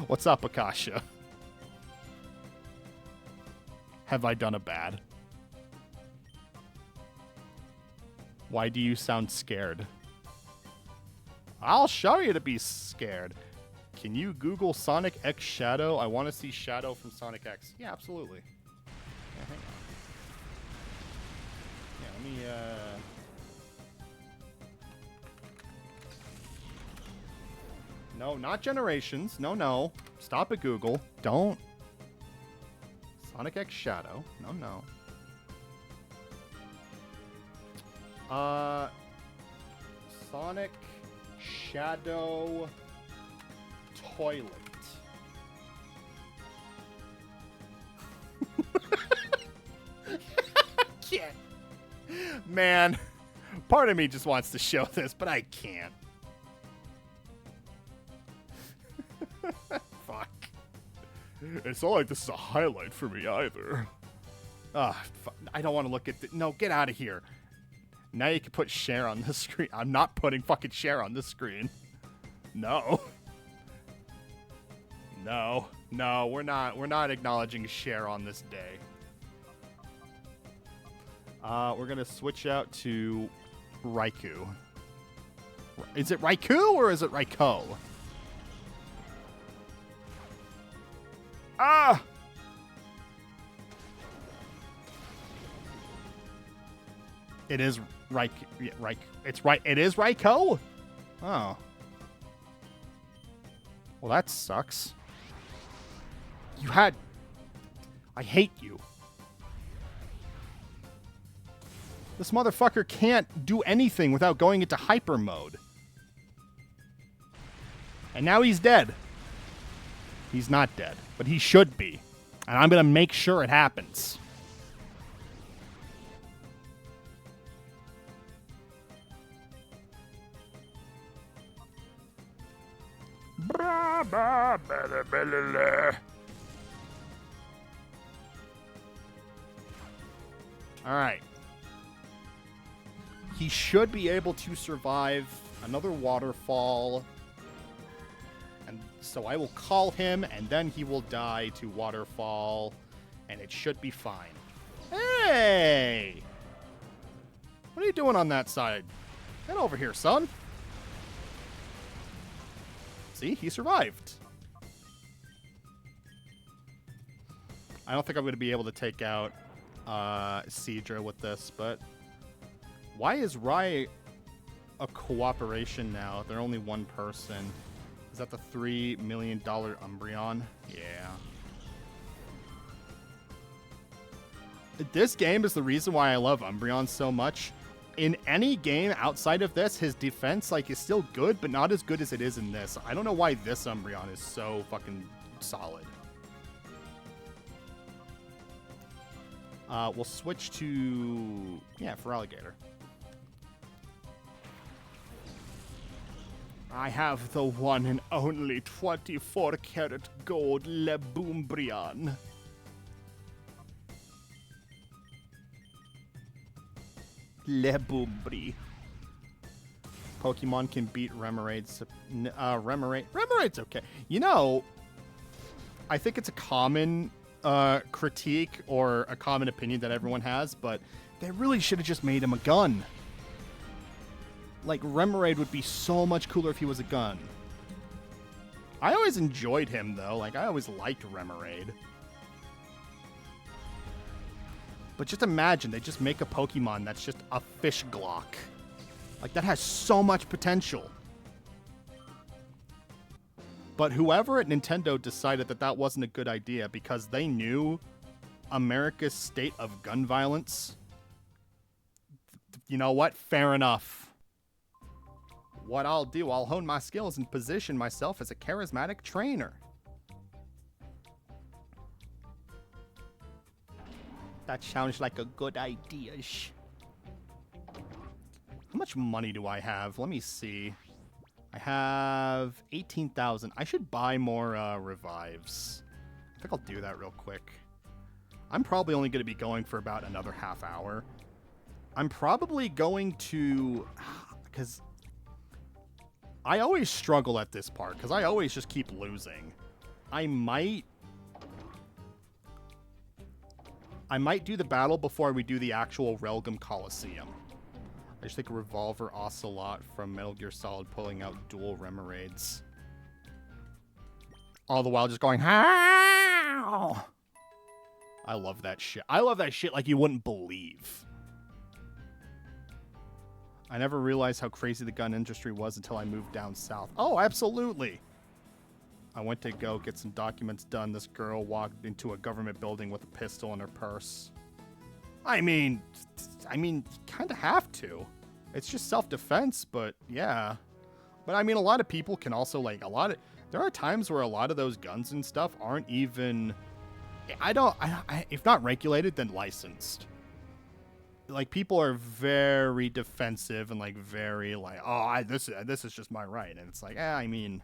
What's up, Akasha? Have I done a bad? Why do you sound scared? I'll show you to be scared. Can you Google Sonic X Shadow? I want to see Shadow from Sonic X. Yeah, absolutely. Yeah, hang on. Yeah, let me, No, not Generations. No, no. Stop at Google. Don't. Sonic X Shadow. No, no. Sonic Shadow Toilet. Can't. Man, part of me just wants to show this, but I can't. Fuck. It's not like this is a highlight for me either. I don't want to look at no, get out of here. Now you can put share on this screen. I'm not putting fucking share on this screen. No. No. No, we're not acknowledging share on this day. We're gonna switch out to Raikou. Is it Raikou or is it Raikou? Ah! It is Raikou. Yeah, it's right. It is Raikou? Oh. Well, that sucks. I hate you. This motherfucker can't do anything without going into hyper mode. And now he's dead. He's not dead, but he should be. And I'm going to make sure it happens. Alright. He should be able to survive another waterfall. And so I will call him, and then he will die to waterfall. And it should be fine. Hey! What are you doing on that side? Get over here, son. See, he survived. I don't think I'm going to be able to take out Seadra with this, but why is Rai a cooperation now? They're only one person. Is that the $3 million Umbreon? Yeah. This game is the reason why I love Umbreon so much. In any game outside of this, his defense is still good, but not as good as it is in this. I don't know why this Umbreon is so fucking solid. We'll switch to for Alligator. I have the one and only 24-karat gold Lebumbrian. Lebumbri. Pokemon can beat Remoraid. Remoraid's okay. You know, I think it's a common critique or a common opinion that everyone has, but they really should have just made him a gun. Like, Remoraid would be so much cooler if he was a gun. I always enjoyed him, though. Like, I always liked Remoraid. But just imagine, they just make a Pokemon that's just a fish Glock. Like, that has so much potential. But whoever at Nintendo decided that that wasn't a good idea because they knew America's state of gun violence. You know what? Fair enough. What I'll do, I'll hone my skills and position myself as a charismatic trainer. That sounds like a good idea. How much money do I have? Let me see. I have 18,000. I should buy more revives. I think I'll do that real quick. I'm probably only going to be going for about another half hour. I'm probably going to... Because I always struggle at this part, because I always just keep losing. I might do the battle before we do the actual Relgum Colosseum. I just think a Revolver Ocelot from Metal Gear Solid pulling out dual Remoraid's. All the while just going, how? I love that shit. I love that shit like you wouldn't believe. I never realized how crazy the gun industry was until I moved down south. Oh, absolutely. I went to go get some documents done. This girl walked into a government building with a pistol in her purse. I mean, you kind of have to. It's just self-defense, but yeah. But I mean, a lot of people can also, like, there are times where a lot of those guns and stuff aren't even, if not regulated, then licensed. Like, people are very defensive and, like, very, like, oh, this is just my right. And it's like, I mean,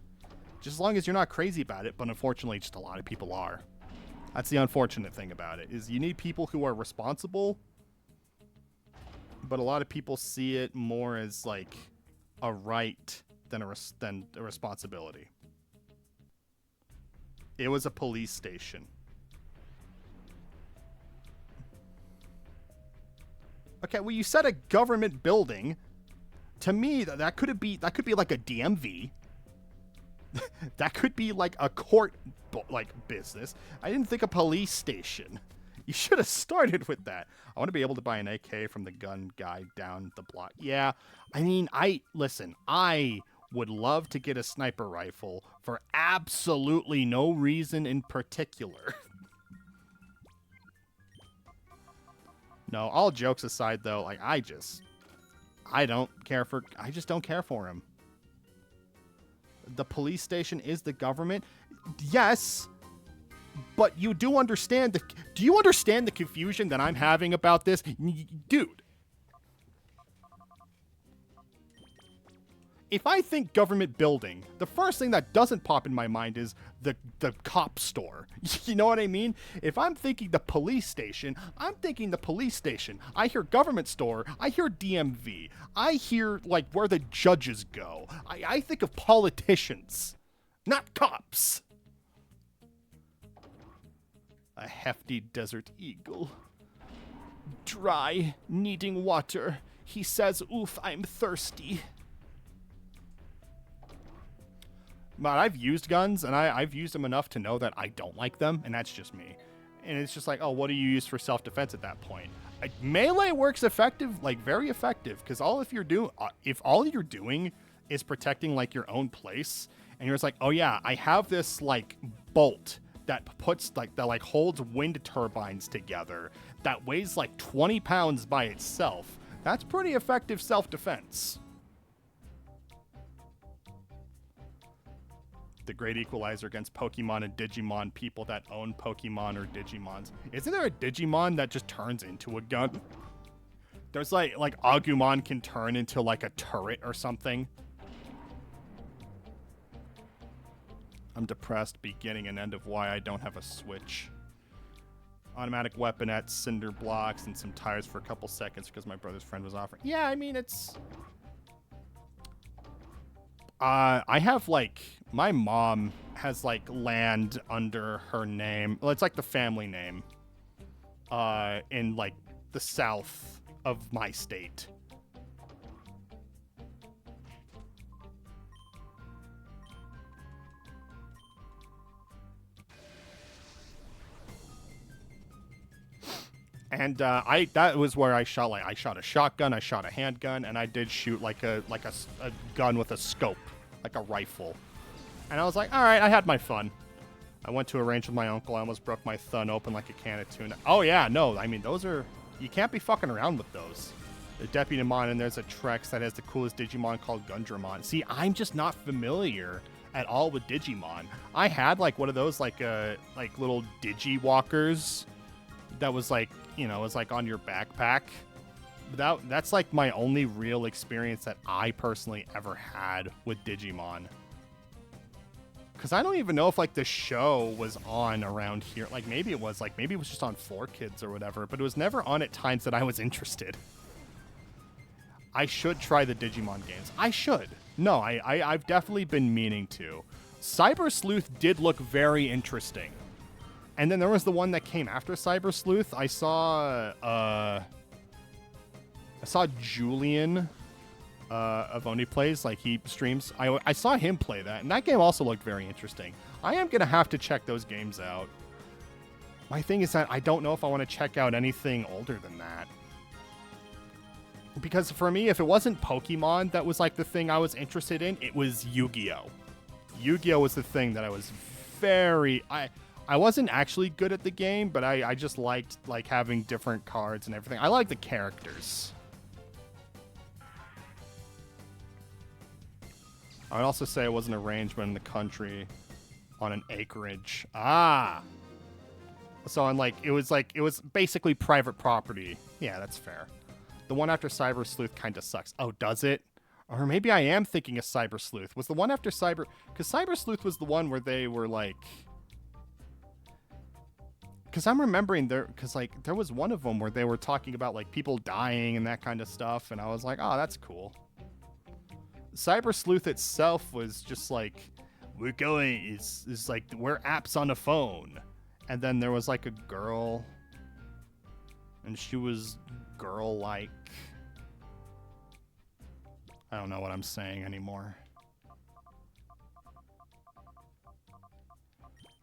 just as long as you're not crazy about it, but unfortunately, just a lot of people are. That's the unfortunate thing about it, is you need people who are responsible, but a lot of people see it more as, like, a right than a responsibility. It was a police station. Okay, well, you said a government building. To me, that could be like a DMV. That could be like a court, like, business. I didn't think a police station. You should have started with that. I want to be able to buy an AK from the gun guy down the block. Yeah, I mean, listen, I would love to get a sniper rifle for absolutely no reason in particular. No, all jokes aside, though, like, I just don't care for him. The police station is the government. Yes, but you do understand do you understand the confusion that I'm having about this? Dude. If I think government building, the first thing that doesn't pop in my mind is the cop store. You know what I mean? If I'm thinking the police station, I'm thinking the police station. I hear government store. I hear DMV. I hear, like, where the judges go. I think of politicians, not cops. A hefty desert eagle. Dry, needing water. He says, oof, I'm thirsty. But I've used guns, and I've used them enough to know that I don't like them, and that's just me. And it's just like, oh, what do you use for self-defense at that point? Melee works effective, like, very effective, because if all you're doing is protecting, like, your own place, and you're just like, oh yeah, I have this, like, bolt that holds wind turbines together, that weighs like 20 pounds by itself, that's pretty effective self-defense. The great equalizer against Pokemon and Digimon people that own Pokemon or Digimons. Isn't there a Digimon that just turns into a gun? There's like Agumon can turn into like a turret or something. I'm depressed, beginning and end of why I don't have a Switch. Automatic weaponettes, cinder blocks, and some tires for a couple seconds because my brother's friend was offering. Yeah, I mean, it's... I have, like... My mom has, like, land under her name. Well, it's, like, the family name. In, like, the south of my state. And that was where I shot a shotgun, I shot a handgun, and I did shoot like a gun with a scope, like a rifle. And I was like, all right, I had my fun. I went to a range with my uncle. I almost broke my thumb open like a can of tuna. Oh, yeah, no. I mean, those are... You can't be fucking around with those. The Deputymon, and there's a Trex that has the coolest Digimon called Gundramon. See, I'm just not familiar at all with Digimon. I had, like, one of those, like little Digi-walkers that was, like, you know, was, like, on your backpack. That's, like, my only real experience that I personally ever had with Digimon. Because I don't even know if, like, the show was on around here. Like, maybe it was just on 4Kids or whatever, but it was never on at times that I was interested. I should try the Digimon games. I should. No, I've definitely been meaning to. Cyber Sleuth did look very interesting. And then there was the one that came after Cyber Sleuth. I saw Julian of Only Plays, like he streams. I saw him play that, and that game also looked very interesting. I am gonna have to check those games out. My thing is that I don't know if I want to check out anything older than that. Because for me, if it wasn't Pokemon that was like the thing I was interested in, it was Yu-Gi-Oh! Yu-Gi-Oh! Was the thing that I was very... I wasn't actually good at the game, but I just liked like having different cards and everything. I like the characters. I would also say it was an arrangement in the country on an acreage. Ah! So on it was basically private property. Yeah, that's fair. The one after Cyber Sleuth kind of sucks. Oh, does it? Or maybe I am thinking of Cyber Sleuth. Was the one after Cyber... Because Cyber Sleuth was the one where they were like... Because I'm remembering there... Because like there was one of them where they were talking about like people dying and that kind of stuff. And I was like, oh, that's cool. Cyber Sleuth itself was just like... We're going... It's like we're apps on a phone. And then there was like a girl... And she was girl-like. I don't know what I'm saying anymore.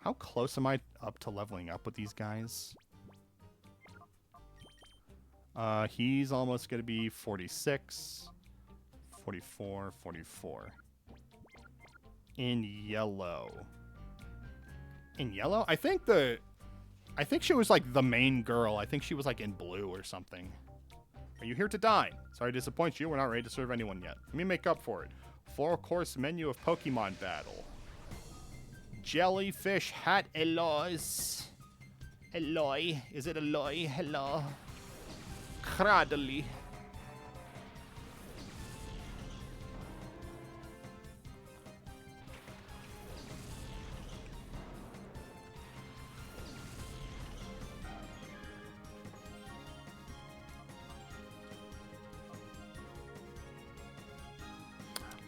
How close am I up to leveling up with these guys? He's almost going to be 46, 44, 44. In yellow. In yellow? I think she was like the main girl. I think she was like in blue or something. Are you here to dine? Sorry to disappoint you. We're not ready to serve anyone yet. Let me make up for it. 4-course menu of Pokemon battle. Jellyfish hat Eloise. Eloy. Is it Eloy? Hello. Cradley.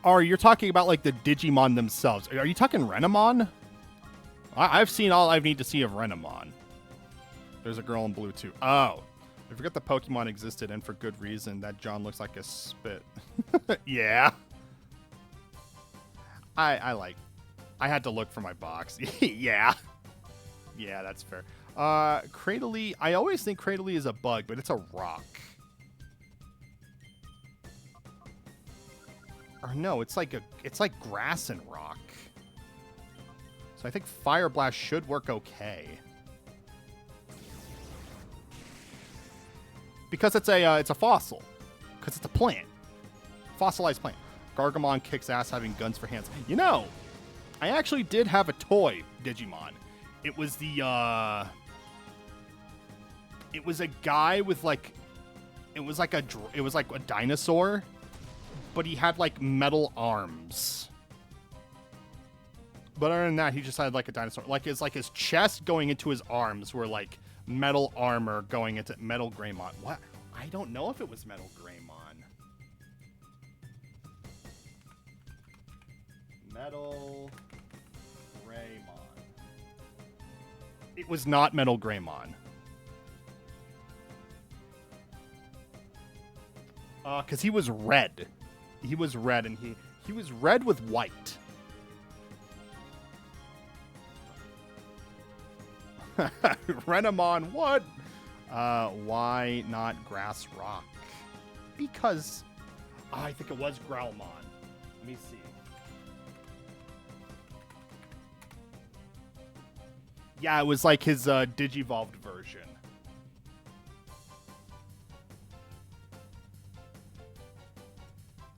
Or you're talking about like the Digimon themselves. Are you talking Renamon? I've seen all I need to see of Renamon. There's a girl in blue too. Oh, I forgot the Pokemon existed, and for good reason. That John looks like a spit. Yeah. I had to look for my box. Yeah. Yeah, that's fair. Cradily. I always think Cradily is a bug, but it's a rock. Or no, it's like grass and rock. So I think Fire Blast should work okay. Because it's a fossil. Because it's a plant. Fossilized plant. Gargamon kicks ass having guns for hands. You know, I actually did have a toy Digimon. It was it was a guy with like it was like a dinosaur. But he had, like, metal arms. But other than that, he just had, like, a dinosaur. Like, it's like his chest going into his arms were, like, metal armor going into Metal Greymon. What? I don't know if it was Metal Greymon. Metal Greymon. It was not Metal Greymon. Because he was red. He was red, and he was red with white. Renamon, what? Why not Grass Rock? Because I think it was Growlmon. Let me see. Yeah, it was like his Digivolved version.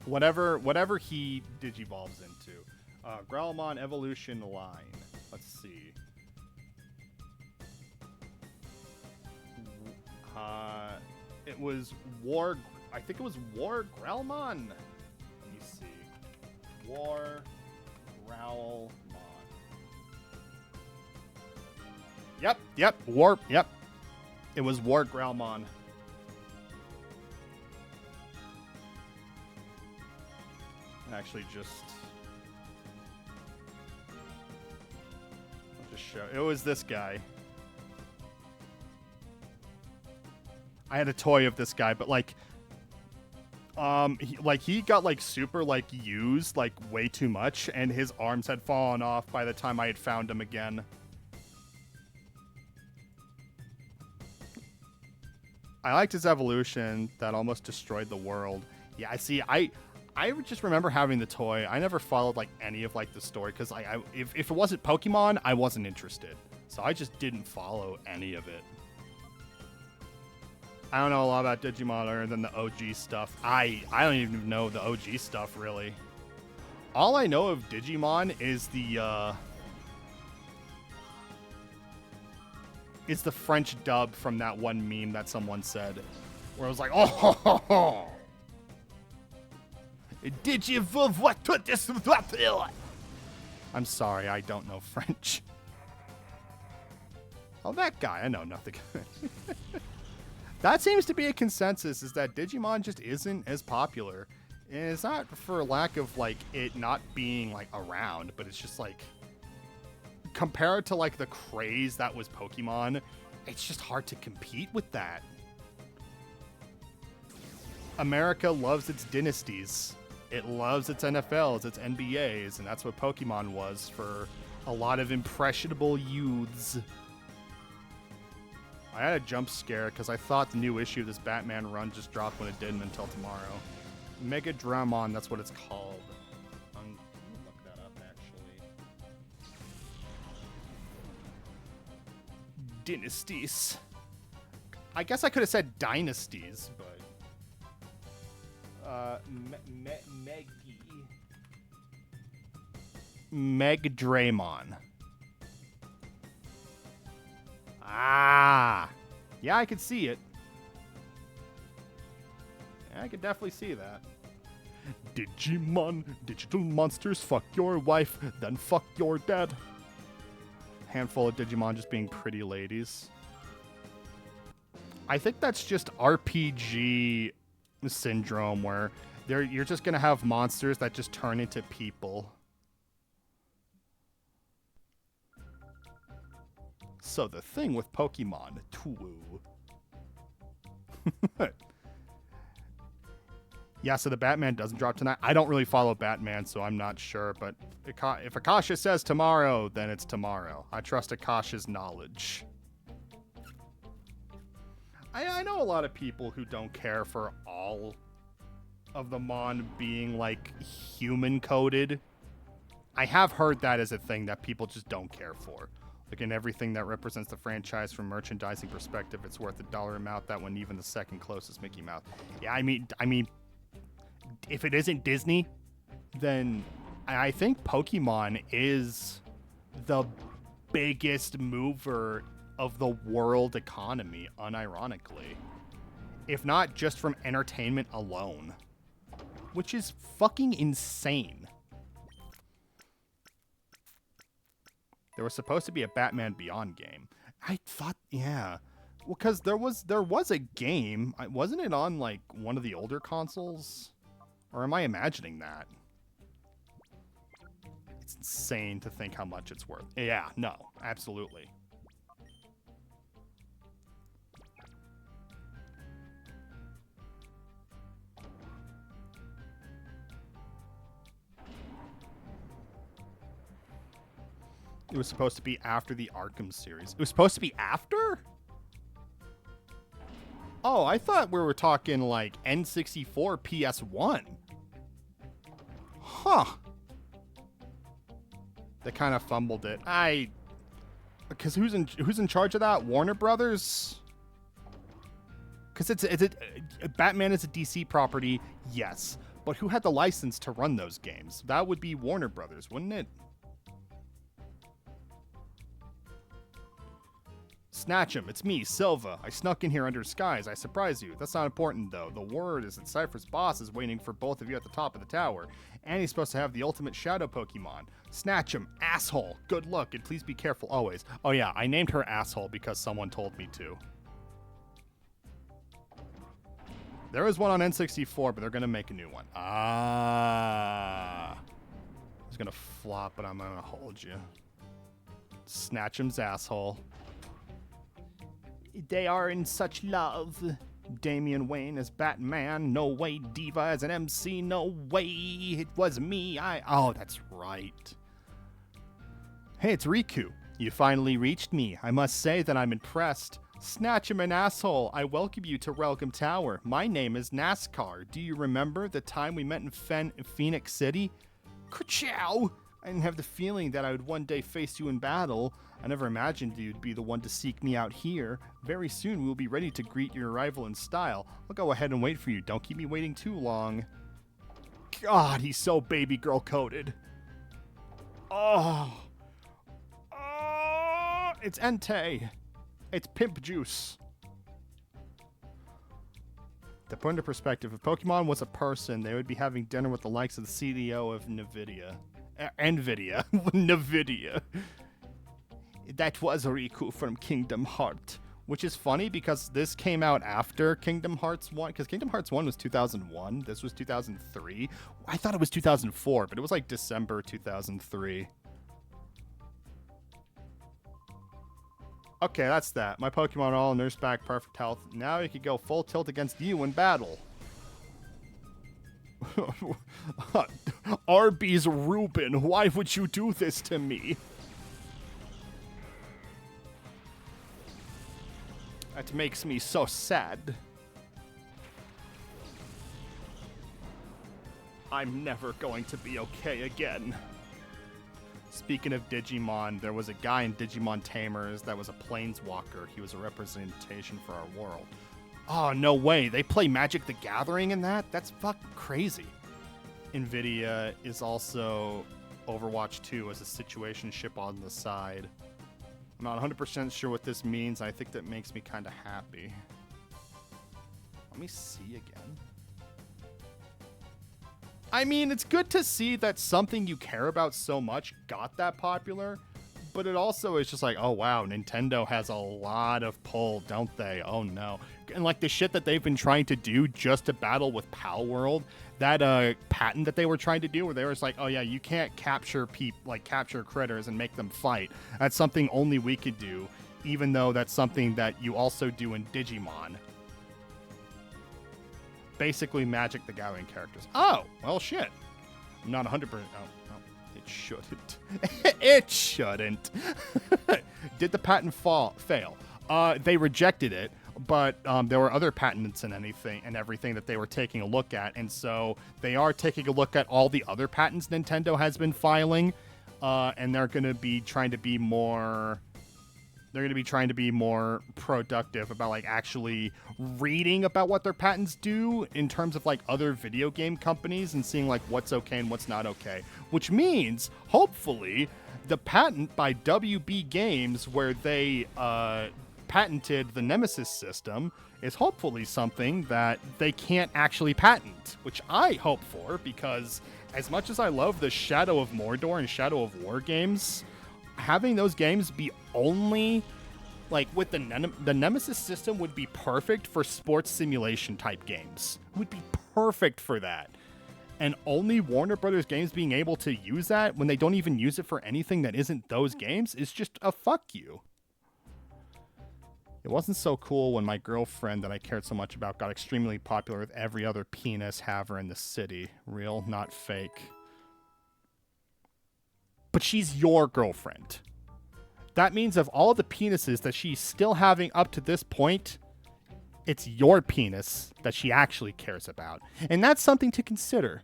Whatever he Digivolves into. Growlmon evolution line. Let's see. It was War. I think it was War Growlmon. Let me see. War Growlmon. Yep. War. Yep. It was War Growlmon. Actually, I'll just show. It was this guy. I had a toy of this guy, but he got like super like used like way too much, and his arms had fallen off by the time I had found him again. I liked his evolution that almost destroyed the world. Yeah, I see. I just remember having the toy. I never followed like any of like the story because if it wasn't Pokemon, I wasn't interested. So I just didn't follow any of it. I don't know a lot about Digimon other than the OG stuff. I don't even know the OG stuff really. All I know of Digimon is the French dub from that one meme that someone said, where it was like, oh, ho, ho, ho. I'm sorry, I don't know French. Oh, that guy, I know nothing. That seems to be a consensus, is that Digimon just isn't as popular. And it's not for lack of, like, it not being, like, around, but it's just, like, compared to, like, the craze that was Pokemon, it's just hard to compete with that. America loves its dynasties. It loves its NFLs, its NBAs, and that's what Pokemon was for a lot of impressionable youths. I had a jump scare because I thought the new issue of this Batman run just dropped when it didn't until tomorrow. Mega Dramon, that's what it's called. Let me look that up, actually. Dynasties. I guess I could have said dynasties, but... Megdramon. Ah! Yeah, I could see it. Yeah, I could definitely see that. Digimon, digital monsters, fuck your wife, then fuck your dad. Handful of Digimon just being pretty ladies. I think that's just RPG syndrome where you're just gonna have monsters that just turn into people. So the thing with Pokemon, Tuwu. Yeah, so the Batman doesn't drop tonight. I don't really follow Batman, so I'm not sure. But if Akasha says tomorrow, then it's tomorrow. I trust Akasha's knowledge. I know a lot of people who don't care for all of the Mon being, like, human-coded. I have heard that as a thing that people just don't care for. Like, in everything that represents the franchise from merchandising perspective, it's worth the dollar amount that when even the second closest Mickey Mouse. Yeah, I mean, if it isn't Disney, then I think Pokemon is the biggest mover of the world economy, unironically. If not just from entertainment alone. Which is fucking insane. There was supposed to be a Batman Beyond game. I thought, yeah. Well, because there was a game. Wasn't it on, like, one of the older consoles? Or am I imagining that? It's insane to think how much it's worth. Yeah, no, absolutely. It was supposed to be after the Arkham series. It was supposed to be after? Oh, I thought we were talking like N64 PS1. Huh. They kind of fumbled it. Because who's in charge of that? Warner Brothers? Because Batman is a DC property, yes. But who had the license to run those games? That would be Warner Brothers, wouldn't it? Snatch him. It's me, Silva. I snuck in here under disguise. I surprise you. That's not important, though. The word is that Cypher's boss is waiting for both of you at the top of the tower. And he's supposed to have the ultimate shadow Pokemon. Snatch him. Asshole. Good luck, and please be careful always. Oh yeah, I named her Asshole because someone told me to. There was one on N64, but they're going to make a new one. Ah. I was going to flop, but I'm going to hold you. Snatch him's asshole. They are in such love. Damian Wayne as Batman. No way. Diva as an MC. No way. It was me. Oh, that's right. Hey, it's Riku. You finally reached me. I must say that I'm impressed. Snatch him an asshole. I welcome you to Welcome Tower. My name is NASCAR. Do you remember the time we met in Phoenix City? Ka-chow! I didn't have the feeling that I would one day face you in battle. I never imagined you'd be the one to seek me out here. Very soon we'll be ready to greet your arrival in style. I'll go ahead and wait for you. Don't keep me waiting too long. God, he's so baby girl coded. Oh. Oh, it's Entei. It's pimp juice. To put into perspective, if Pokemon was a person, they would be having dinner with the likes of the CEO of NVIDIA. NVIDIA. NVIDIA. That was Riku from Kingdom Hearts. Which is funny because this came out after Kingdom Hearts 1. Because Kingdom Hearts 1 was 2001. This was 2003. I thought it was 2004, but it was like December 2003. Okay, that's that. My Pokemon are all nursed back, perfect health. Now you can go full tilt against you in battle. Arby's Reuben, why would you do this to me? That makes me so sad. I'm never going to be okay again. Speaking of Digimon, there was a guy in Digimon Tamers that was a planeswalker. He was a representation for our world. Oh, no way. They play Magic the Gathering in that? That's fucking crazy. NVIDIA is also Overwatch 2 as a situationship on the side. I'm not 100% sure what this means. I think that makes me kind of happy. Let me see again. I mean, it's good to see that something you care about so much got that popular, but it also is just like, oh wow, Nintendo has a lot of pull, don't they? Oh no. And like the shit that they've been trying to do just to battle with Pal World, that patent that they were trying to do where they were just like, oh yeah, you can't capture capture critters and make them fight. That's something only we could do, even though that's something that you also do in Digimon. Basically Magic the Gathering characters. Oh, well shit. I'm not 100%. Oh, it shouldn't. It shouldn't. Did the patent fail? They rejected it, but there were other patents and everything that they were taking a look at, and so they are taking a look at all the other patents Nintendo has been filing, and they're going to be trying to be more. They're going to be trying to be more productive about like actually reading about what their patents do in terms of like other video game companies and seeing like what's okay and what's not okay. Which means, hopefully, the patent by WB Games where they patented the Nemesis system is hopefully something that they can't actually patent, which I hope for, because as much as I love the Shadow of Mordor and Shadow of War games, having those games be only like with the Nemesis system would be perfect for sports simulation type games. It would be perfect for that. And only Warner Brothers games being able to use that when they don't even use it for anything that isn't those games is just a fuck you. It wasn't so cool when my girlfriend that I cared so much about got extremely popular with every other penis haver in the city. Real, not fake. But she's your girlfriend. That means of all the penises that she's still having up to this point, it's your penis that she actually cares about. And that's something to consider.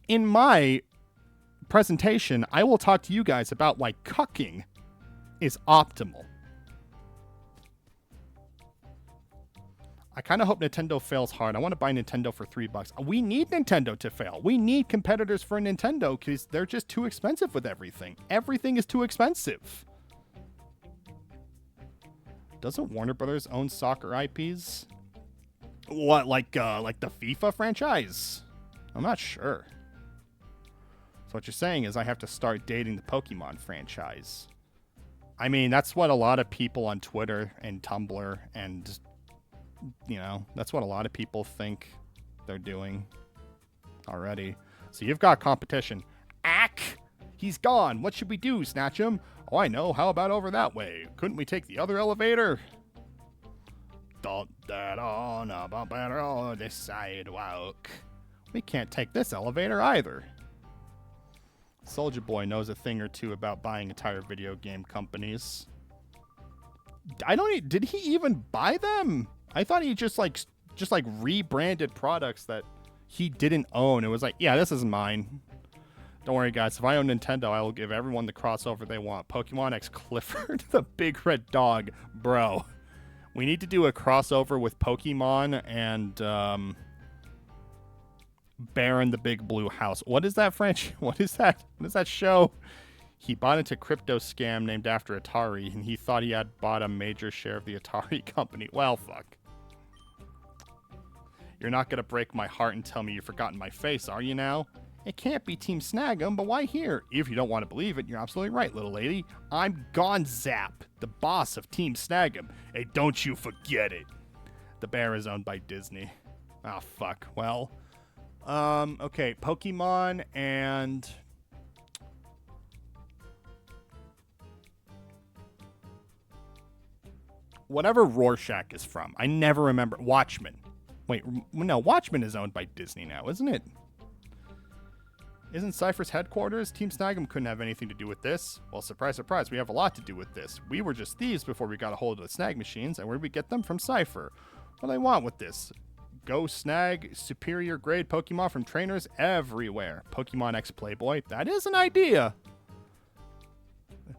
In my presentation, I will talk to you guys about why cucking is optimal. I kind of hope Nintendo fails hard. I want to buy Nintendo for $3. We need Nintendo to fail. We need competitors for Nintendo because they're just too expensive with everything. Everything is too expensive. Doesn't Warner Brothers own soccer IPs? What, like the FIFA franchise? I'm not sure. So what you're saying is I have to start dating the Pokemon franchise. I mean, that's what a lot of people on Twitter and Tumblr and, you know, that's what a lot of people think they're doing already. So you've got competition. Ack! He's gone. What should we do? Snatch him? Oh, I know. How about over that way? Couldn't we take the other elevator? Don't that on a bumper on the sidewalk. We can't take this elevator either. Soulja Boy knows a thing or two about buying entire video game companies. Did he even buy them? I thought he just rebranded products that he didn't own. It was like, yeah, this is mine. Don't worry, guys. If I own Nintendo, I will give everyone the crossover they want. Pokemon X Clifford, the big red dog. Bro, we need to do a crossover with Pokemon and Bear in the Big Blue House. What is that French? What is that? What is that show? He bought into crypto scam named after Atari, and he thought he had bought a major share of the Atari company. Well, fuck. You're not going to break my heart and tell me you've forgotten my face, are you now? It can't be Team Snag'em, but why here? If you don't want to believe it, you're absolutely right, little lady. I'm Gonzap, the boss of Team Snag'em. Hey, don't you forget it. The bear is owned by Disney. Oh, fuck. Well, okay, Pokemon and... whatever Rorschach is from. I never remember. Watchmen. Wait, no, Watchmen is owned by Disney now, isn't it? Isn't Cypher's headquarters? Team Snag'em couldn't have anything to do with this. Well, surprise, surprise, we have a lot to do with this. We were just thieves before we got a hold of the snag machines, and where did we get them? From Cypher. What do they want with this? Go snag superior grade Pokemon from trainers everywhere. Pokemon X Playboy, that is an idea.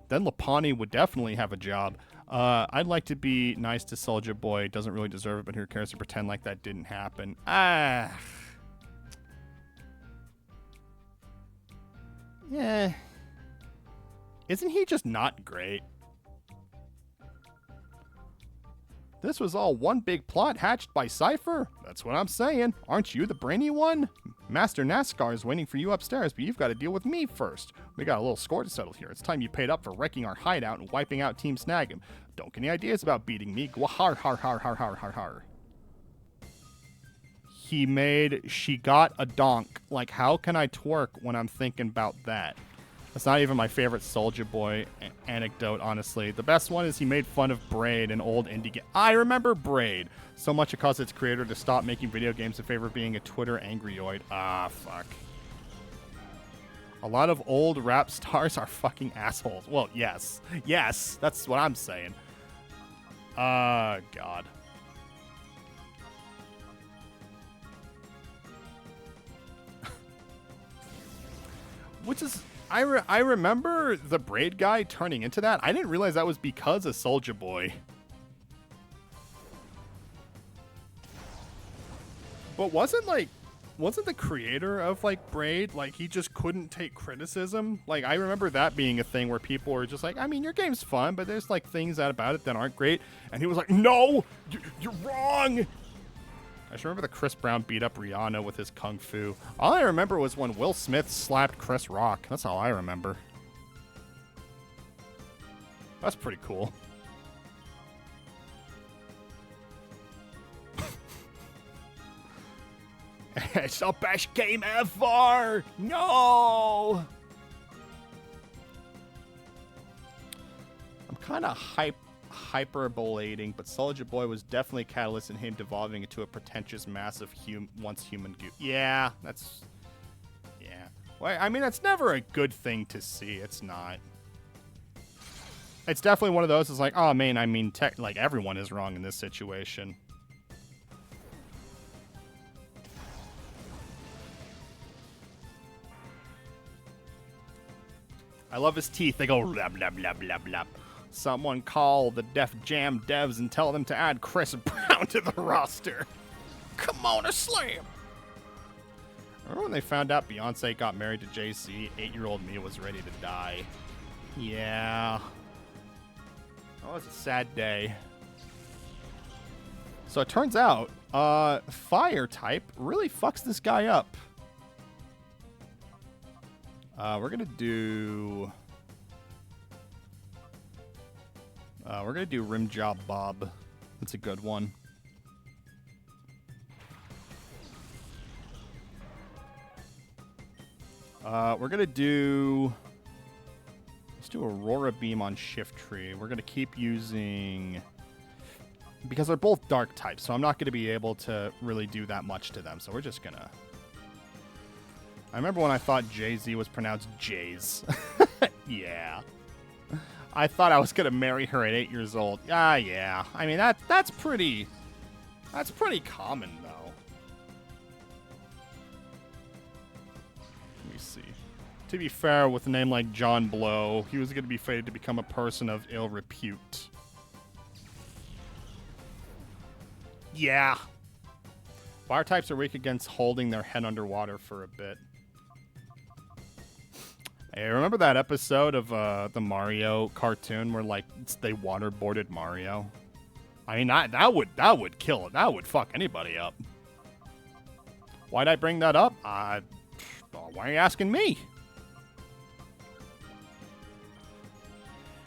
Then Lapani would definitely have a job. I'd like to be nice to Soulja Boy. Doesn't really deserve it, but who cares to pretend like that didn't happen? Ah. Yeah. Isn't he just not great? This was all one big plot hatched by Cypher? That's what I'm saying. Aren't you the brainy one? Master NASCAR is waiting for you upstairs, but you've got to deal with me first. We got a little score to settle here. It's time you paid up for wrecking our hideout and wiping out Team Snag'em. Don't get any ideas about beating me. Go har har har har har har har. He made She Got a Donk. Like, how can I twerk when I'm thinking about that? That's not even my favorite Soulja Boy anecdote, honestly. The best one is he made fun of Braid, an old indie game. I remember Braid. So much it caused its creator to stop making video games in favor of being a Twitter angryoid. Ah, fuck. A lot of old rap stars are fucking assholes. Well, yes. Yes, that's what I'm saying. God. Which is... I remember the Braid guy turning into that. I didn't realize that was because of Soulja Boy. But wasn't the creator of like Braid, like he just couldn't take criticism? Like I remember that being a thing where people were just like, I mean, your game's fun, but there's like things about it that aren't great. And he was like, no, you're wrong. I just remember the Chris Brown beat up Rihanna with his kung fu. All I remember was when Will Smith slapped Chris Rock. That's all I remember. That's pretty cool. It's the best game ever! No! I'm kind of hyperbolating, but Soulja Boy was definitely a catalyst in him devolving into a pretentious mass of once human goo. Yeah, that's... Yeah. Well, I mean, that's never a good thing to see. It's not. It's definitely one of those. It's like, oh, man, I mean, like, everyone is wrong in this situation. I love his teeth. They go blah, blah, blah, blah, blah. Someone call the Def Jam devs and tell them to add Chris Brown to the roster. Come on, a slam. Remember when they found out Beyonce got married to Jay-Z? 8-year-old me was ready to die. Yeah. That was a sad day. So it turns out, fire type really fucks this guy up. We're gonna do Rim Job Bob. That's a good one. We're gonna do. Let's do Aurora Beam on Shift Tree. We're gonna keep using, because they're both dark types, so I'm not gonna be able to really do that much to them. So we're just gonna. I remember when I thought Jay-Z was pronounced Jays. Yeah. I thought I was gonna marry her at 8 years old. Yeah. I mean that's pretty common though. Let me see. To be fair, with a name like John Blow, he was gonna be fated to become a person of ill repute. Yeah. Fire types are weak against holding their head underwater for a bit. Hey, remember that episode of the Mario cartoon where like they waterboarded Mario? I mean, that would kill it. That would fuck anybody up. Why'd I bring that up? Why are you asking me?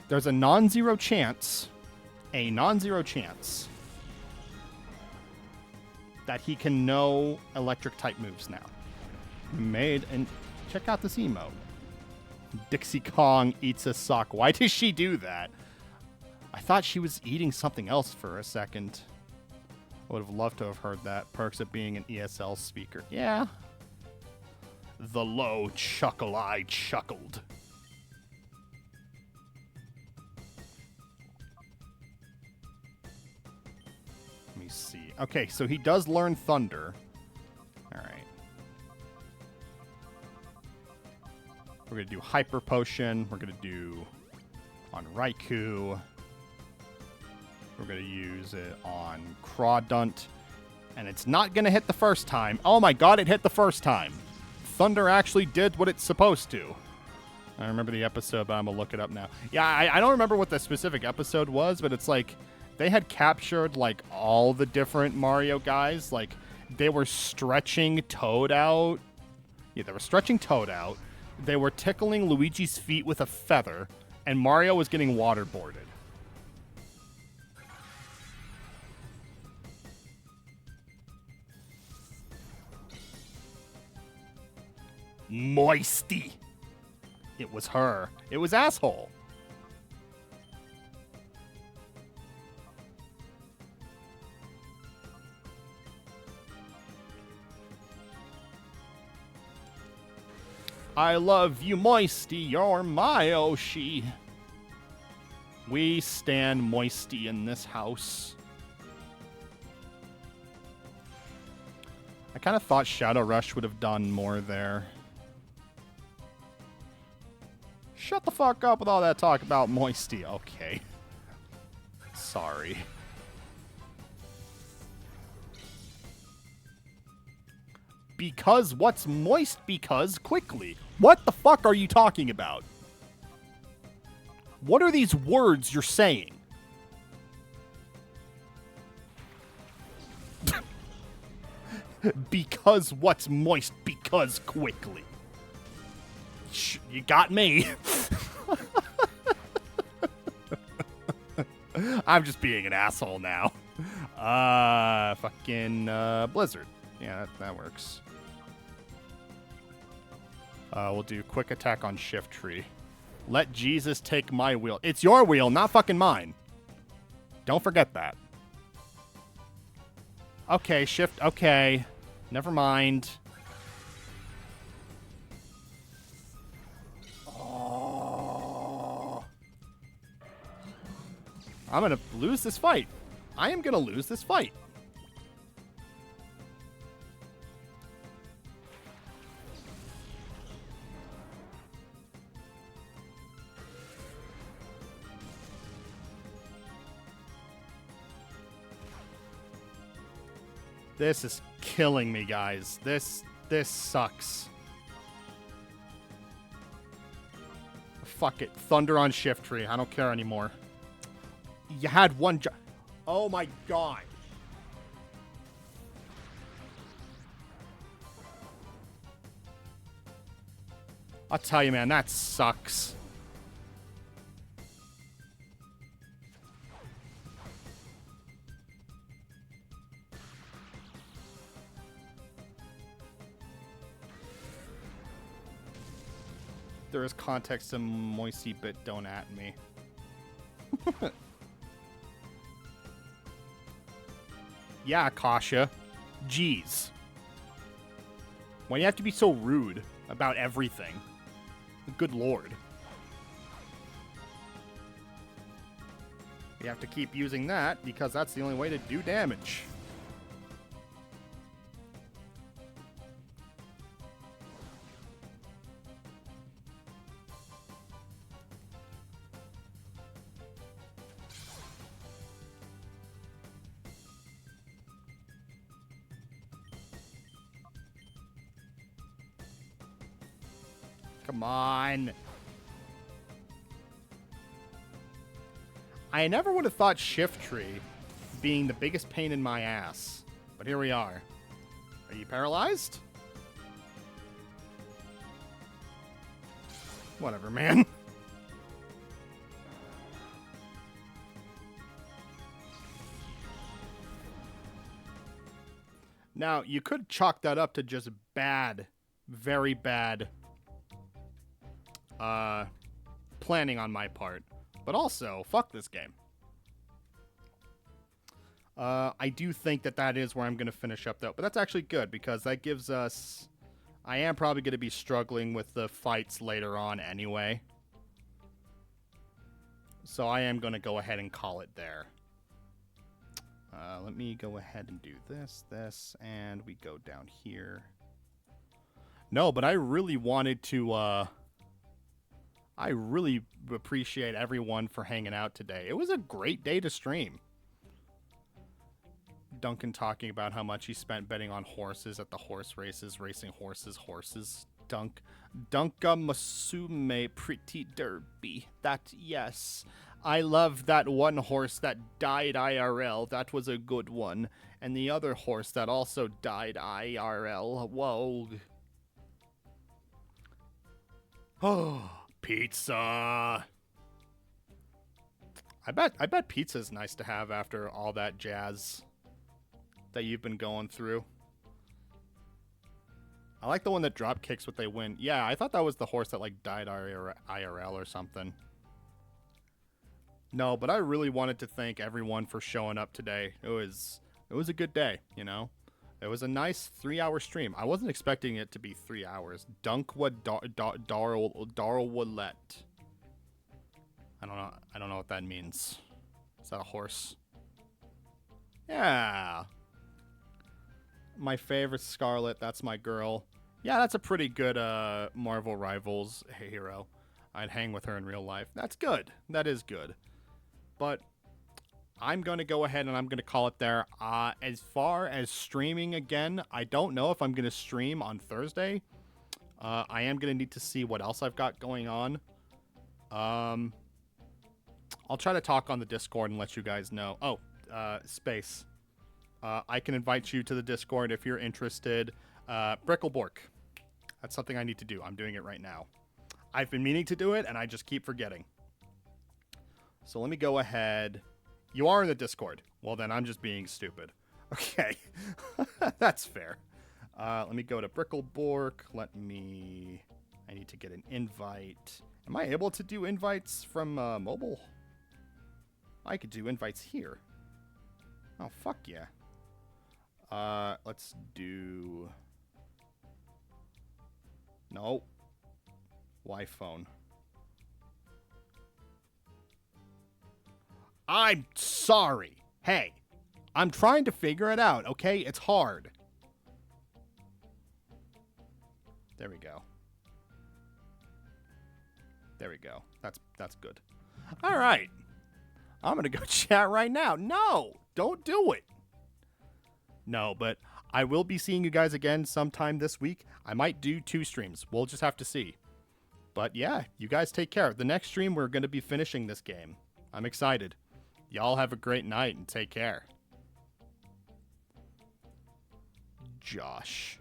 There's a non-zero chance that he can know electric type moves now. And check out this emote. Dixie Kong eats a sock. Why does she do that? I thought she was eating something else for a second. I would have loved to have heard that. Perks of being an ESL speaker. Yeah. The low chuckle I chuckled. Let me see. Okay, so he does learn Thunder. All right. We're going to do Hyper Potion. We're going to do on Raikou. We're going to use it on Crawdunt. And it's not going to hit the first time. Oh my god, it hit the first time. Thunder actually did what it's supposed to. I remember the episode, but I'm going to look it up now. Yeah, I don't remember what the specific episode was, but it's like they had captured like all the different Mario guys. Like they were stretching Toad out. Yeah, they were stretching Toad out. They were tickling Luigi's feet with a feather, and Mario was getting waterboarded. Moisty. It was her. It was asshole. I love you, Moisty. You're my Oshi. We stand Moisty in this house. I kind of thought Shadow Rush would have done more there. Shut the fuck up with all that talk about Moisty. Okay. Sorry. Because what's moist? Because quickly. What the fuck are you talking about? What are these words you're saying? Because what's moist? Because quickly. You got me. I'm just being an asshole now. Fucking Blizzard. Yeah, that works. We'll do quick attack on Shift Tree. Let Jesus take my wheel. It's your wheel, not fucking mine. Don't forget that. Okay, Shift. Okay. Never mind. Oh. I'm gonna lose this fight. I am gonna lose this fight. This is killing me, guys. This sucks. Fuck it. Thunder on Shift Tree. I don't care anymore. You had one oh my god. I'll tell you, man, that sucks. There is context to Moisty Bit, don't at me. Yeah, Kasha. Jeez. Why do you have to be so rude about everything? Good lord. We have to keep using that because that's the only way to do damage. Come on. I never would have thought Shift Tree being the biggest pain in my ass. But here we are. Are you paralyzed? Whatever, man. Now, you could chalk that up to just bad, very bad planning on my part. But also, fuck this game. I do think that is where I'm going to finish up, though. But that's actually good, because that gives us... I am probably going to be struggling with the fights later on anyway. So I am going to go ahead and call it there. Let me go ahead and do this, and we go down here. No, but I really wanted to... I really appreciate everyone for hanging out today. It was a great day to stream. Duncan talking about how much he spent betting on horses at the horse races, racing horses. Dunka Masume Pretty Derby. That, yes. I love that one horse that died IRL. That was a good one. And the other horse that also died IRL. Whoa. Oh. Pizza. I bet pizza's nice to have after all that jazz that you've been going through. I like the one that drop kicks what they win. Yeah, I thought that was the horse that like died IRL or something. No, but I really wanted to thank everyone for showing up today. It was a good day, you know. It was a nice 3-hour stream. I wasn't expecting it to be 3 hours. Dunkwa Darwalet. I don't know what that means. Is that a horse? Yeah. My favorite Scarlet. That's my girl. Yeah, that's a pretty good Marvel Rivals hero. I'd hang with her in real life. That's good. That is good. But I'm going to go ahead and I'm going to call it there. As far as streaming again, I don't know if I'm going to stream on Thursday. I am going to need to see what else I've got going on. I'll try to talk on the Discord and let you guys know. Oh, Space. I can invite you to the Discord if you're interested. Bricklebork. That's something I need to do. I'm doing it right now. I've been meaning to do it, and I just keep forgetting. So let me go ahead. You are in the Discord. Well, then I'm just being stupid. Okay. That's fair. Let me go to Bricklebork. I need to get an invite. Am I able to do invites from mobile? I could do invites here. Oh, fuck yeah. Let's do... No. Y-phone. I'm sorry. Hey, I'm trying to figure it out, okay? It's hard. There we go. There we go. That's good. All right. I'm going to go chat right now. No, don't do it. No, but I will be seeing you guys again sometime this week. I might do 2 streams. We'll just have to see. But yeah, you guys take care. The next stream, we're going to be finishing this game. I'm excited. Y'all have a great night and take care. Josh.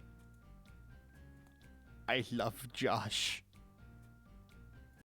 I love Josh.